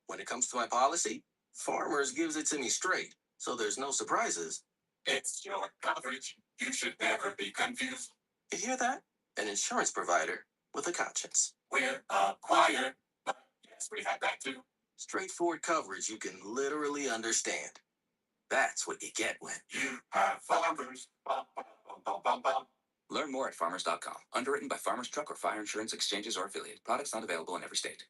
When it comes to my policy, Farmers gives it to me straight, so there's no surprises. It's your coverage. You should never be confused. You hear that? An insurance provider with a conscience. We're acquired, but yes, we have that too. Straightforward coverage you can literally understand. That's what you get when you have Farmers. Bum, bum, bum, bum, bum, bum. Learn more at farmers.com. Underwritten by Farmers Truck or Fire Insurance Exchanges or affiliate. Products not available in every state.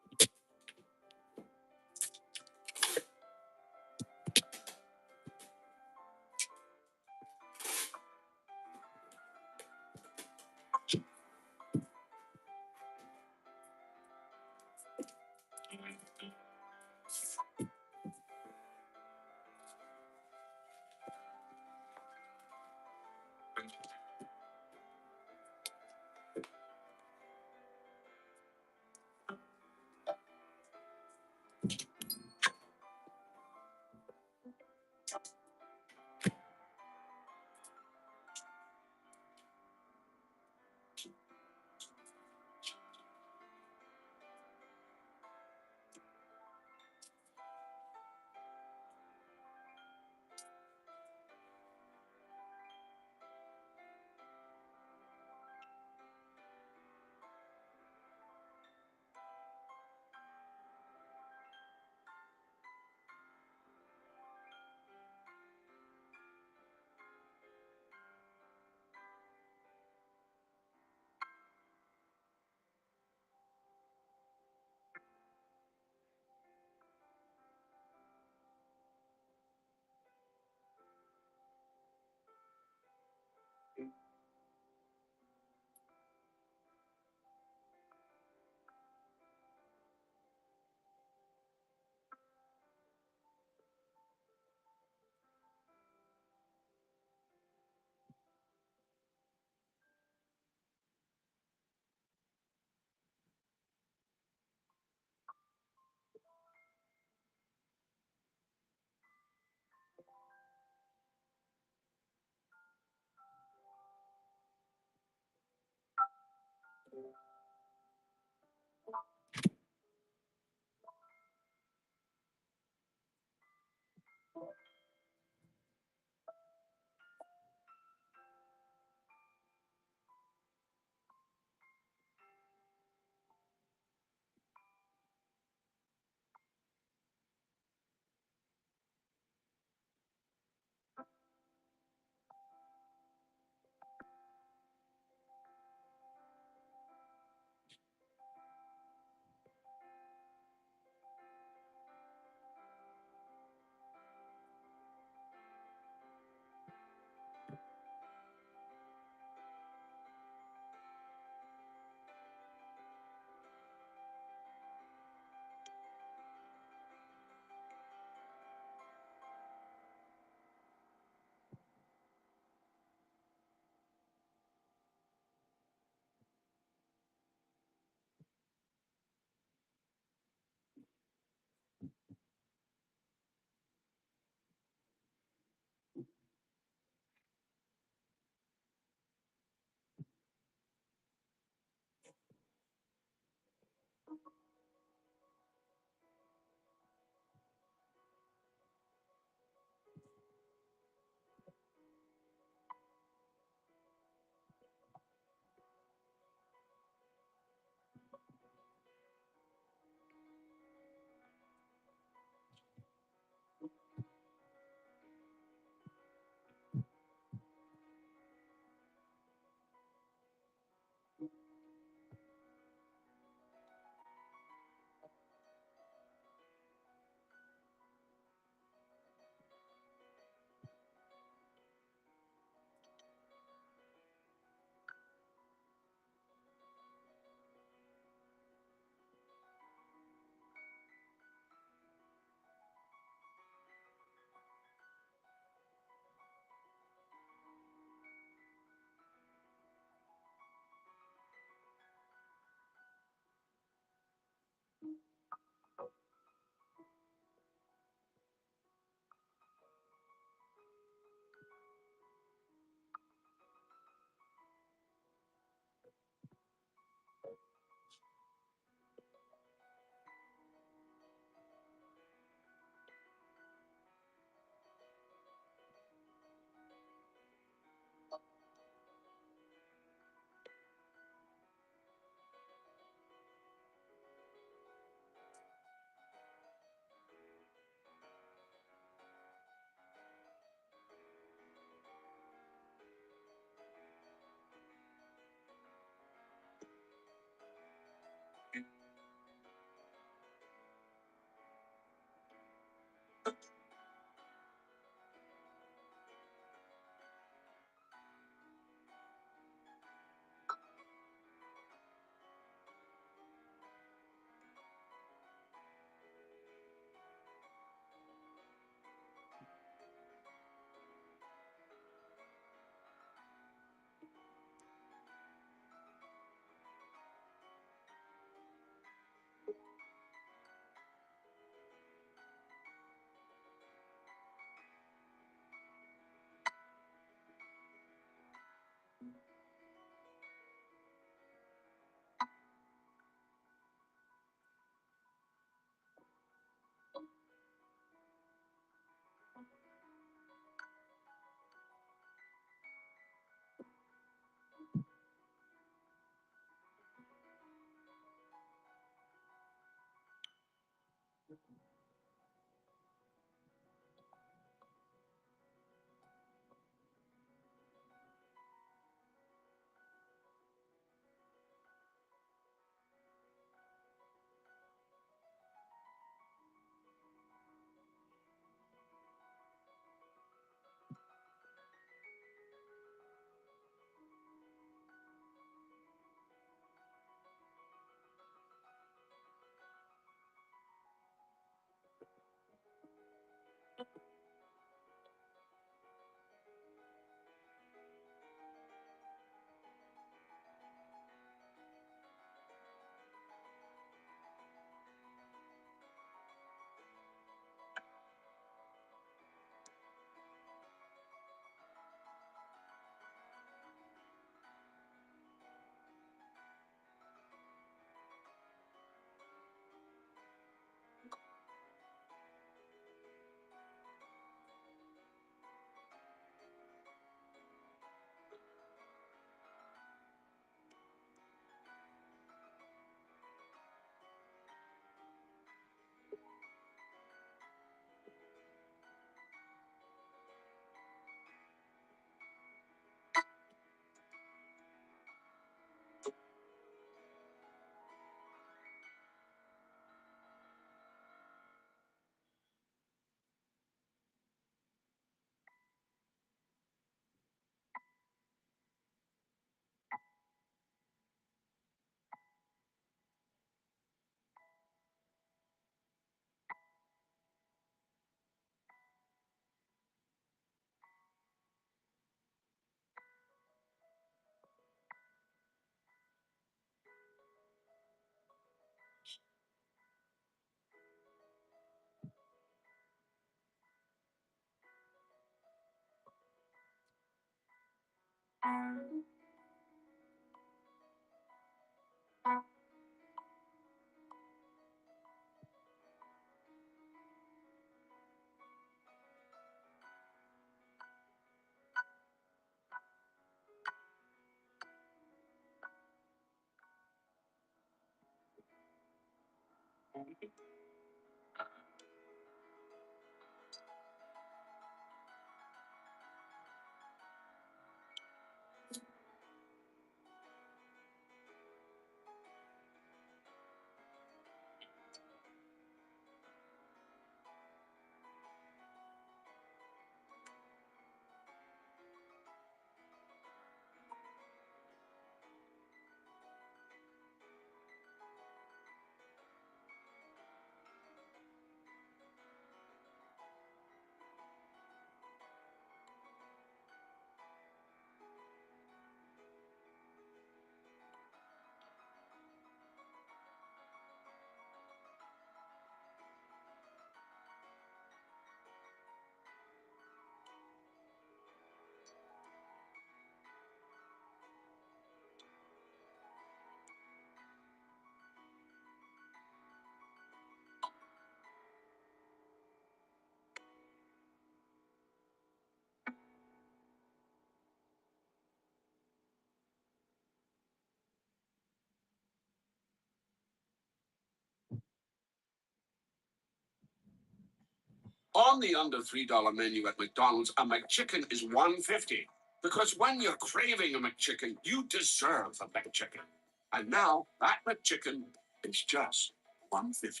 On the under $3 menu at McDonald's, a McChicken is $1.50. Because when you're craving a McChicken, you deserve a McChicken. And now that McChicken is just $1.50.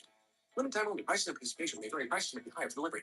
Limited time only. Prices and participation may vary. Prices may be higher for delivery.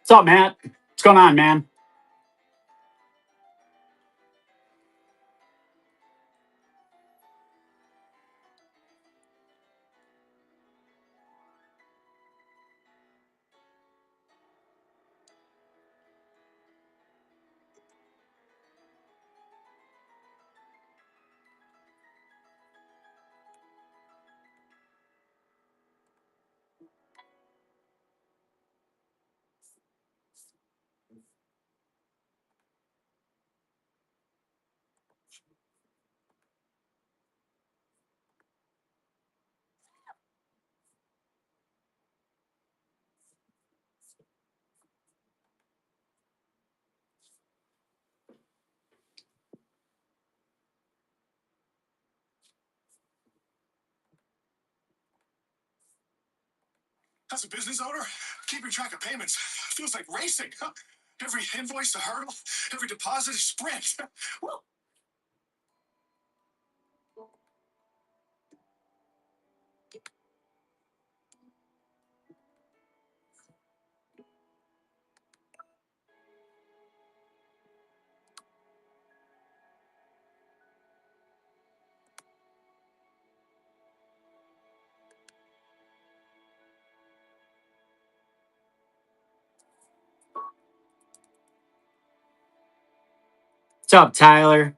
What's up, Matt? What's going on, man? As a business owner, keeping track of payments feels like racing. Every invoice a hurdle, every deposit a sprint. Well, What's up, Tyler?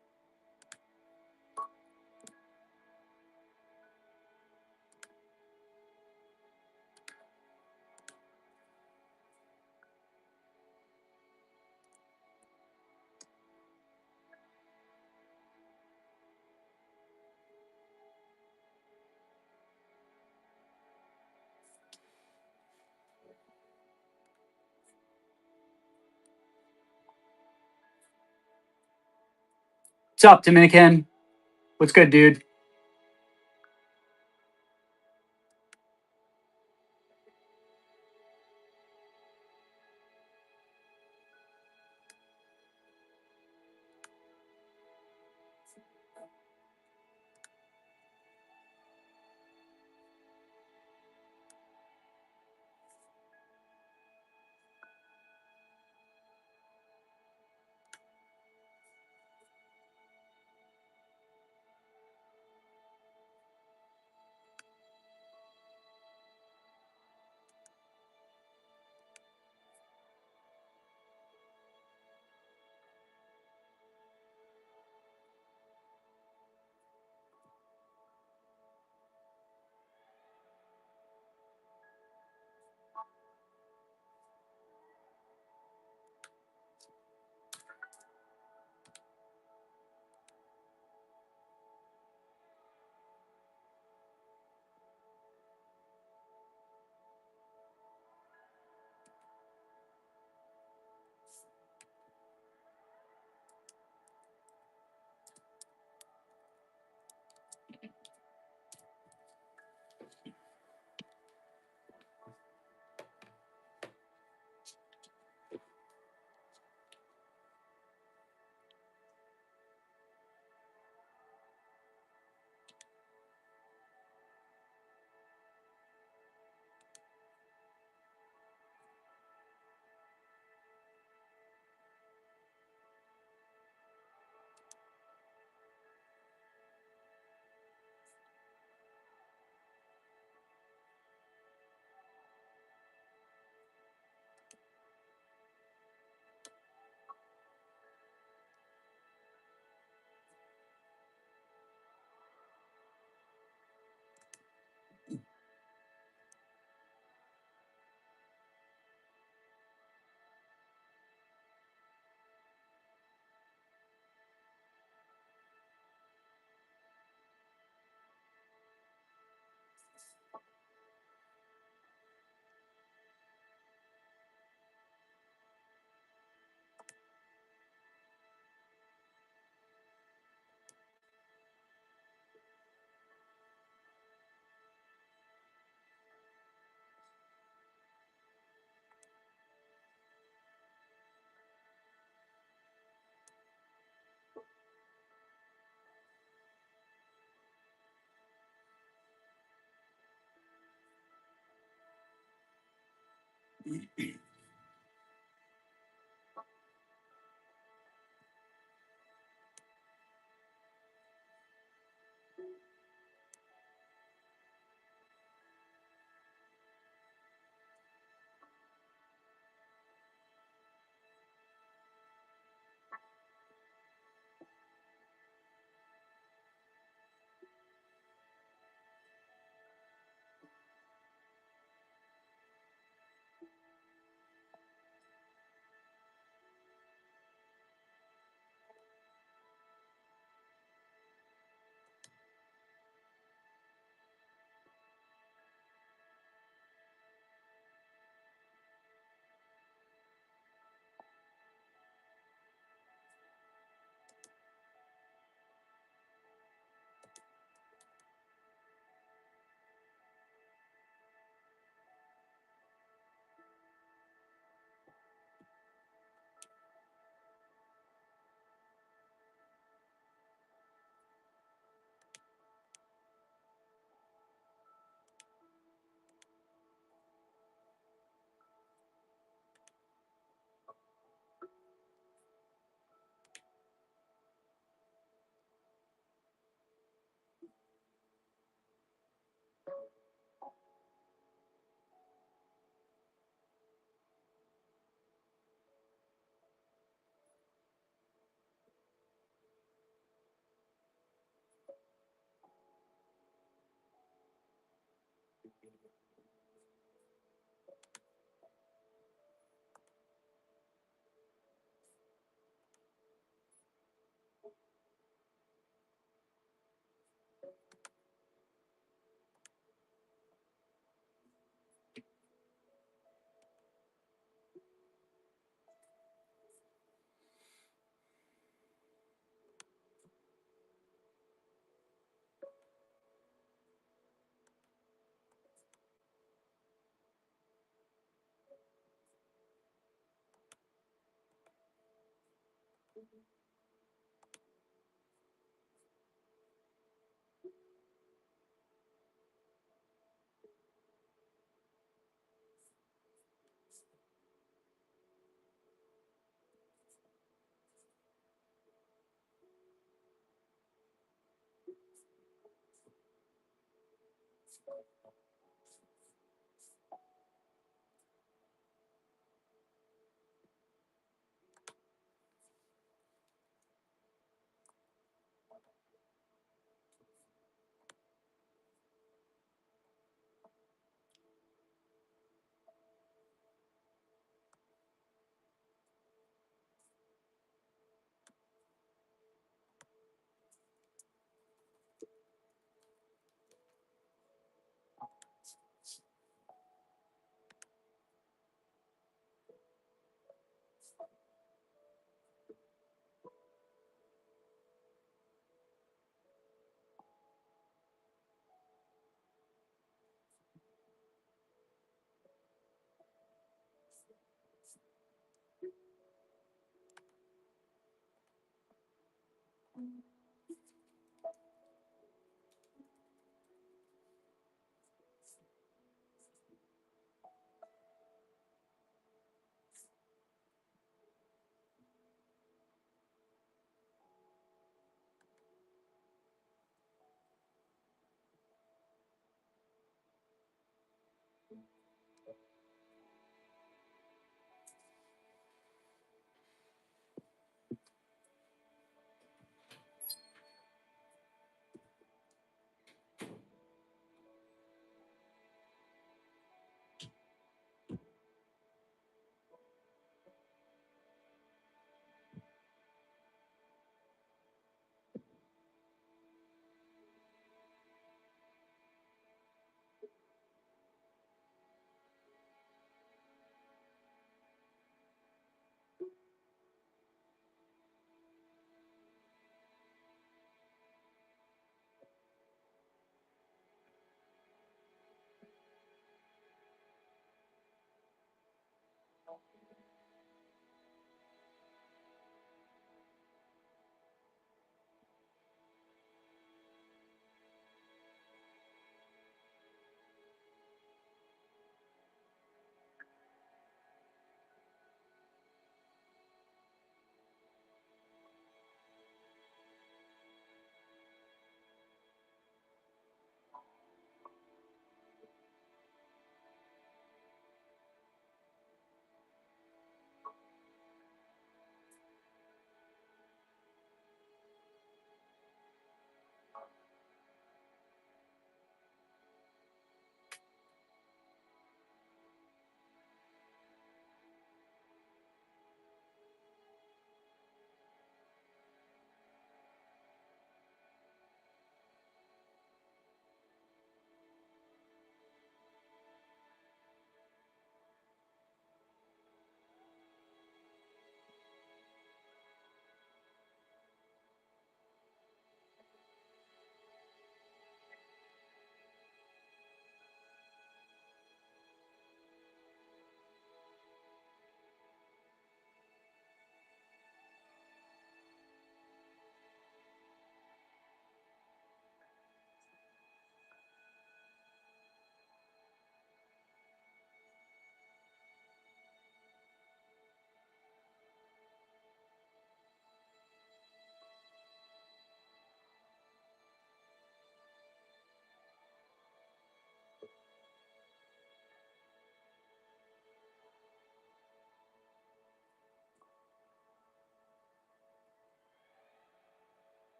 What's up, Dominican? What's good, dude?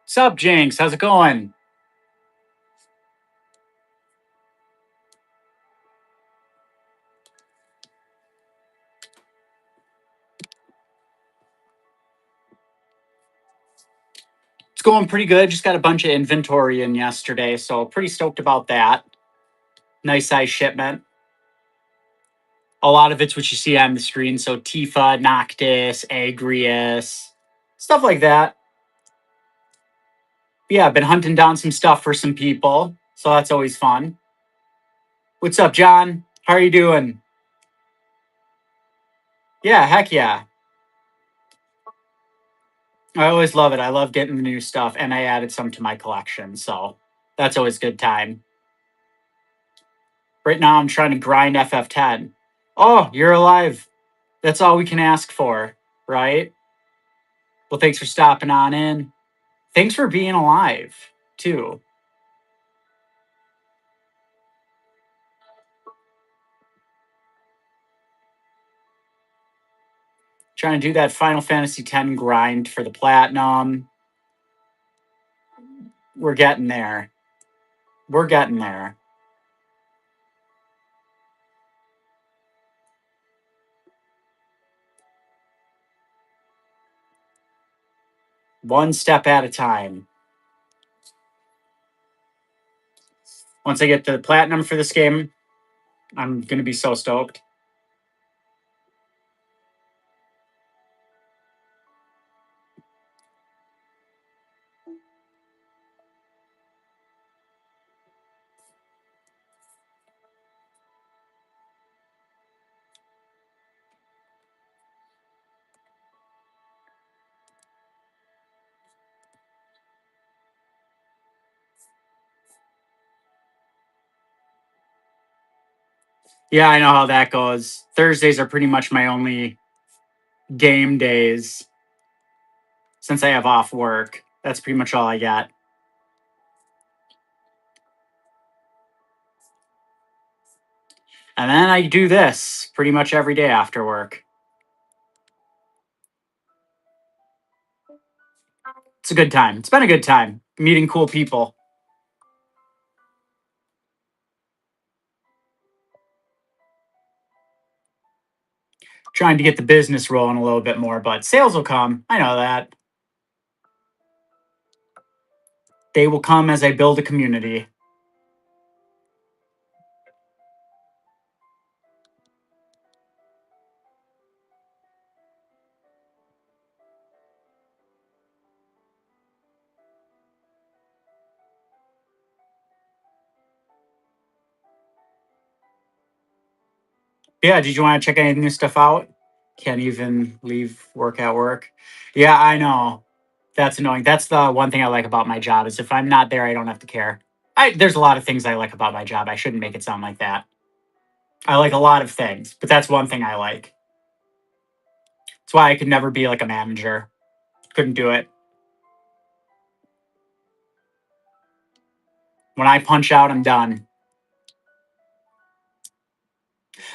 Sup, Jinx? How's it going? It's going pretty good. Just got a bunch of inventory in yesterday, so pretty stoked about that. Nice size shipment. A lot of it's what you see on the screen. So Tifa, Noctis, Agrius, stuff like that. But yeah, I've been hunting down some stuff for some people, so that's always fun. What's up, John? How are you doing? Yeah, heck yeah. I always love it. I love getting the new stuff, and I added some to my collection, so that's always a good time. Right now, I'm trying to grind FF10. Oh, you're alive. That's all we can ask for, right? Well, thanks for stopping on in. Thanks for being alive, too. Trying to do that Final Fantasy X grind for the platinum. We're getting there. We're getting there. One step at a time. Once I get the platinum for this game, I'm going to be so stoked. Yeah, I know how that goes. Thursdays are pretty much my only game days since I have off work. That's pretty much all I got. And then I do this pretty much every day after work. It's a good time. It's been a good time meeting cool people. Trying to get the business rolling a little bit more, but sales will come. I know that. They will come as I build a community. Yeah, did you want to check any new stuff out? Can't even leave work at work. Yeah, I know. That's annoying. That's the one thing I like about my job is if I'm not there, I don't have to care. There's a lot of things I like about my job. I shouldn't make it sound like that. I like a lot of things, but that's one thing I like. That's why I could never be like a manager. Couldn't do it. When I punch out, I'm done.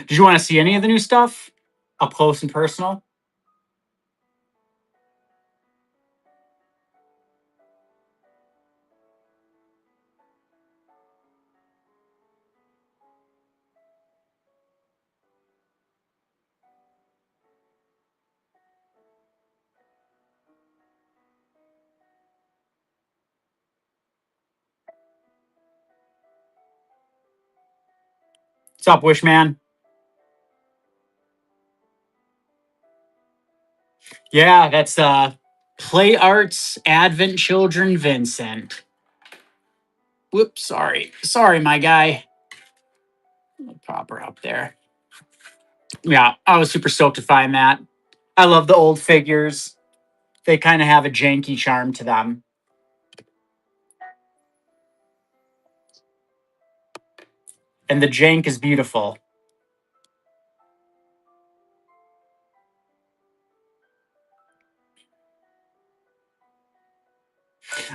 Did you want to see any of the new stuff up close and personal? What's up, Wishman? Yeah, that's Play Arts Advent Children Vincent. Whoops, sorry. Sorry, my guy. I'll pop her up there. Yeah, I was super stoked to find that. I love the old figures. They kind of have a janky charm to them. And the jank is beautiful.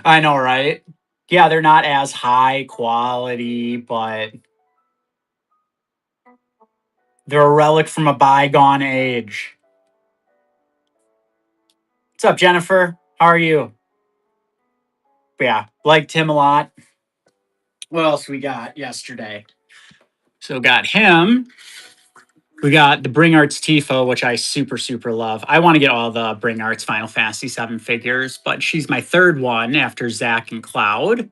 I know, right? Yeah, they're not as high quality, but they're a relic from a bygone age. What's up, Jennifer? How are you? Yeah, liked him a lot. What else we got yesterday? So got him. We got the Bring Arts Tifa, which I super, super love. I want to get all the Bring Arts Final Fantasy VII figures, but she's my third one after Zack and Cloud.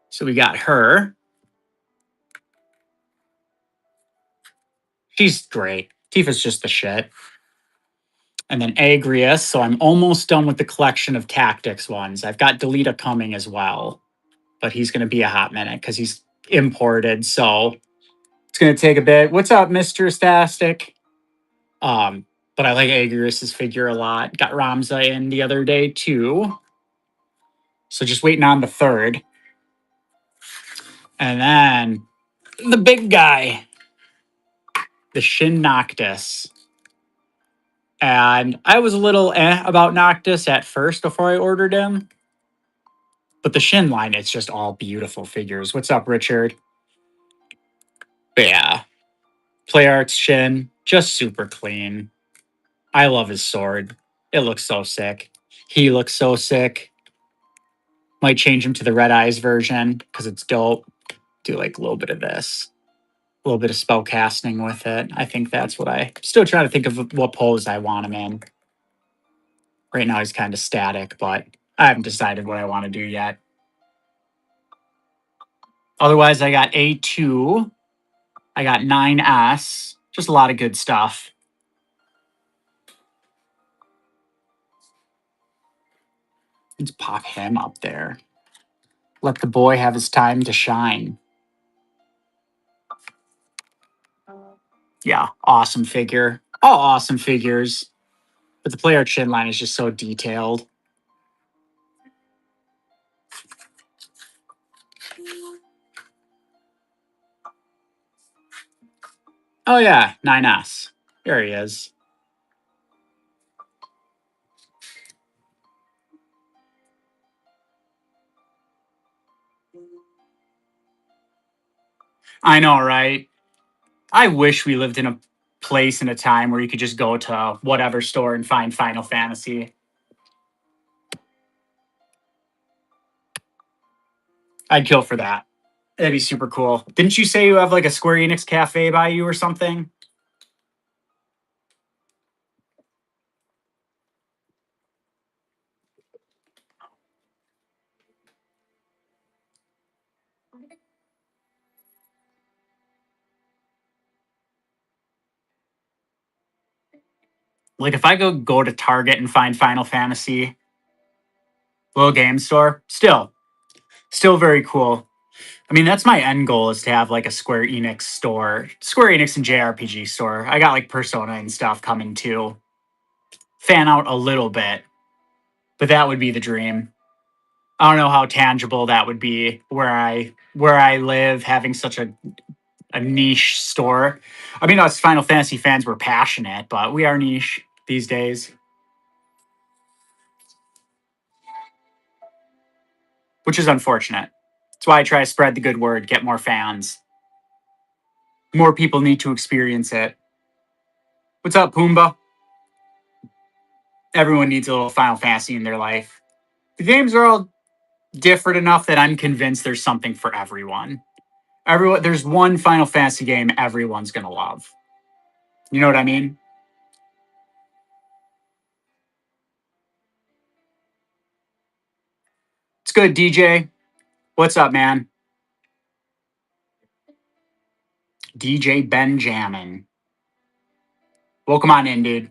So we got her. She's great. Tifa's just the shit. And then Agrius. So I'm almost done with the collection of Tactics ones. I've got Delita coming as well, but he's going to be a hot minute because he's imported. So it's going to take a bit. What's up, Mr. Stastic? But I like Agrius's figure a lot. Got Ramza in the other day too. So just waiting on the third. And then the big guy, the Shin Noctis. And I was a little about Noctis at first before I ordered him. But the Shin line, it's just all beautiful figures. What's up, Richard? But yeah. Play Arts Shin, just super clean. I love his sword. It looks so sick. He looks so sick. Might change him to the Red Eyes version because it's dope. Do like a little bit of this. A little bit of spell casting with it. I think that's what I still trying to think of what pose I want him in. Right now he's kind of static, but I haven't decided what I want to do yet. Otherwise, I got A2. I got 9S. Just a lot of good stuff. Let's pop him up there. Let the boy have his time to shine. Yeah, awesome figure. All awesome figures. But the player chin line is just so detailed. Oh yeah, 9S. There he is. I know, right? I wish we lived in a place in a time where you could just go to whatever store and find Final Fantasy. I'd kill for that. That'd be super cool. Didn't you say you have like a Square Enix cafe by you or something? Like if I go to Target and find Final Fantasy, little game store, still very cool. I mean, that's my end goal is to have like a Square Enix store, Square Enix and JRPG store. I got like Persona and stuff coming too. Fan out a little bit, but that would be the dream. I don't know how tangible that would be where I live, having such a niche store. I mean, us Final Fantasy fans were passionate, but we are niche these days, which is unfortunate. That's why I try to spread the good word, get more fans. More people need to experience it. What's up, Pumbaa? Everyone needs a little Final Fantasy in their life. The games are all different enough that I'm convinced there's something for everyone. There's one Final Fantasy game everyone's gonna love. You know what I mean? It's good, DJ. What's up, man? DJ Benjamin. Welcome on in, dude.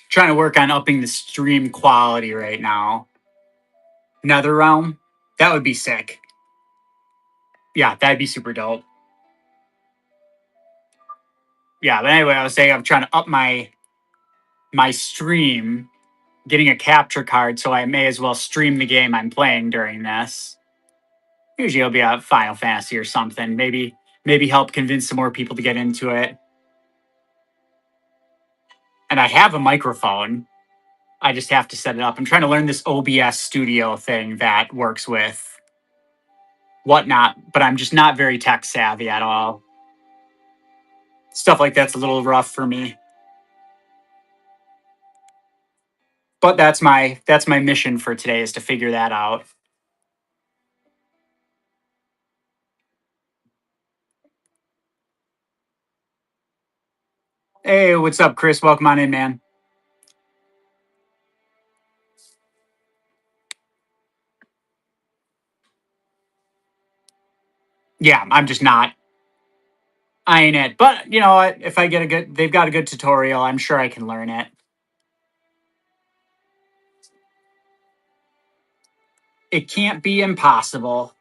Trying to work on upping the stream quality right now. NetherRealm, that would be sick. Yeah, that'd be super dope. Yeah, but anyway, I was saying I'm trying to up my stream, getting a capture card, so I may as well stream the game I'm playing during this. Usually it'll be a Final Fantasy or something. Maybe help convince some more people to get into it. And I have a microphone. I just have to set it up. I'm trying to learn this OBS studio thing that works with whatnot, but I'm just not very tech savvy at all. Stuff like that's a little rough for me. But that's my mission for today, is to figure that out. Hey, what's up, Chris? Welcome on in, man. Yeah, I'm just not. I ain't it. But you know what? If I get they've got a good tutorial, I'm sure I can learn it. It can't be impossible.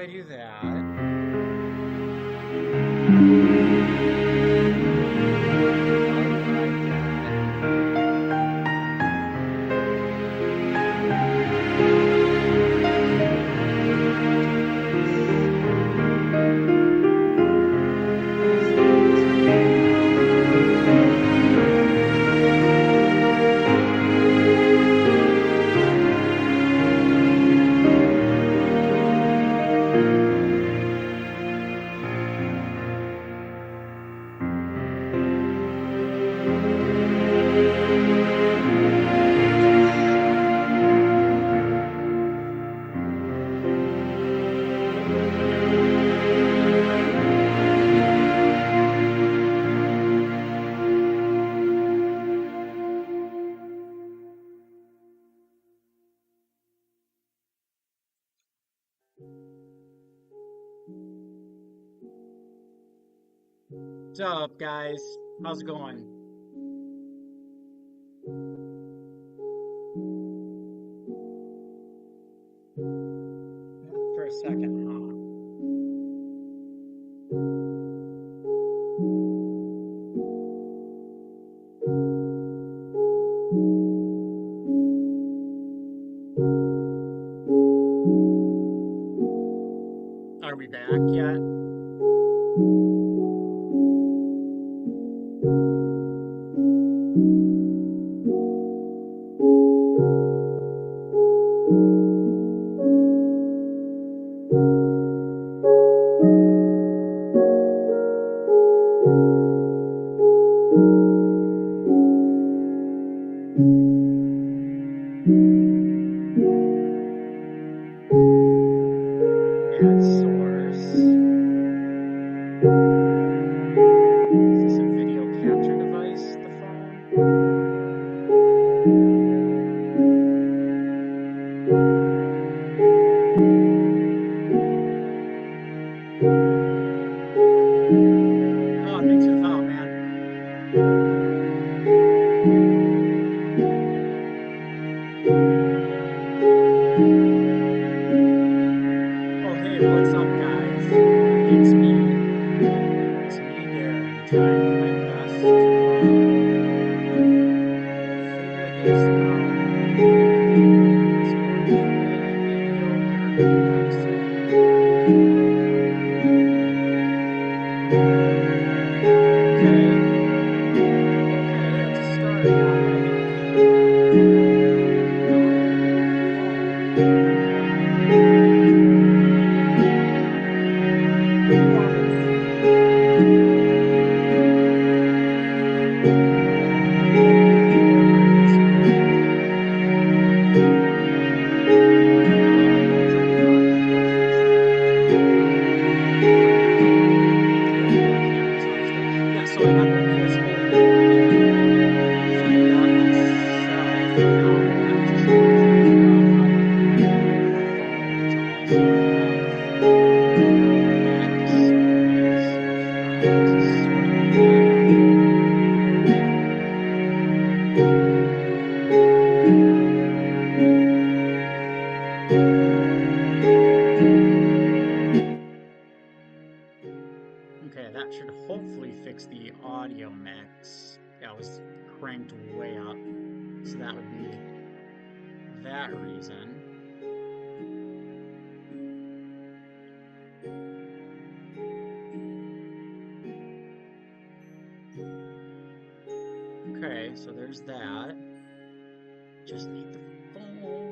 I do that? What's up, guys? How's it going? For a second, huh? Are we back yet? Add source. Is this a video capture device, the phone? Oh, thanks for the follow, man. Oh, hey, what's up, guys? It's me. It's me, Darren, trying my best to figure this out. It's going pretty mediocre, I'd say. Okay. Okay, it's a start. Now I gotta get the Yeah, so I got the PS4 figured out myself. Now I'm just trying to figure out how to use my phone to also have displays. Trying to sort that out. Okay, that should hopefully fix the audio mix. That was cranked way up, so that would be that reason. Okay, so there's that. Just need the phone.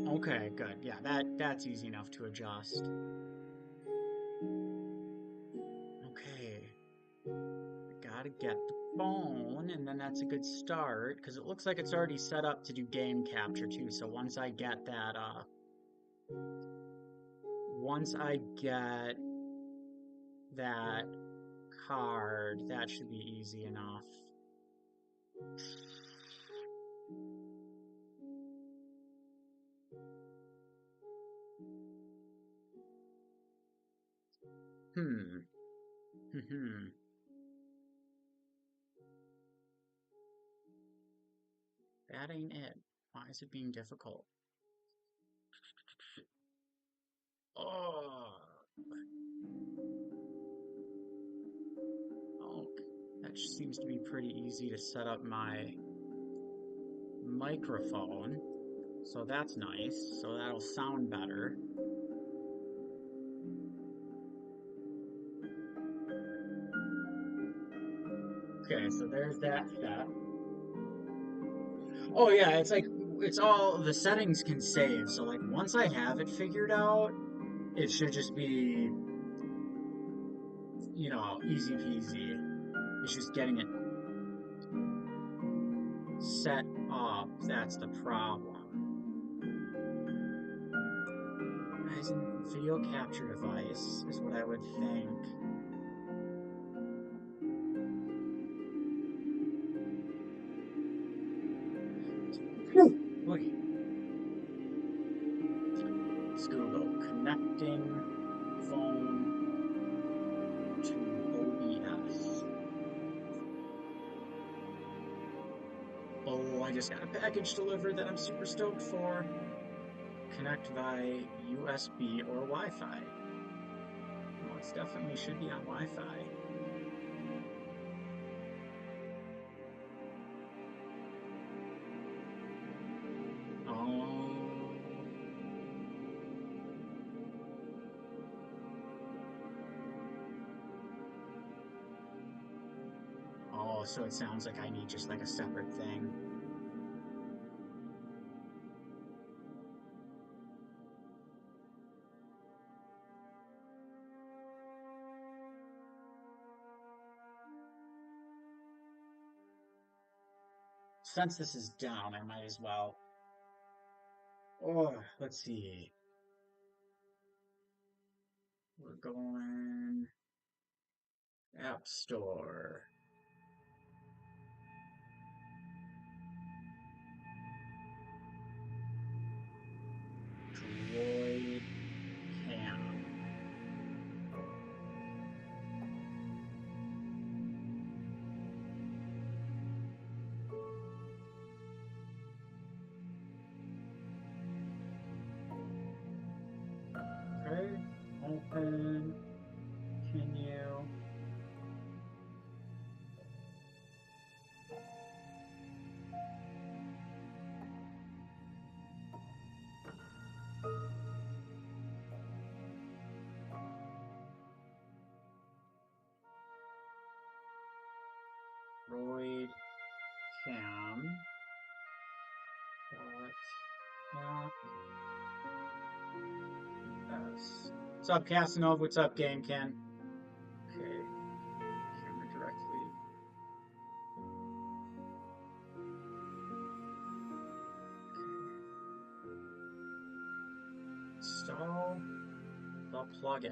Okay, good. Yeah, that's easy enough to adjust. Okay. Gotta get the phone, and then that's a good start, because it looks like it's already set up to do game capture too, so once I get that, card, that should be easy enough. That ain't it. Why is it being difficult? Oh, that just seems to be pretty easy to set up my microphone. So that's nice. So that'll sound better. Okay, so there's that step. Oh yeah, it's like, it's all, the settings can save. So like once I have it figured out, it should just be, you know, easy peasy. It's just getting it set up. That's the problem. As in video capture device is what I would think. Boy. Let's Google connecting phone to OBS. Oh, I just got a package delivered that I'm super stoked for. Connect via USB or Wi-Fi. Well, it's definitely should be on Wi-Fi. Oh, so it sounds like I need just like a separate thing. Since this is down, I might as well. Oh, let's see. We're going App Store. Droid Cam. Okay, open, continue. Droid Cam. What's up, Casanova? What's up, Game Ken? Okay, camera directly. Install the plugin.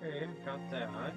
Okay, got that.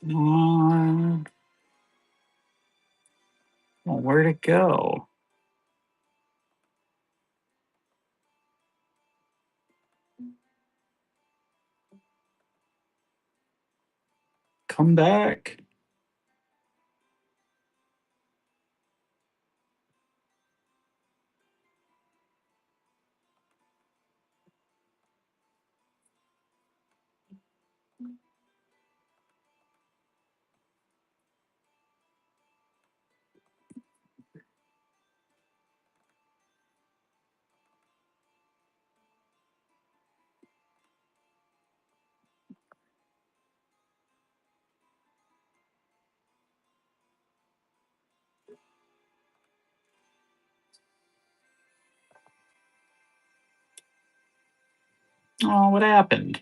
Ooh. Well, where'd it go? Come back. Oh, what happened?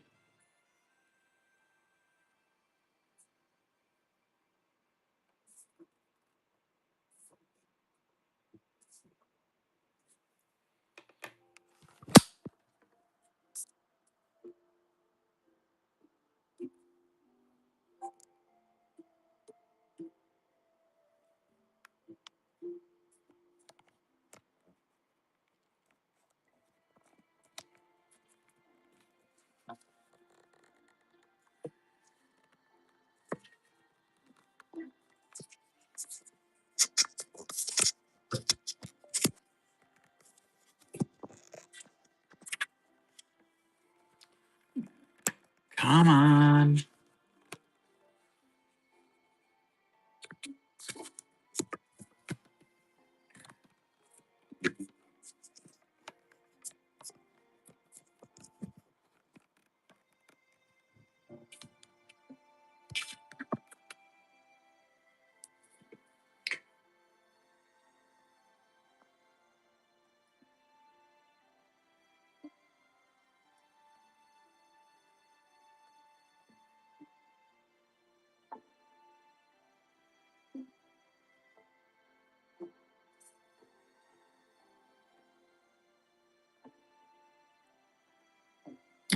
Come on.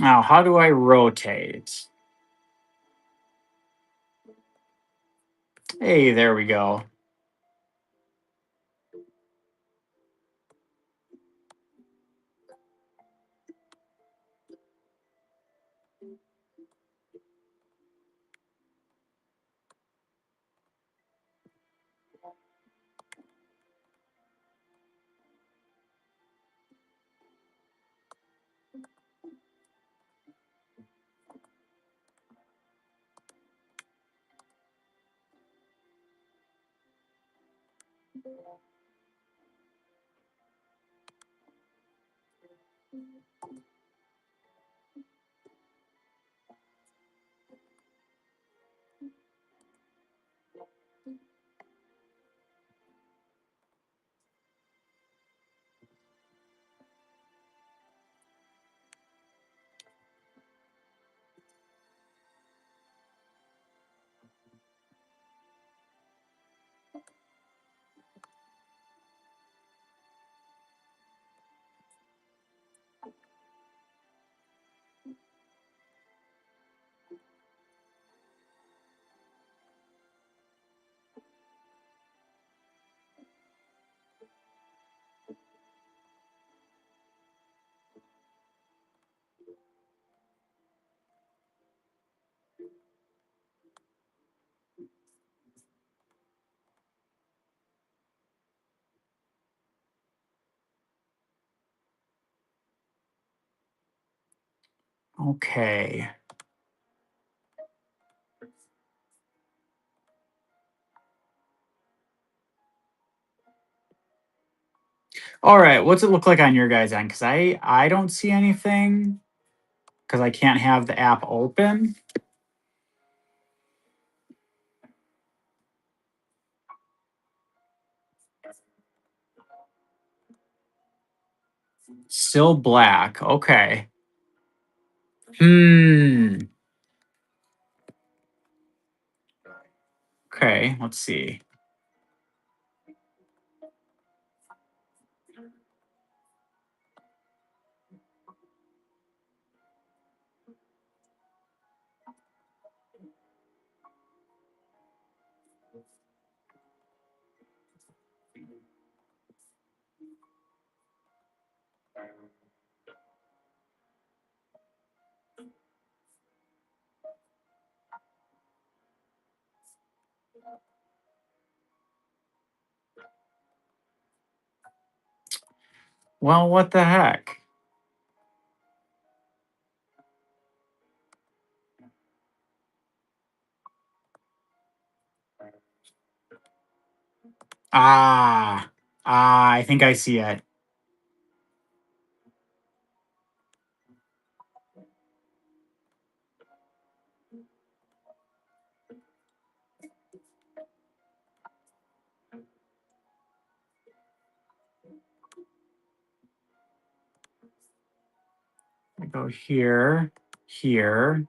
Now, how do I rotate? Hey, there we go. Okay. All right, what's it look like on your guys' end? Because I don't see anything because I can't have the app open. Still black. Okay. Okay, let's see. Well, what the heck? I think I see it. I go here, here.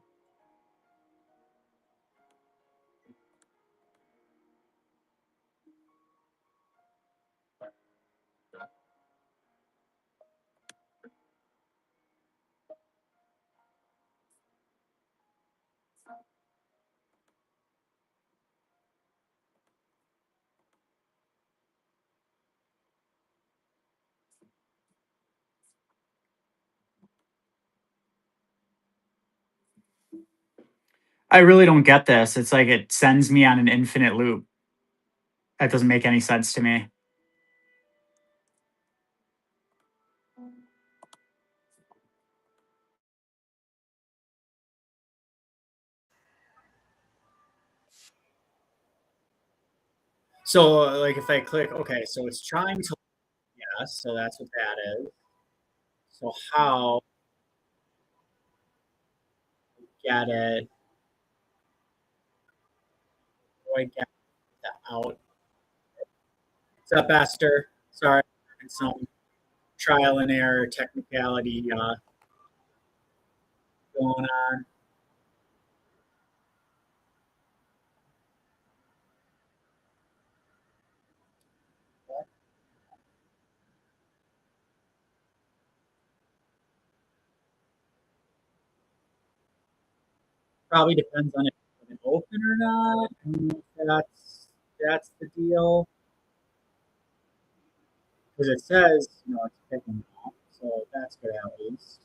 I really don't get this. It's like it sends me on an infinite loop. That doesn't make any sense to me. So, like, if I click, okay, so it's trying to, yes, so that's what that is. So, how get it? Do I get that out? What's up, Esther? Sorry, some trial and error technicality going on. Probably depends on if it's open or not. I don't know if that's the deal. Because it says, it's picking up, so that's good at least.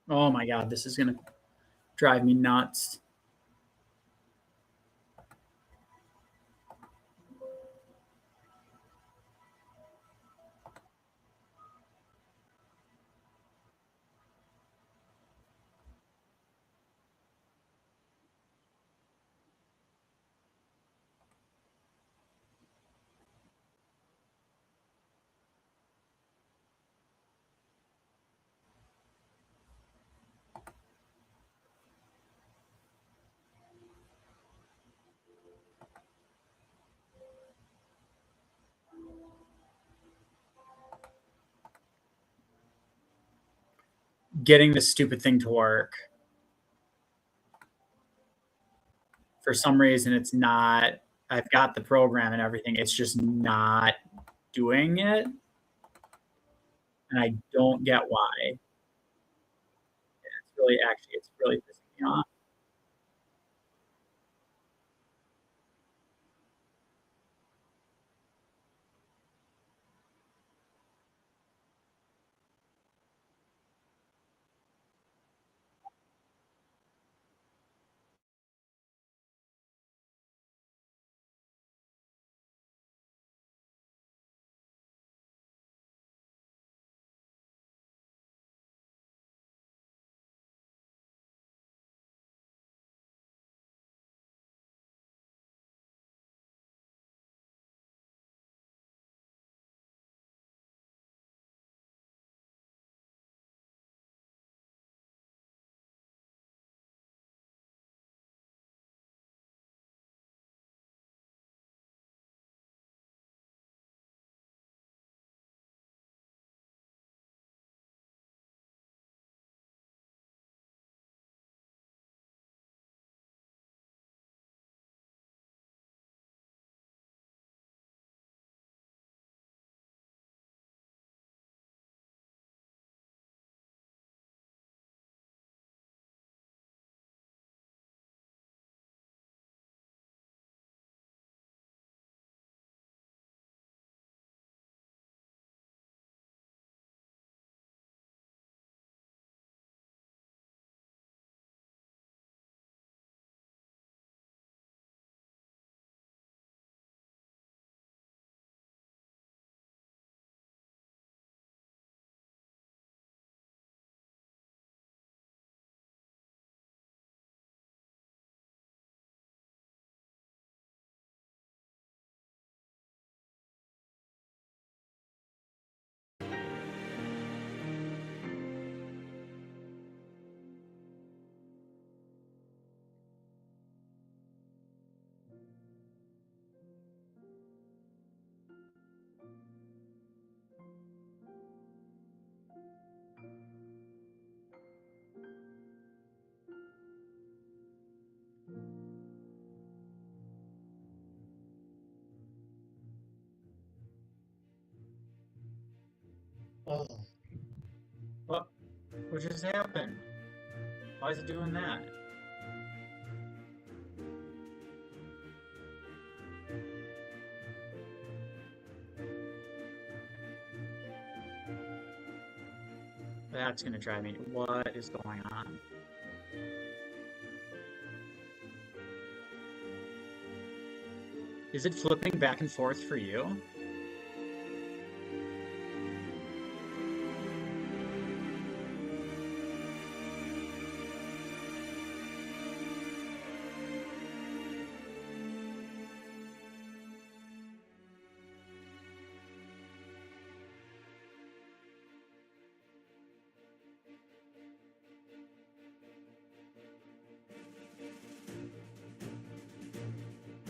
Oh my god, this is gonna drive me nuts. Getting this stupid thing to work. For some reason, it's not. I've got the program and everything. It's just not doing it. And I don't get why. It's really pissing me off. Oh, what? What just happened? Why is it doing that? That's gonna drive me. What is going on? Is it flipping back and forth for you?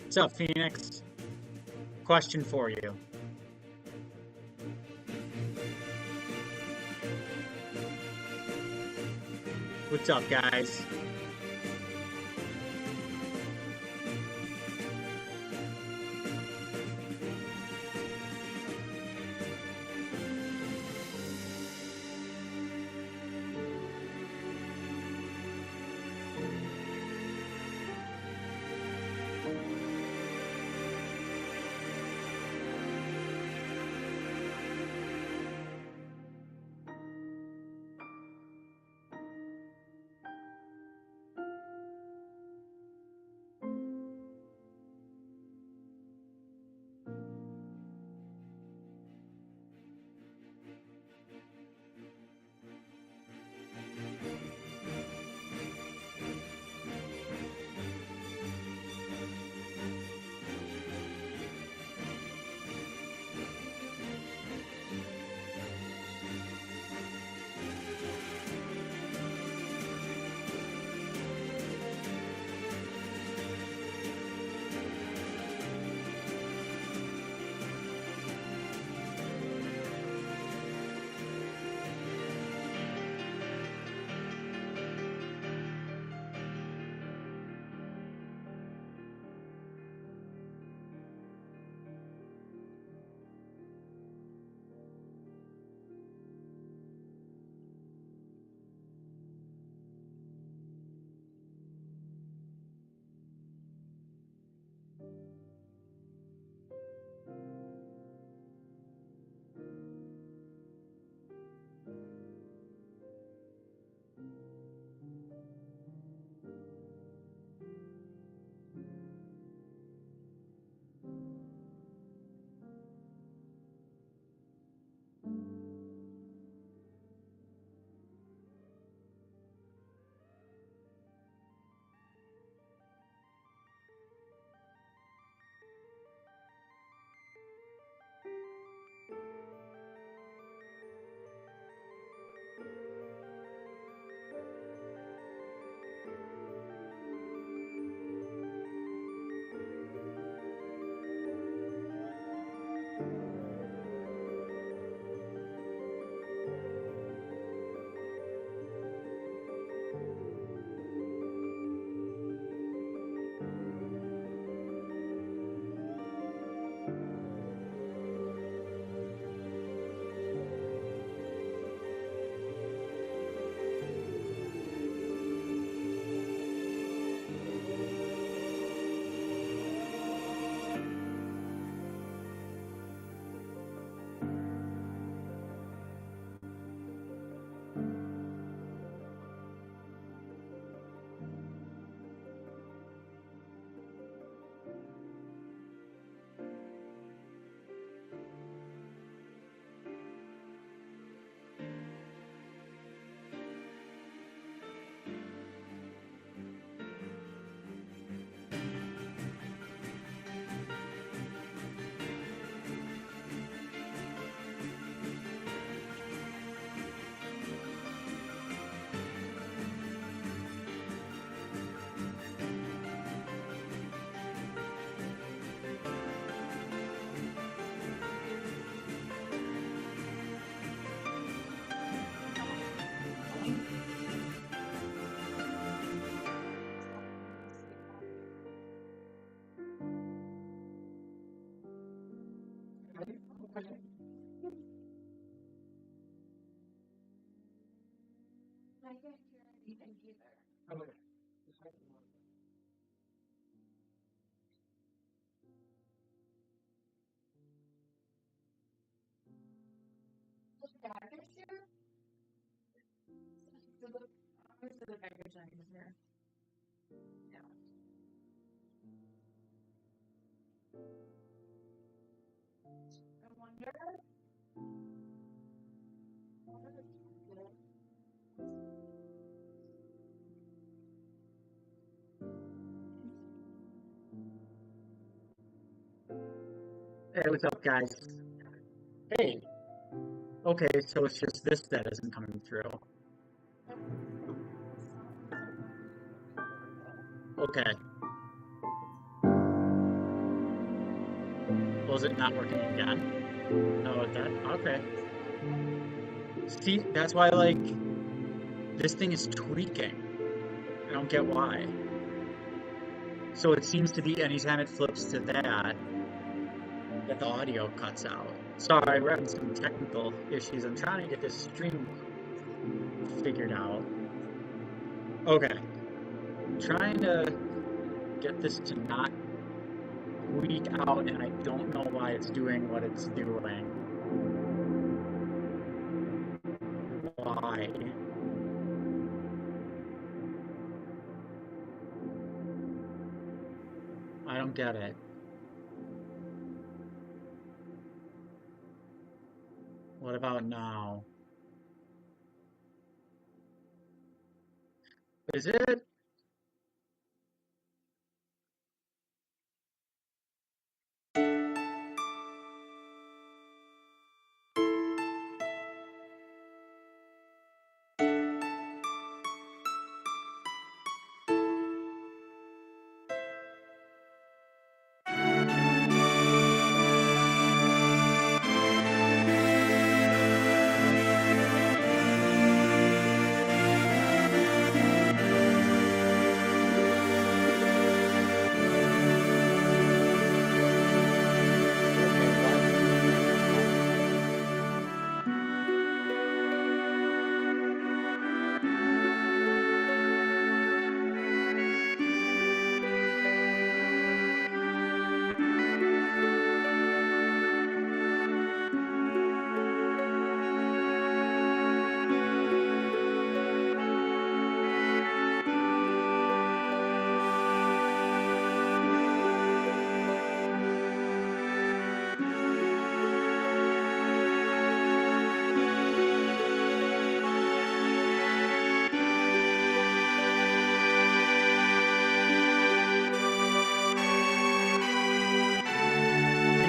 What's up, Phoenix? Question for you. What's up, guys? I can't hear anything either. The package here? So the, obviously the package is here. Yeah. I wonder. Hey, what's up, guys? Hey. Okay, so it's just this that isn't coming through. Okay. Was it not working again? Oh, that okay. See, that's why like this thing is tweaking. I don't get why. So it seems to be anytime it flips to that the audio cuts out. Sorry, we're having some technical issues. I'm trying to get this stream figured out. Okay. I'm trying to get this to not tweak out, and I don't know why it's doing what it's doing. Why? I don't get it. What about now? Is it?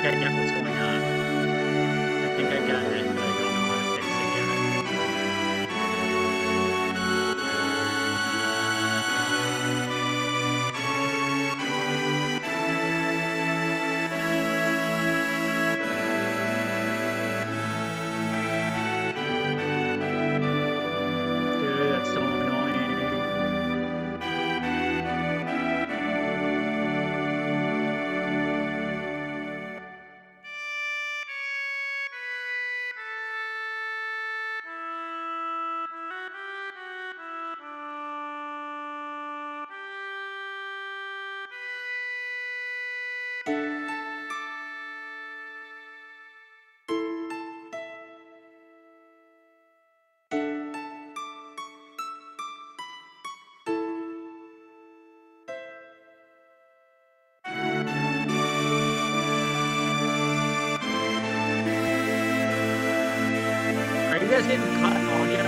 think I get what's going on. I think I got it, but I don't know how to fix it yet. Dude, that's so annoying. Are you guys getting cut audio?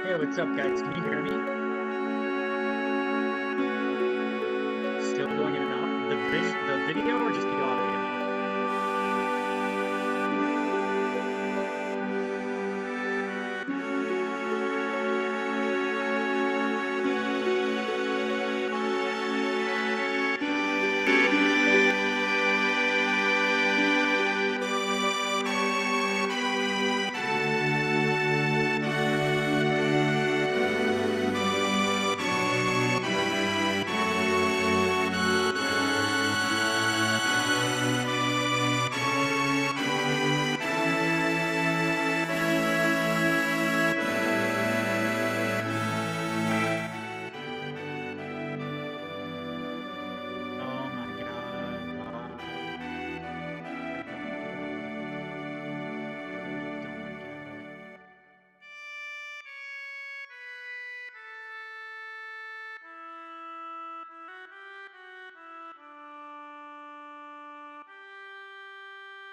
Hey, what's up, guys? Can you hear me? Still going in and out? The video or just the audio? Oh my god, why? I really don't get it.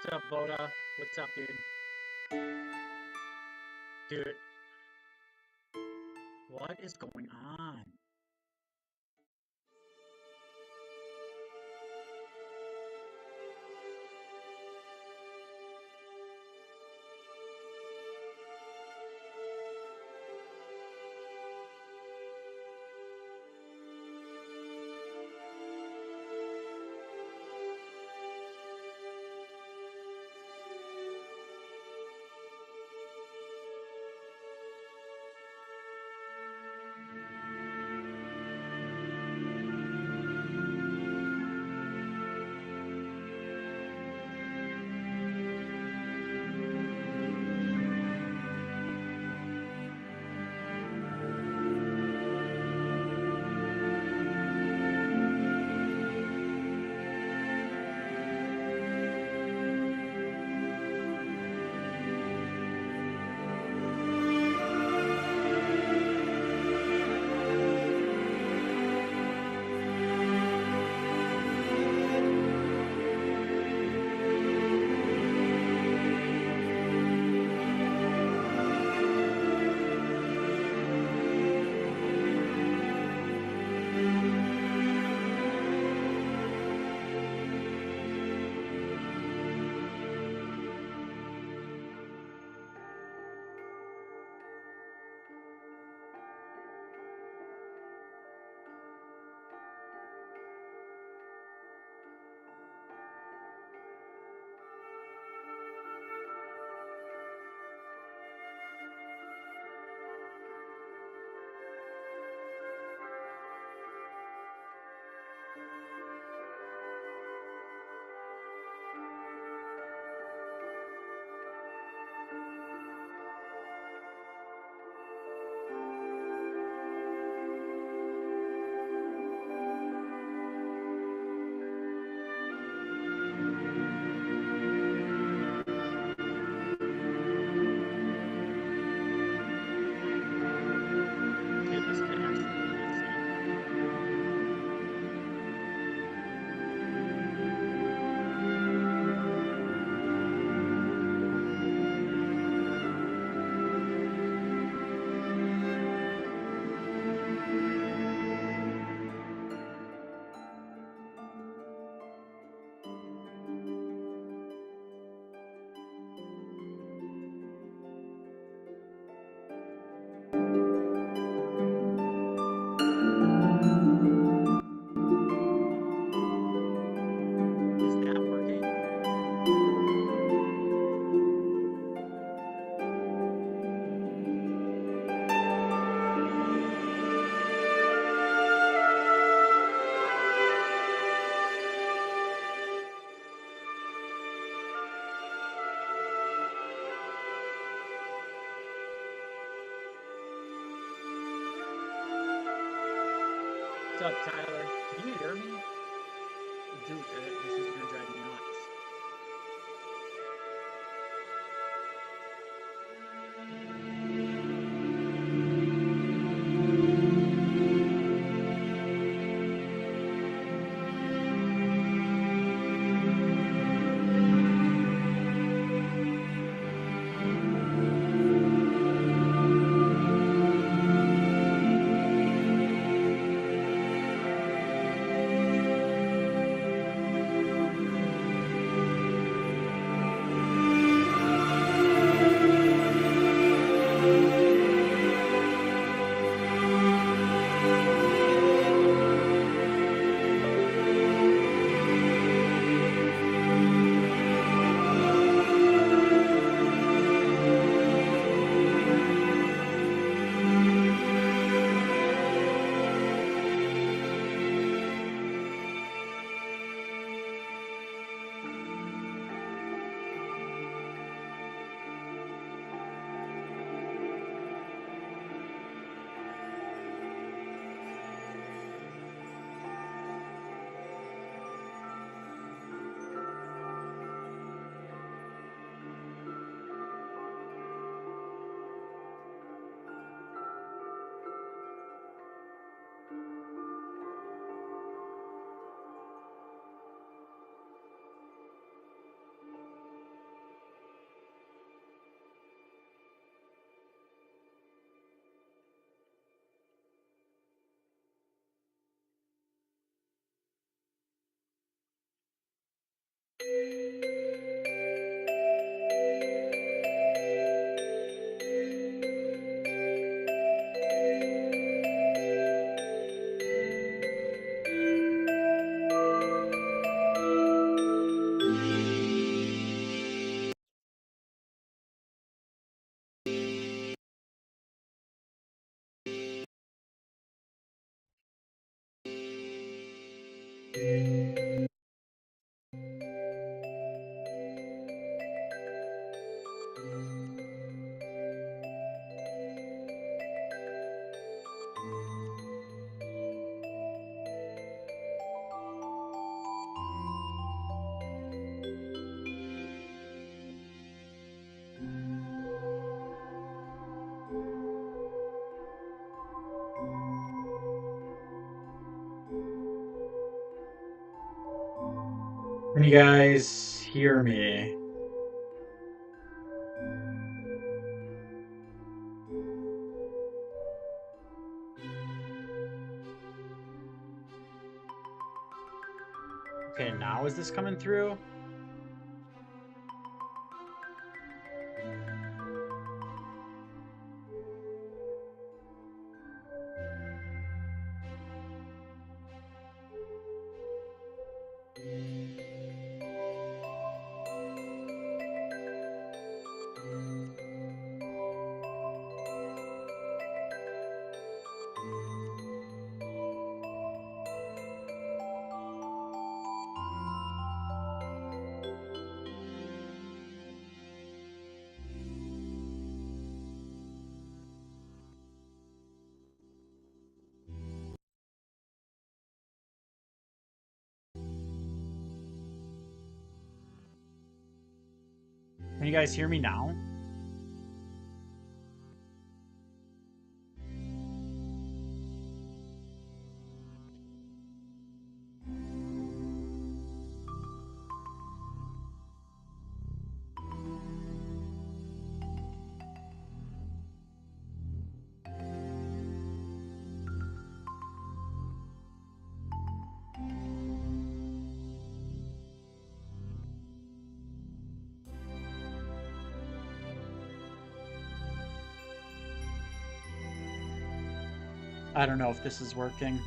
What's up, Boda? What's up, dude? Dude, what is going on? up, Tyler? Can you hear me? Dude, this is gonna drive me nuts. Can you guys hear me? Okay, now is this coming through? Can you guys hear me now? I don't know if this is working.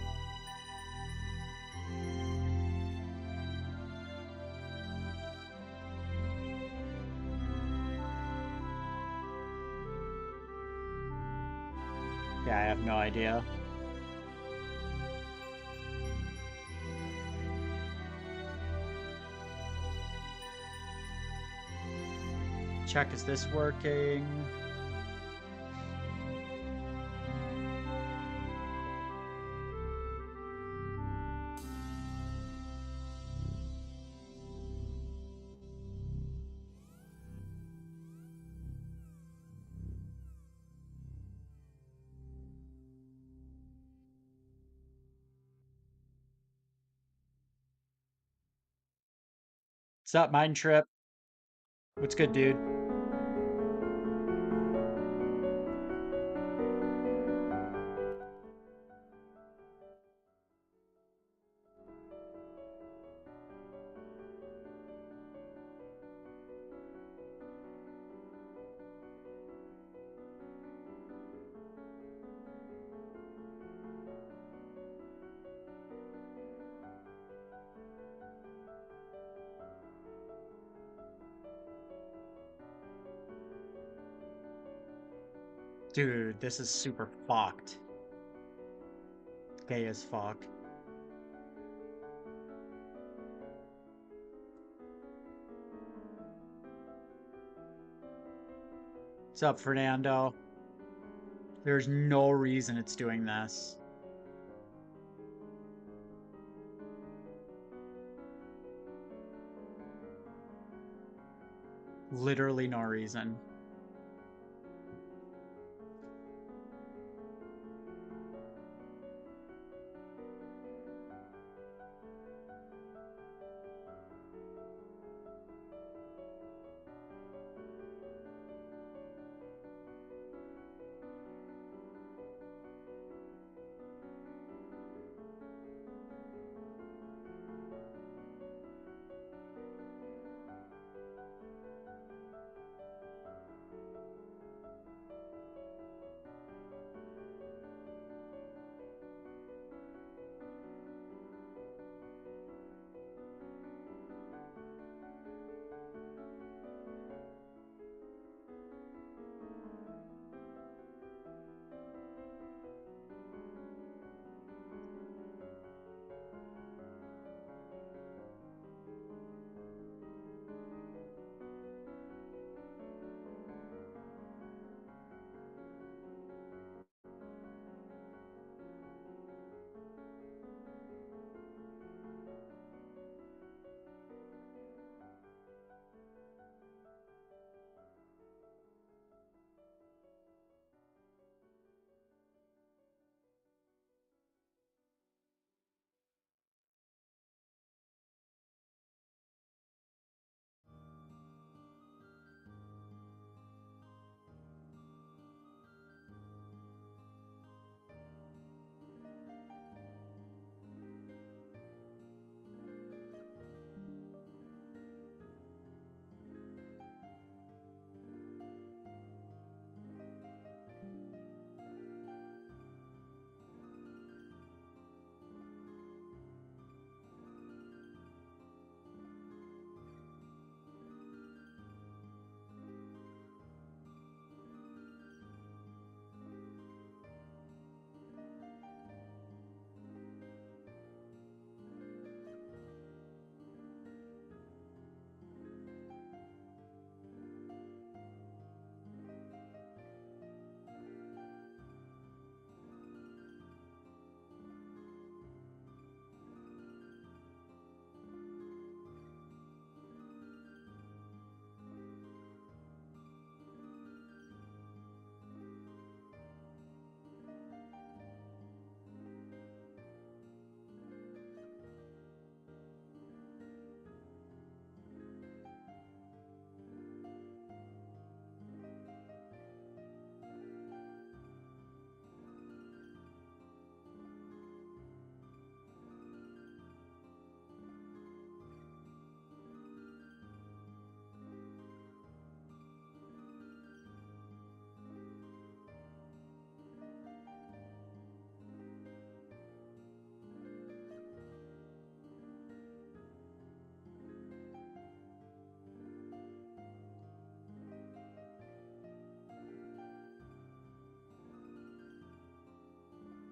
Yeah, I have no idea. Check, is this working? What's up, Mind Trip? What's good, dude? Dude, this is super fucked. Gay as fuck. What's up, Fernando? There's no reason it's doing this. Literally no reason.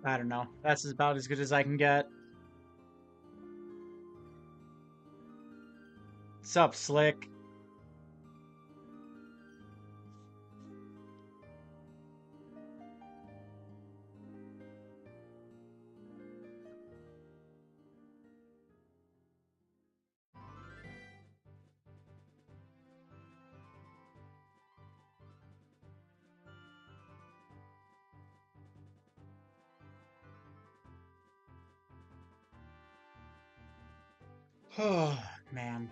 I don't know. That's about as good as I can get. What's up, Slick? Oh, man.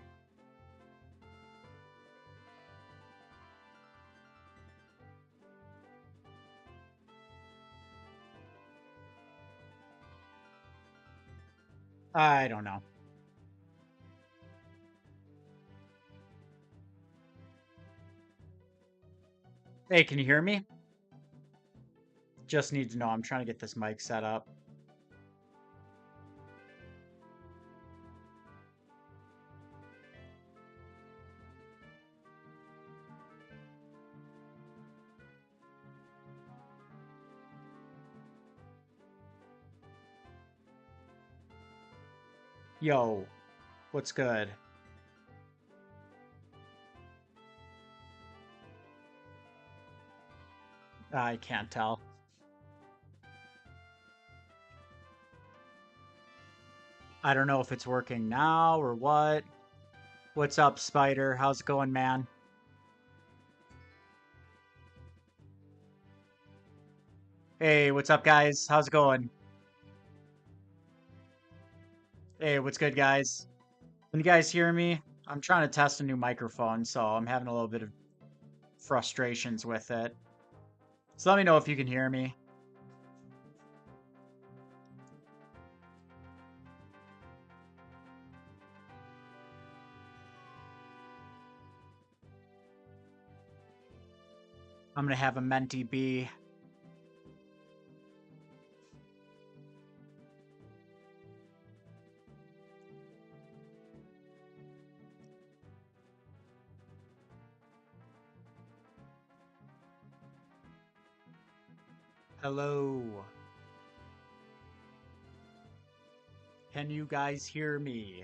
I don't know. Hey, can you hear me? Just need to know. I'm trying to get this mic set up. Yo, what's good? I can't tell. I don't know if it's working now or what. What's up, Spider? How's it going, man? Hey, what's up, guys? How's it going? Hey, what's good, guys? Can you guys hear me? I'm trying to test a new microphone, so I'm having a little bit of frustrations with it. So let me know if you can hear me. I'm gonna have a Menti B. Hello. Can you guys hear me?